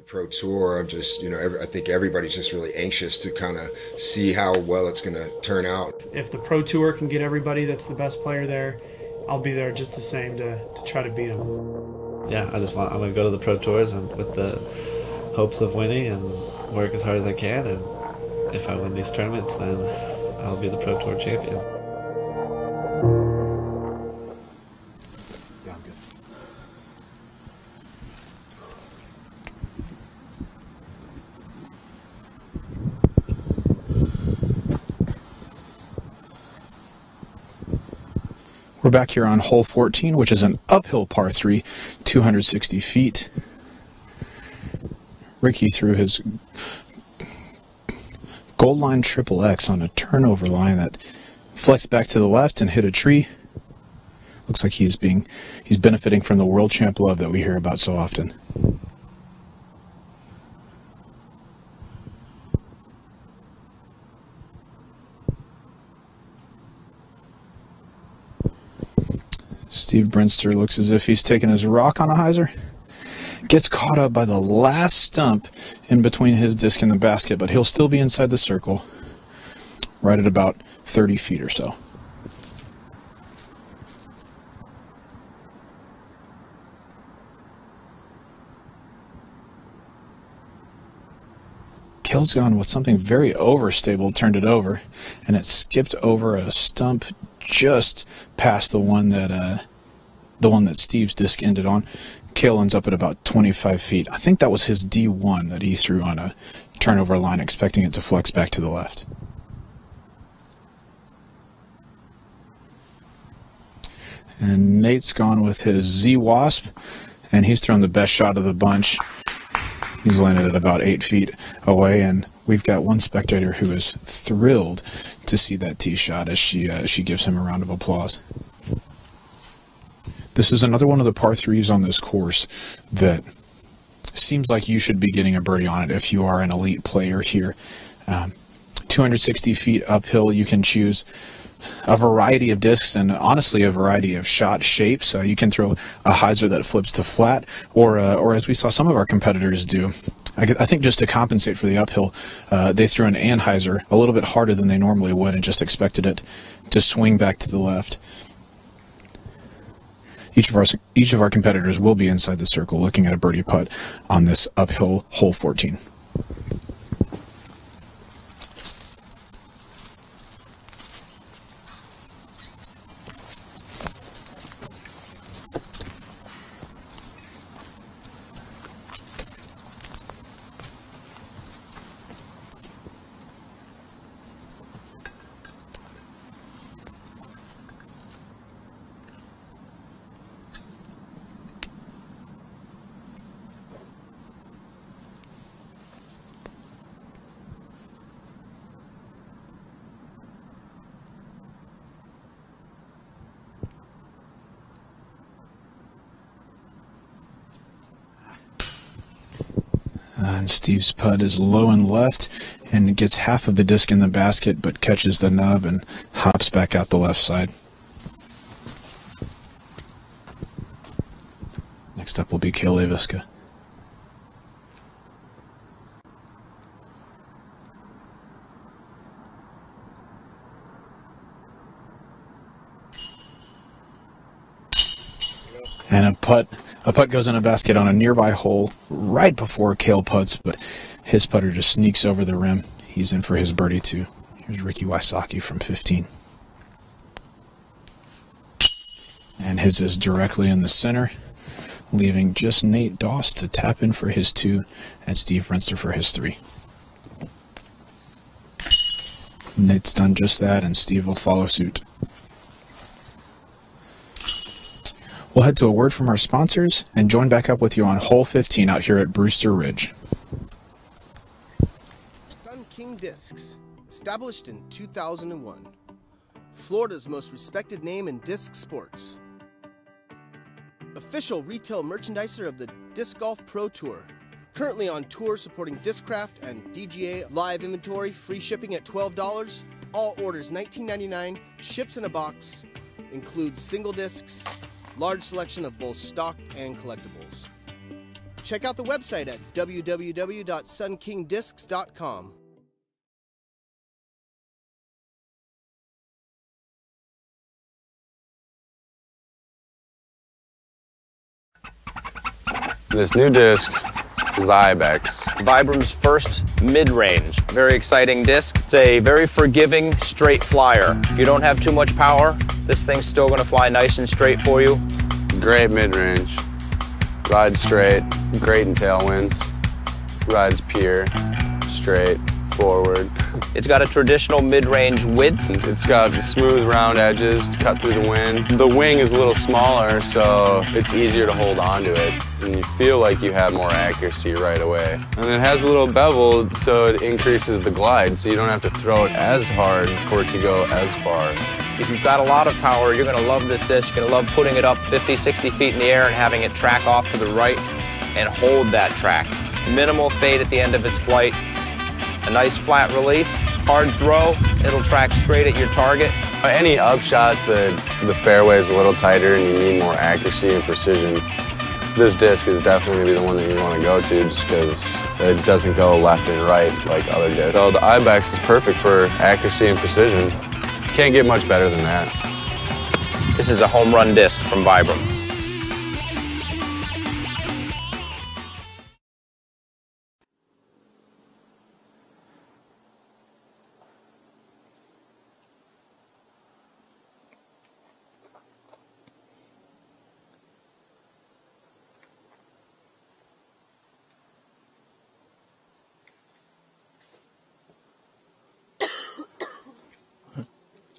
Pro Tour, I'm just, I think everybody's just really anxious to kind of see how well it's going to turn out. If the Pro Tour can get everybody that's the best player there, I'll be there just the same to try to beat them. Yeah, I'm going to go to the Pro Tours and with the hopes of winning and work as hard as I can, and if I win these tournaments, then I'll be the Pro Tour champion. We're back here on hole 14, which is an uphill par 3, 260 feet. Ricky threw his gold line triple X on a turnover line that flexed back to the left and hit a tree. Looks like he's benefiting from the world champ love that we hear about so often. Steve Brinster looks as if he's taking his rock on a hyzer. Gets caught up by the last stump in between his disc and the basket, but he'll still be inside the circle, right at about 30 feet or so. Cale's gone with something very overstable, turned it over, and it skipped over a stump just past the one that Steve's disc ended on. Cale ends up at about 25 feet. I think that was his D1 that he threw on a turnover line, expecting it to flex back to the left. And Nate's gone with his Z-Wasp, and he's thrown the best shot of the bunch. He's landed at about 8 feet away, and We've got one spectator who is thrilled to see that tee shot as she gives him a round of applause. This is another one of the par 3s on this course that seems like you should be getting a birdie on it if you are an elite player here. 260 feet uphill, you can choose a variety of discs and honestly a variety of shot shapes. You can throw a hyzer that flips to flat, or as we saw some of our competitors do, I think just to compensate for the uphill, they threw an anhyzer a little bit harder than they normally would and just expected it to swing back to the left. Each of our competitors will be inside the circle looking at a birdie putt on this uphill hole 14. And Steve's putt is low and left and gets half of the disc in the basket but catches the nub and hops back out the left side. Next up will be Cale Leiviska. And a putt goes in a basket on a nearby hole right before Cale putts, but his putter just sneaks over the rim. He's in for his birdie too. Here's Ricky Wysocki from 15. And his is directly in the center, leaving just Nate Doss to tap in for his 2 and Steve Brenster for his 3. Nate's done just that, and Steve will follow suit. We'll head to a word from our sponsors and join back up with you on hole 15 out here at Brewster Ridge. Sun King Discs, established in 2001. Florida's most respected name in disc sports. Official retail merchandiser of the Disc Golf Pro Tour. Currently on tour supporting Discraft and DGA live inventory, free shipping at $12. All orders $19.99, ships in a box, includes single discs, large selection of both stock and collectibles. Check out the website at www.sunkingdiscs.com. This new disc is the Ibex. Vibrum's first mid-range. Very exciting disc. It's a very forgiving straight flyer. If you don't have too much power, this thing's still going to fly nice and straight for you. Great mid-range. Rides straight, great in tailwinds. Rides pure, straight, forward. It's got a traditional mid-range width. It's got smooth round edges to cut through the wind. The wing is a little smaller, so it's easier to hold on to it. And you feel like you have more accuracy right away. And it has a little bevel, so it increases the glide, so you don't have to throw it as hard for it to go as far. If you've got a lot of power, you're going to love this disc. You're going to love putting it up 50, 60 feet in the air and having it track off to the right and hold that track. Minimal fade at the end of its flight. A nice flat release, hard throw, it'll track straight at your target. Any upshots, the fairway is a little tighter and you need more accuracy and precision. This disc is definitely the one that you want to go to just because it doesn't go left and right like other discs. So the Ibex is perfect for accuracy and precision. Can't get much better than that. This is a home run disc from Vibram.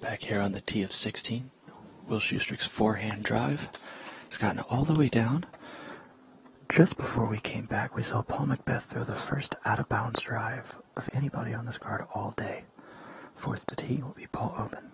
Back here on the tee of 16, Will Schustrick's forehand drive has gotten all the way down. Just before we came back, we saw Paul McBeth throw the first out-of-bounds drive of anybody on this card all day. Fourth to tee will be Paul Oman.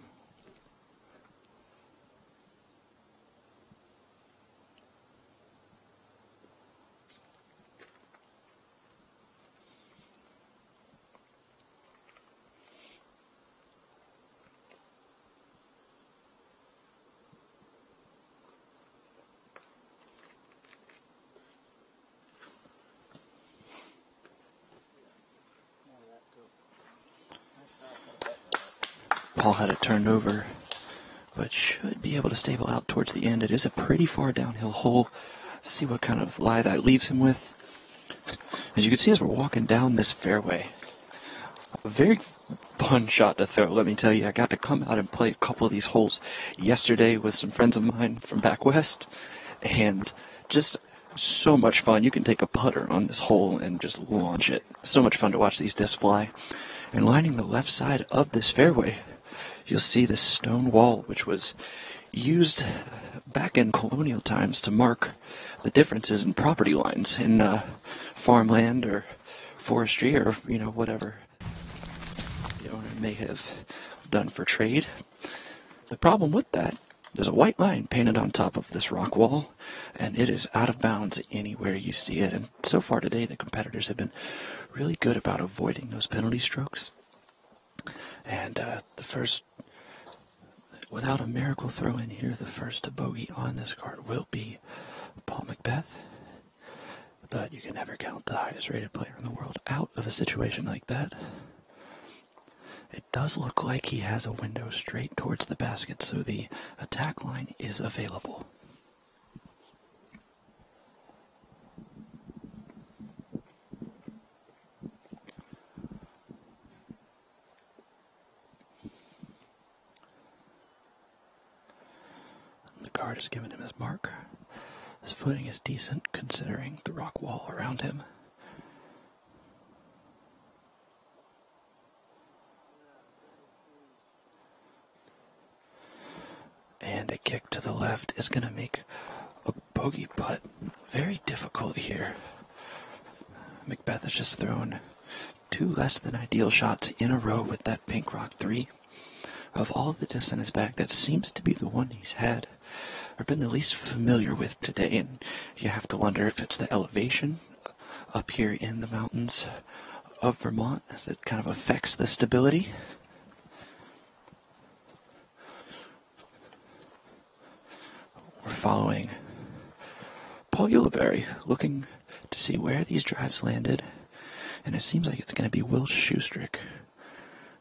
Paul had it turned over, but should be able to stable out towards the end. It is a pretty far downhill hole. See what kind of lie that leaves him with. As you can see as we're walking down this fairway, a very fun shot to throw, let me tell you. I got to come out and play a couple of these holes yesterday with some friends of mine from back west, and just so much fun. You can take a putter on this hole and just launch it. So much fun to watch these discs fly. And lining the left side of this fairway, you'll see this stone wall, which was used back in colonial times to mark the differences in property lines in farmland or forestry or, whatever the owner may have done for trade. The problem with that, there's a white line painted on top of this rock wall, and it is out of bounds anywhere you see it. And so far today, the competitors have been really good about avoiding those penalty strokes. And the first, without a miracle throw in here, the first bogey on this card will be Paul McBeth. But you can never count the highest rated player in the world out of a situation like that. It does look like he has a window straight towards the basket, so the attack line is available. The card has given him his mark. His footing is decent considering the rock wall around him. And a kick to the left is going to make a bogey putt very difficult here. McBeth has just thrown 2 less than ideal shots in a row with that pink rock 3. Of all of the discs on his back, that seems to be the one he's had or been the least familiar with today. And you have to wonder if it's the elevation up here in the mountains of Vermont that kind of affects the stability. We're following Paul Ulibarri, looking to see where these drives landed, and it seems like it's going to be Will Schustrick,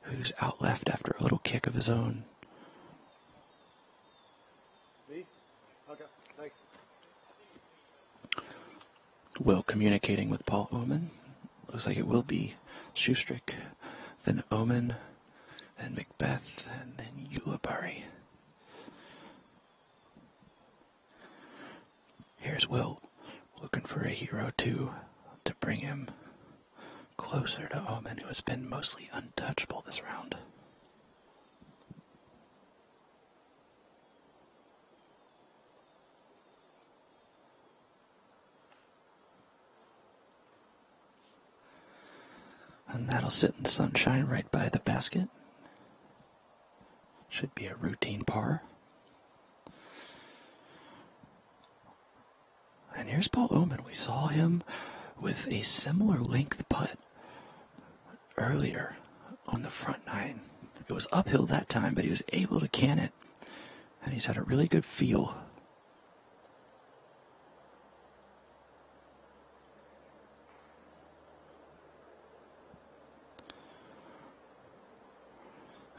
who's out left after a little kick of his own. Me? Okay, thanks. Will communicating with Paul Oman. Looks like it will be Schustrick, then Oman, then McBeth, and then Ulibarri. Here's Will, looking for a hero too, to bring him closer to Oman, who has been mostly untouchable this round. And that'll sit in the sunshine right by the basket. Should be a routine par. And here's Paul Oman. We saw him with a similar length putt earlier on the front 9. It was uphill that time, but he was able to can it. And he's had a really good feel.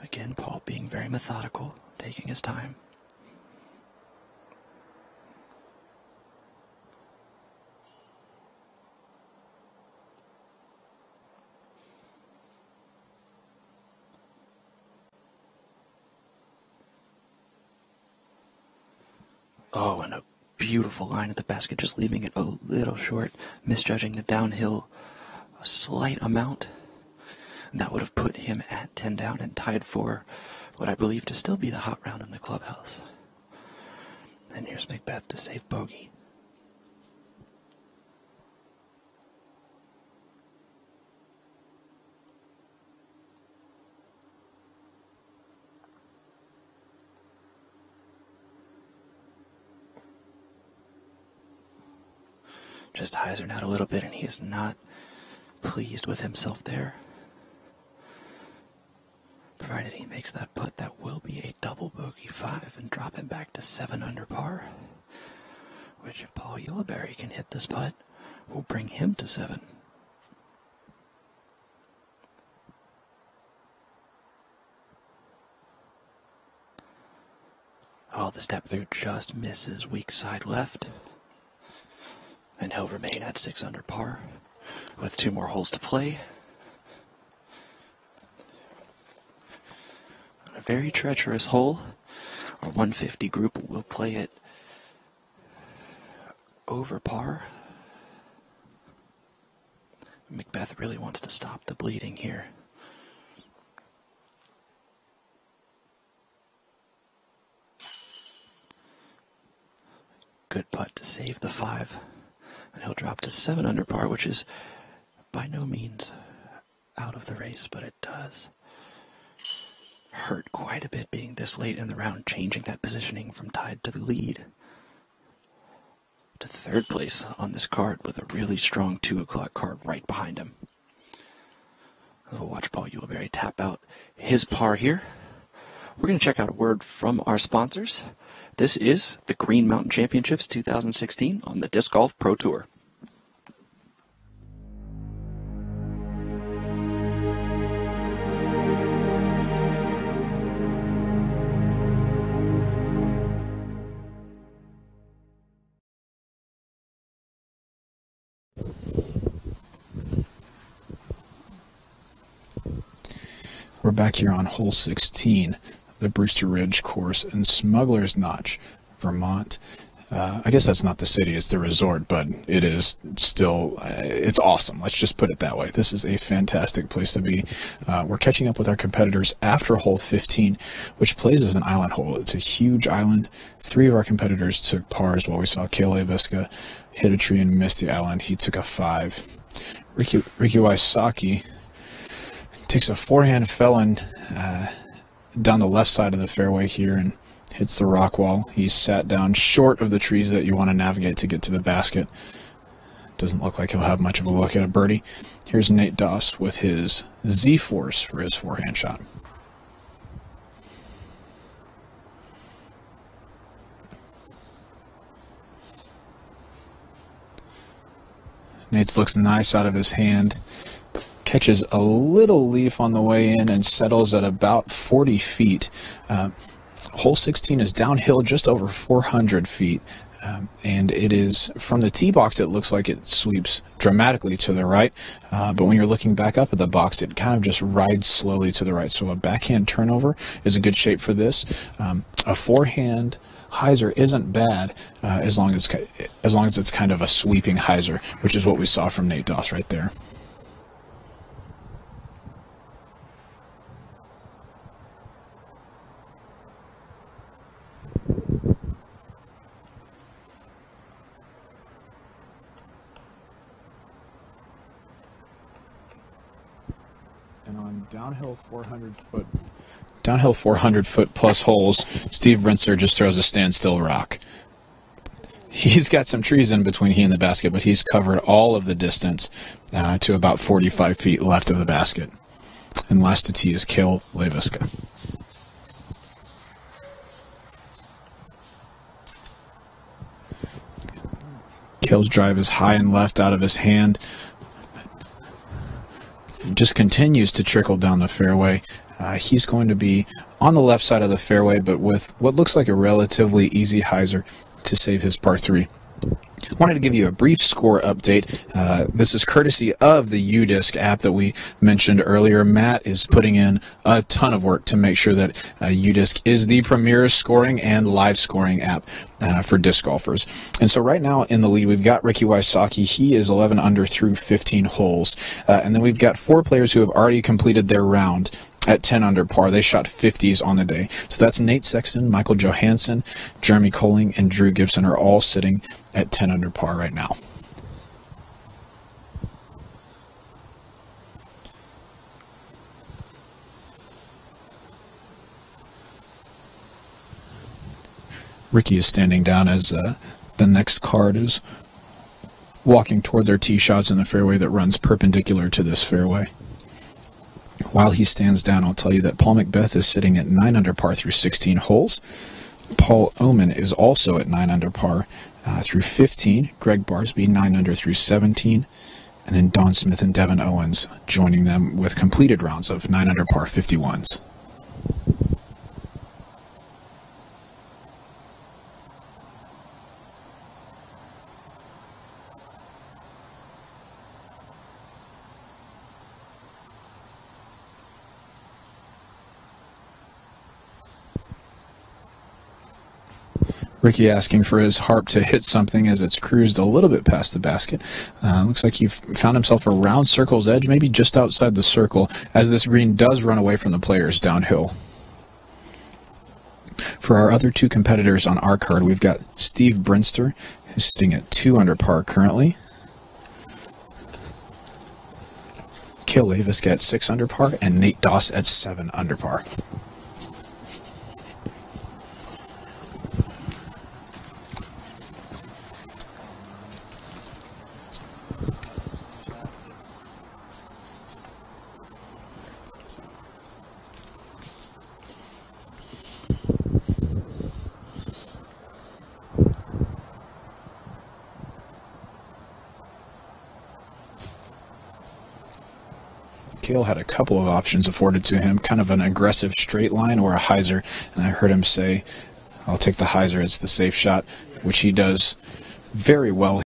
Again, Paul being very methodical, taking his time. Oh, and a beautiful line at the basket, just leaving it a little short, misjudging the downhill a slight amount. And that would have put him at 10 down and tied for what I believe to still be the hot round in the clubhouse. And here's McBeth to save bogey. Just hyzered out a little bit, and he is not pleased with himself there. Provided he makes that putt, that will be a double bogey 5 and drop him back to 7 under par. Which, if Paul Ulibarri can hit this putt, will bring him to 7. Oh, the step through just misses weak side left. And he'll remain at 6 under par with 2 more holes to play. A very treacherous hole. Our 150 group will play it over par. McBeth really wants to stop the bleeding here. Good putt to save the 5. And he'll drop to 7 under par, which is by no means out of the race, but it does hurt quite a bit being this late in the round, changing that positioning from tied to the lead to 3rd place on this card with a really strong 2 o'clock card right behind him. We'll watch Paul Ulibarri tap out his par here. We're going to check out a word from our sponsors. This is the Green Mountain Championships 2016 on the Disc Golf Pro Tour. We're back here on hole 16 of the Brewster Ridge course in Smuggler's Notch, Vermont. I guess that's not the city, it's the resort, but it is still, it's awesome. Let's just put it that way. This is a fantastic place to be. We're catching up with our competitors after hole 15, which plays as an island hole. It's a huge island. 3 of our competitors took pars while we saw Cale Leiviska hit a tree and miss the island. He took a 5. Ricky Wysocki takes a forehand felon down the left side of the fairway here and hits the rock wall. He's sat down short of the trees that you want to navigate to get to the basket. Doesn't look like he'll have much of a look at a birdie. Here's Nate Doss with his Z-Force for his forehand shot. Nate's looks nice out of his hand. Catches a little leaf on the way in and settles at about 40 feet. Hole 16 is downhill just over 400 feet. And it is, from the tee box, it looks like it sweeps dramatically to the right. But when you're looking back up at the box, it kind of just rides slowly to the right. So a backhand turnover is a good shape for this. A forehand hyzer isn't bad as long as it's kind of a sweeping hyzer, which is what we saw from Nate Doss right there. And on downhill 400 foot plus holes, Steve Brinster just throws a standstill rock. He's got some trees in between he and the basket, but he's covered all of the distance to about 45 feet left of the basket. And last to tee is Cale Leiviska. Cale's drive is high and left out of his hand. Just continues to trickle down the fairway. He's going to be on the left side of the fairway, but with what looks like a relatively easy hyzer to save his par 3. Wanted to give you a brief score update. This is courtesy of the UDisc app that we mentioned earlier. Matt is putting in a ton of work to make sure that UDisc is the premier scoring and live scoring app for disc golfers. And so right now in the lead, we've got Ricky Wysocki. He is 11 under through 15 holes. And then we've got 4 players who have already completed their round at 10 under par. They shot 50s on the day. So that's Nate Sexton, Michael Johansson, Jeremy Colling, and Drew Gibson are all sitting at 10 under par right now. Ricky is standing down as the next card is walking toward their tee shots in the fairway that runs perpendicular to this fairway. While he stands down, I'll tell you that Paul McBeth is sitting at 9 under par through 16 holes. Paul Oman is also at 9 under par through 15. Greg Barsby 9 under through 17. And then Don Smith and Devin Owens joining them with completed rounds of 9 under par 51s. Ricky asking for his harp to hit something as it's cruised a little bit past the basket. Looks like he found himself around circle's edge, maybe just outside the circle, as this green does run away from the players downhill. For our other two competitors on our card, we've got Steve Brinster, who's sitting at 2 under par currently. Kale Lavisk at 6 under par, and Nate Doss at 7 under par. Kale had a couple of options afforded to him, kind of an aggressive straight line or a hyzer, and I heard him say, I'll take the hyzer, it's the safe shot, which he does very well.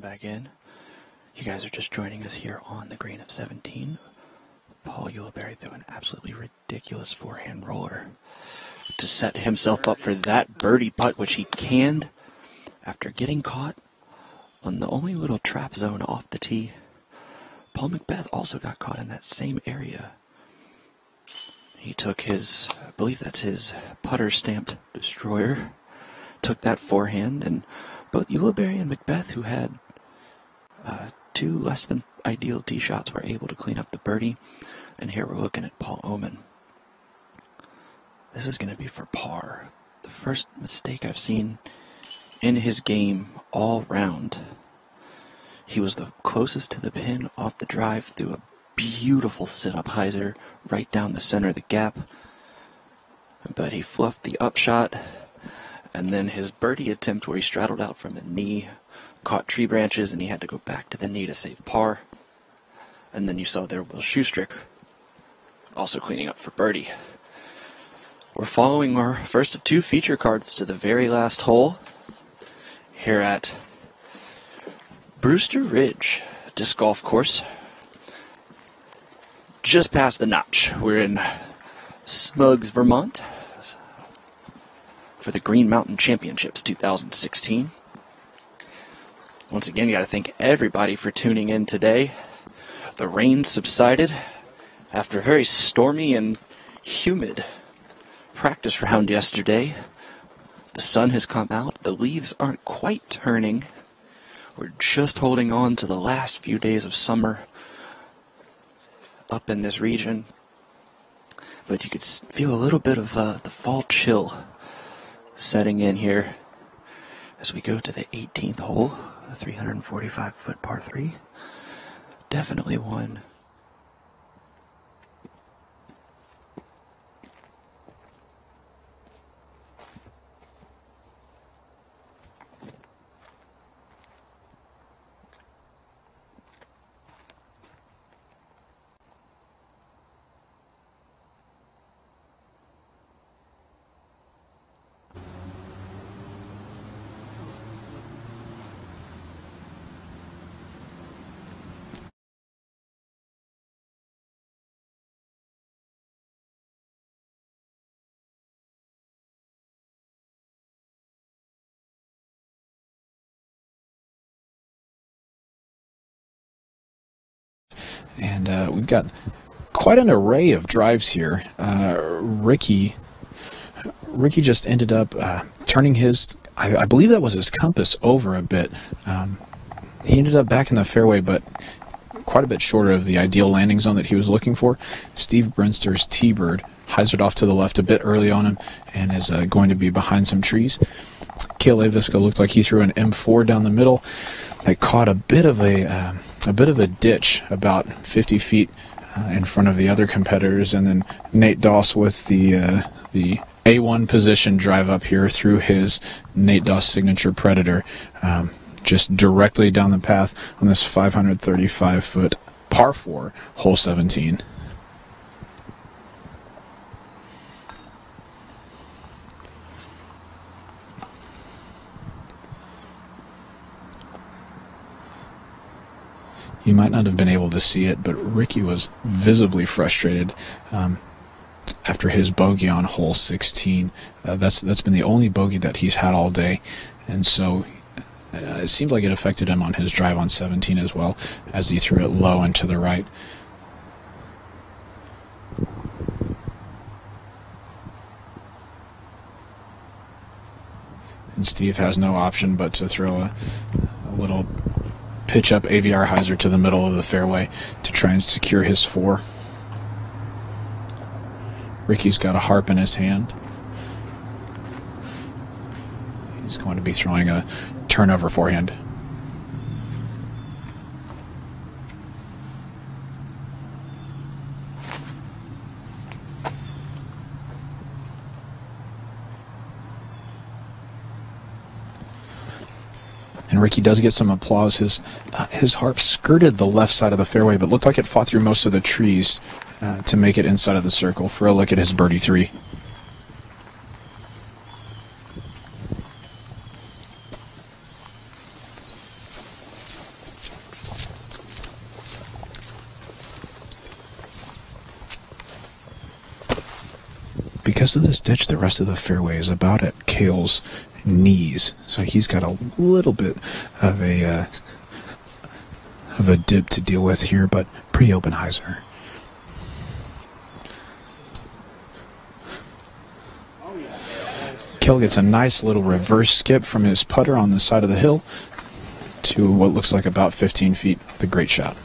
back in. You guys are just joining us here on the green of 17. Paul Ulibarri threw an absolutely ridiculous forehand roller to set himself up for that birdie putt, which he canned after getting caught on the only little trap zone off the tee. Paul McBeth also got caught in that same area. He took his, I believe that's his putter stamped destroyer, took that forehand, and both Ulibarri and McBeth, who had 2 less than ideal tee shots, were able to clean up the birdie. And here we're looking at Paul Oman. This is going to be for par. The first mistake I've seen in his game all round. He was the closest to the pin off the drive through a beautiful sit-up hyzer right down the center of the gap. But he fluffed the upshot, and then his birdie attempt where he straddled out from the knee caught tree branches, and he had to go back to the knee to save par. And then you saw there Will Schustrick also cleaning up for birdie. We're following our first of 2 feature cards to the very last hole here at Brewster Ridge Disc Golf Course. Just past the Notch. We're in Smugs, Vermont for the Green Mountain Championships 2016. Once again, you got to thank everybody for tuning in today. The rain subsided after a very stormy and humid practice round yesterday. The sun has come out. The leaves aren't quite turning. We're just holding on to the last few days of summer up in this region. But you could feel a little bit of the fall chill setting in here as we go to the 18th hole, the 345-foot par 3. Definitely one And we've got quite an array of drives here. Ricky just ended up turning his, I believe that was his compass over a bit. He ended up back in the fairway, but quite a bit shorter of the ideal landing zone that he was looking for. Steve Brinster's T-Bird hyzered off to the left a bit early on him and is going to be behind some trees. Cale Aviska looked like he threw an M4 down the middle. They caught a bit of a ditch about 50 feet in front of the other competitors, and then Nate Doss with the A1 position drive up here through his Nate Doss signature Predator, just directly down the path on this 535-foot par 4 hole 17. You might not have been able to see it, but Ricky was visibly frustrated after his bogey on hole 16. That's been the only bogey that he's had all day, and so it seemed like it affected him on his drive on 17 as well, as he threw it low and to the right. And Steve has no option but to throw a little pitch up AVR hyzer to the middle of the fairway to try and secure his 4. Ricky's got a harp in his hand. He's going to be throwing a turnover forehand. And Ricky does get some applause. His harp skirted the left side of the fairway, but looked like it fought through most of the trees to make it inside of the circle for a look at his birdie 3. Because of this ditch, the rest of the fairway is about at Cale's knees, so he's got a little bit of a dip to deal with here, but pretty open hyzer. Cale gets a nice little reverse skip from his putter on the side of the hill to what looks like about 15 feet. The great shot.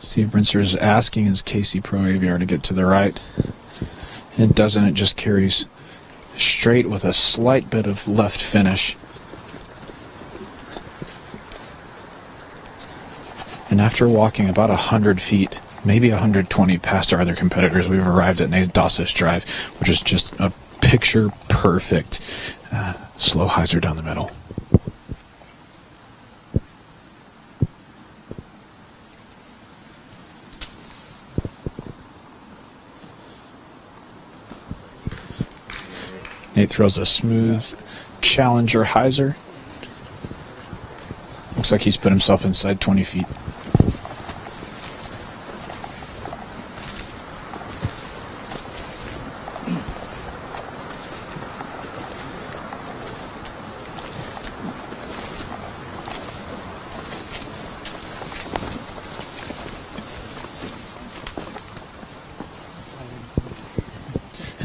Steve Brinster is asking his KC Pro AVR to get to the right. It doesn't, it just carries straight with a slight bit of left finish. And after walking about 100 feet, maybe 120 past our other competitors, we've arrived at Nate Doss's drive, which is just a picture-perfect slow hyzer down the middle. Nate throws a smooth challenger hyzer. Looks like he's put himself inside 20 feet.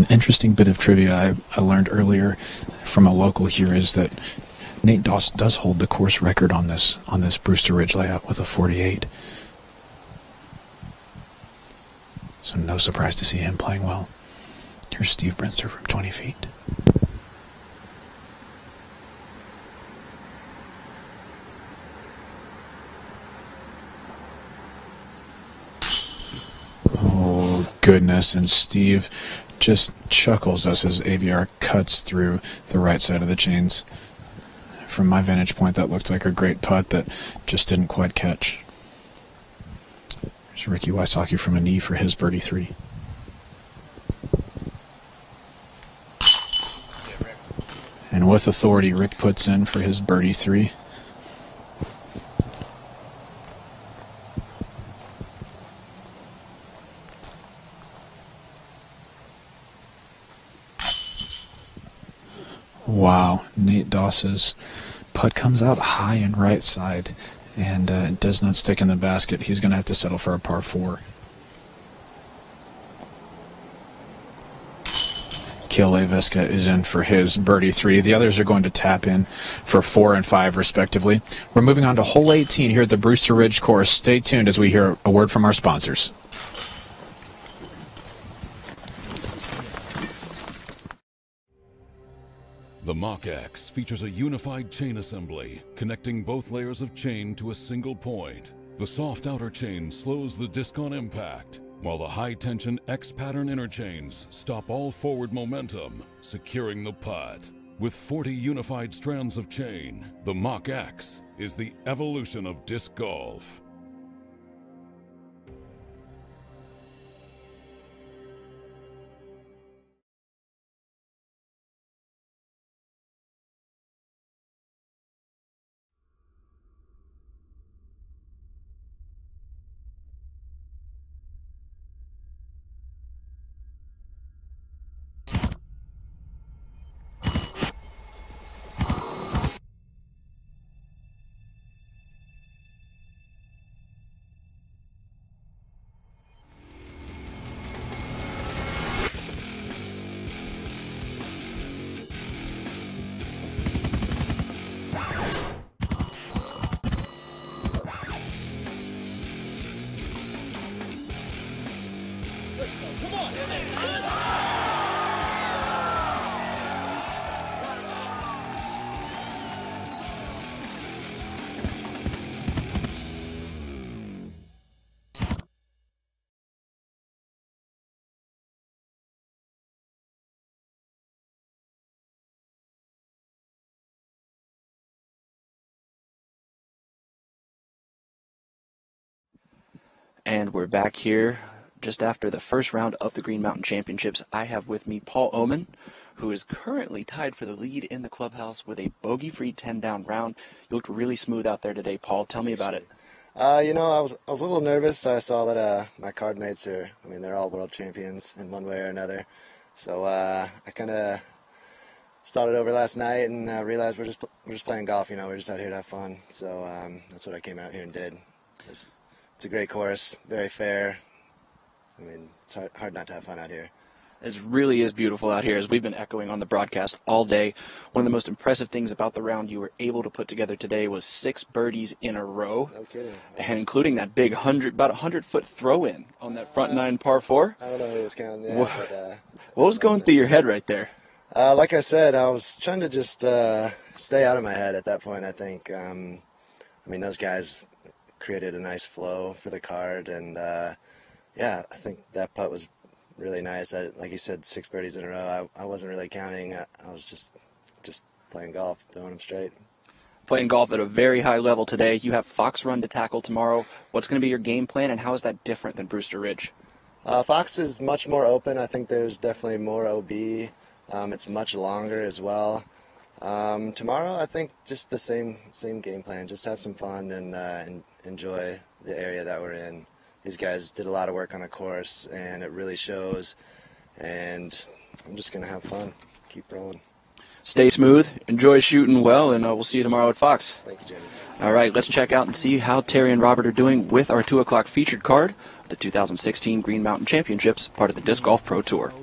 Interesting bit of trivia I learned earlier from a local here is that Nate Doss does hold the course record on this Brewster Ridge layout with a 48. So no surprise to see him playing well. Here's Steve Brinster from 20 feet. Oh goodness, and Steve just chuckles as his AVR cuts through the right side of the chains. From my vantage point, that looked like a great putt that just didn't quite catch. There's Ricky Wysocki from a knee for his birdie 3. And with authority, Rick puts in for his birdie 3. Wow, Nate Doss's putt comes out high and right side, and it does not stick in the basket. He's going to have to settle for a par 4. Kale Leviska is in for his birdie 3. The others are going to tap in for 4 and 5 respectively. We're moving on to hole 18 here at the Brewster Ridge course. Stay tuned as we hear a word from our sponsors. The Mach-X features a unified chain assembly, connecting both layers of chain to a single point. The soft outer chain slows the disc on impact, while the high-tension X-pattern inner chains stop all forward momentum, securing the putt. With 40 unified strands of chain, the Mach-X is the evolution of disc golf. And we're back here just after the first round of the Green Mountain Championships. I have with me Paul Oman, who is currently tied for the lead in the clubhouse with a bogey-free 10-down round. You looked really smooth out there today, Paul. Tell me about it. You know, I was a little nervous. I saw that my card mates are, I mean, they're all world champions in one way or another. So I kind of started over last night and realized we're just playing golf. You know, we're just out here to have fun. So that's what I came out here and did. It's a great course, very fair. I mean, it's hard not to have fun out here. It really is beautiful out here, as we've been echoing on the broadcast all day. One of the most impressive things about the round you were able to put together today was 6 birdies in a row. No kidding. And including that big about 100-foot throw-in on that front 9 par 4. I don't know who was counting. Yeah, what was going through your head right there? Like I said, I was trying to just stay out of my head at that point, I think. I mean, those guys created a nice flow for the card, and yeah, I think that putt was really nice. Like you said, 6 birdies in a row. I wasn't really counting. I was just playing golf, throwing them straight. Playing golf at a very high level today. You have Fox Run to tackle tomorrow. What's going to be your game plan, and how is that different than Brewster Ridge? Fox is much more open. I think there's definitely more OB. It's much longer as well. Tomorrow, I think just the same game plan. Just have some fun and enjoy the area that we're in. These guys did a lot of work on the course, and it really shows. And I'm just going to have fun, keep rolling. Stay smooth, enjoy shooting well, and we'll see you tomorrow at Fox. Thank you, Jamie. All right, let's check out and see how Terry and Robert are doing with our 2 o'clock featured card, the 2016 Green Mountain Championships, part of the Disc Golf Pro Tour.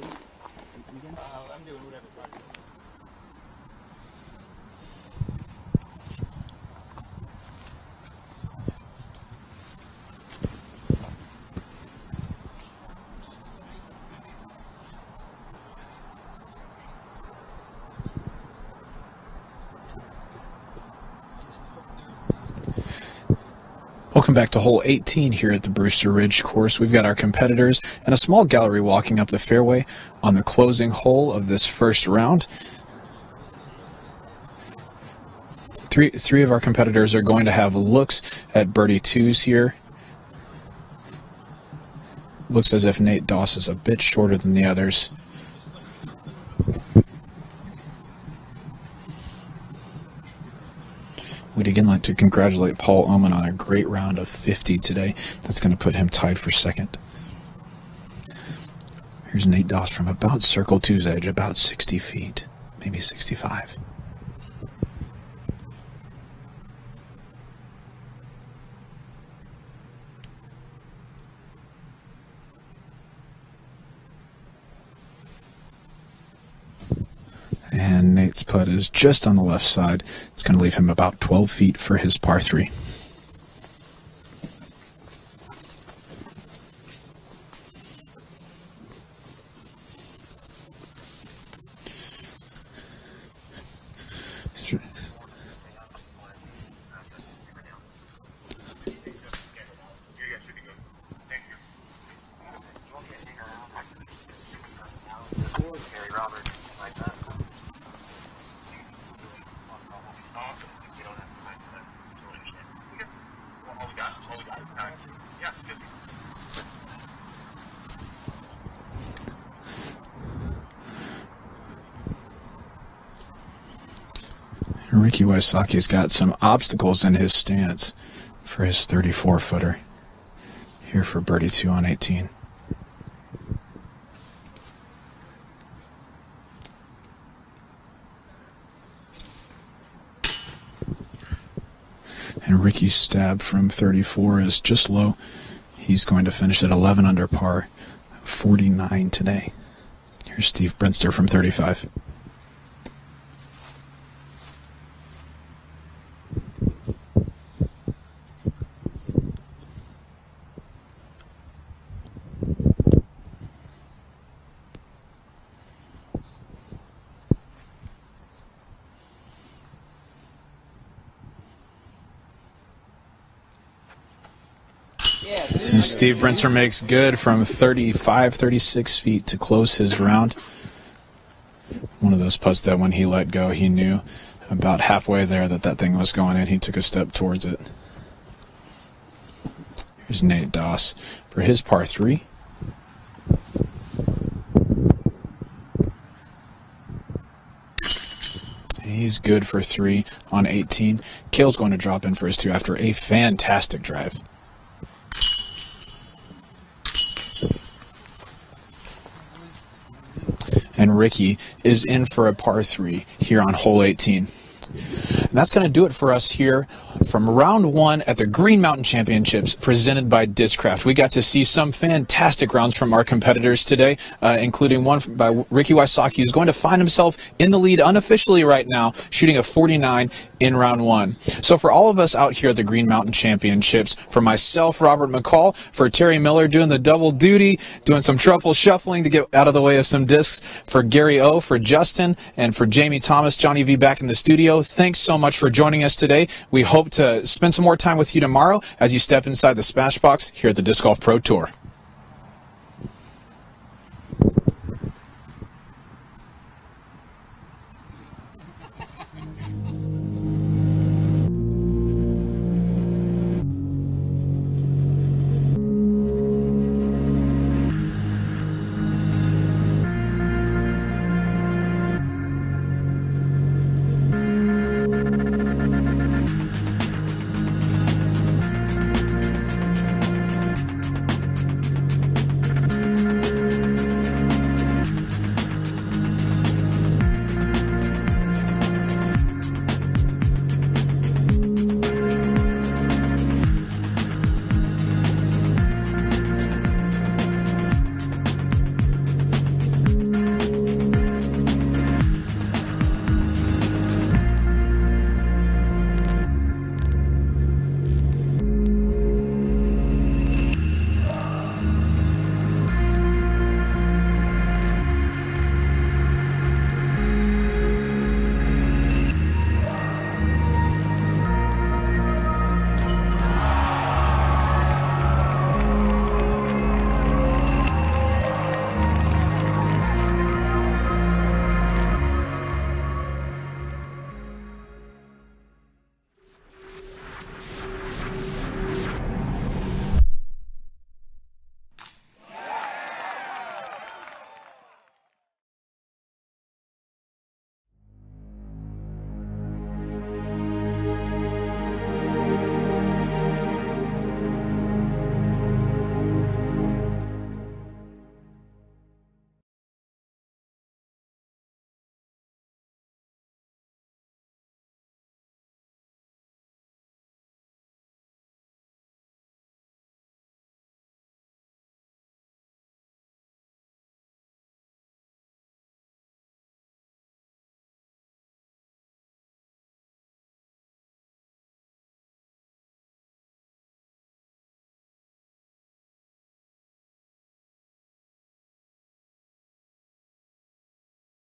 Welcome back to hole 18 here at the Brewster Ridge course. We've got our competitors and a small gallery walking up the fairway on the closing hole of this first round. Three of our competitors are going to have looks at birdie 2s here. Looks as if Nate Doss is a bit shorter than the others. We'd again like to congratulate Paul Oman on a great round of 50 today. That's going to put him tied for second. Here's Nate Doss from about Circle 2's edge, about 60 feet, maybe 65. And Nate's putt is just on the left side. It's going to leave him about 12 feet for his par 3. Ricky Wysocki's got some obstacles in his stance for his 34-footer here for birdie 2 on 18. And Ricky's stab from 34 is just low. He's going to finish at 11 under par, 49 today. Here's Steve Brinster from 35. And Steve Brinster makes good from 35, 36 feet to close his round. One of those putts that when he let go, he knew about halfway there that thing was going in. He took a step towards it. Here's Nate Doss for his par 3. He's good for 3 on 18. Kale's going to drop in for his 2 after a fantastic drive. And Ricky is in for a par 3 here on hole 18. And that's going to do it for us here from round 1 at the Green Mountain Championships presented by Discraft. We got to see some fantastic rounds from our competitors today, including one by Ricky Wysocki, who's going to find himself in the lead unofficially right now, shooting a 49 in round 1. So for all of us out here at the Green Mountain Championships, for myself, Robert McCall, for Terry Miller doing the double duty, doing some truffle shuffling to get out of the way of some discs, for Gary O, for Justin, and for Jamie Thomas, Johnny V back in the studio, thanks so much for joining us today. We hope to spend some more time with you tomorrow as you step inside the Smashbox here at the Disc Golf Pro Tour.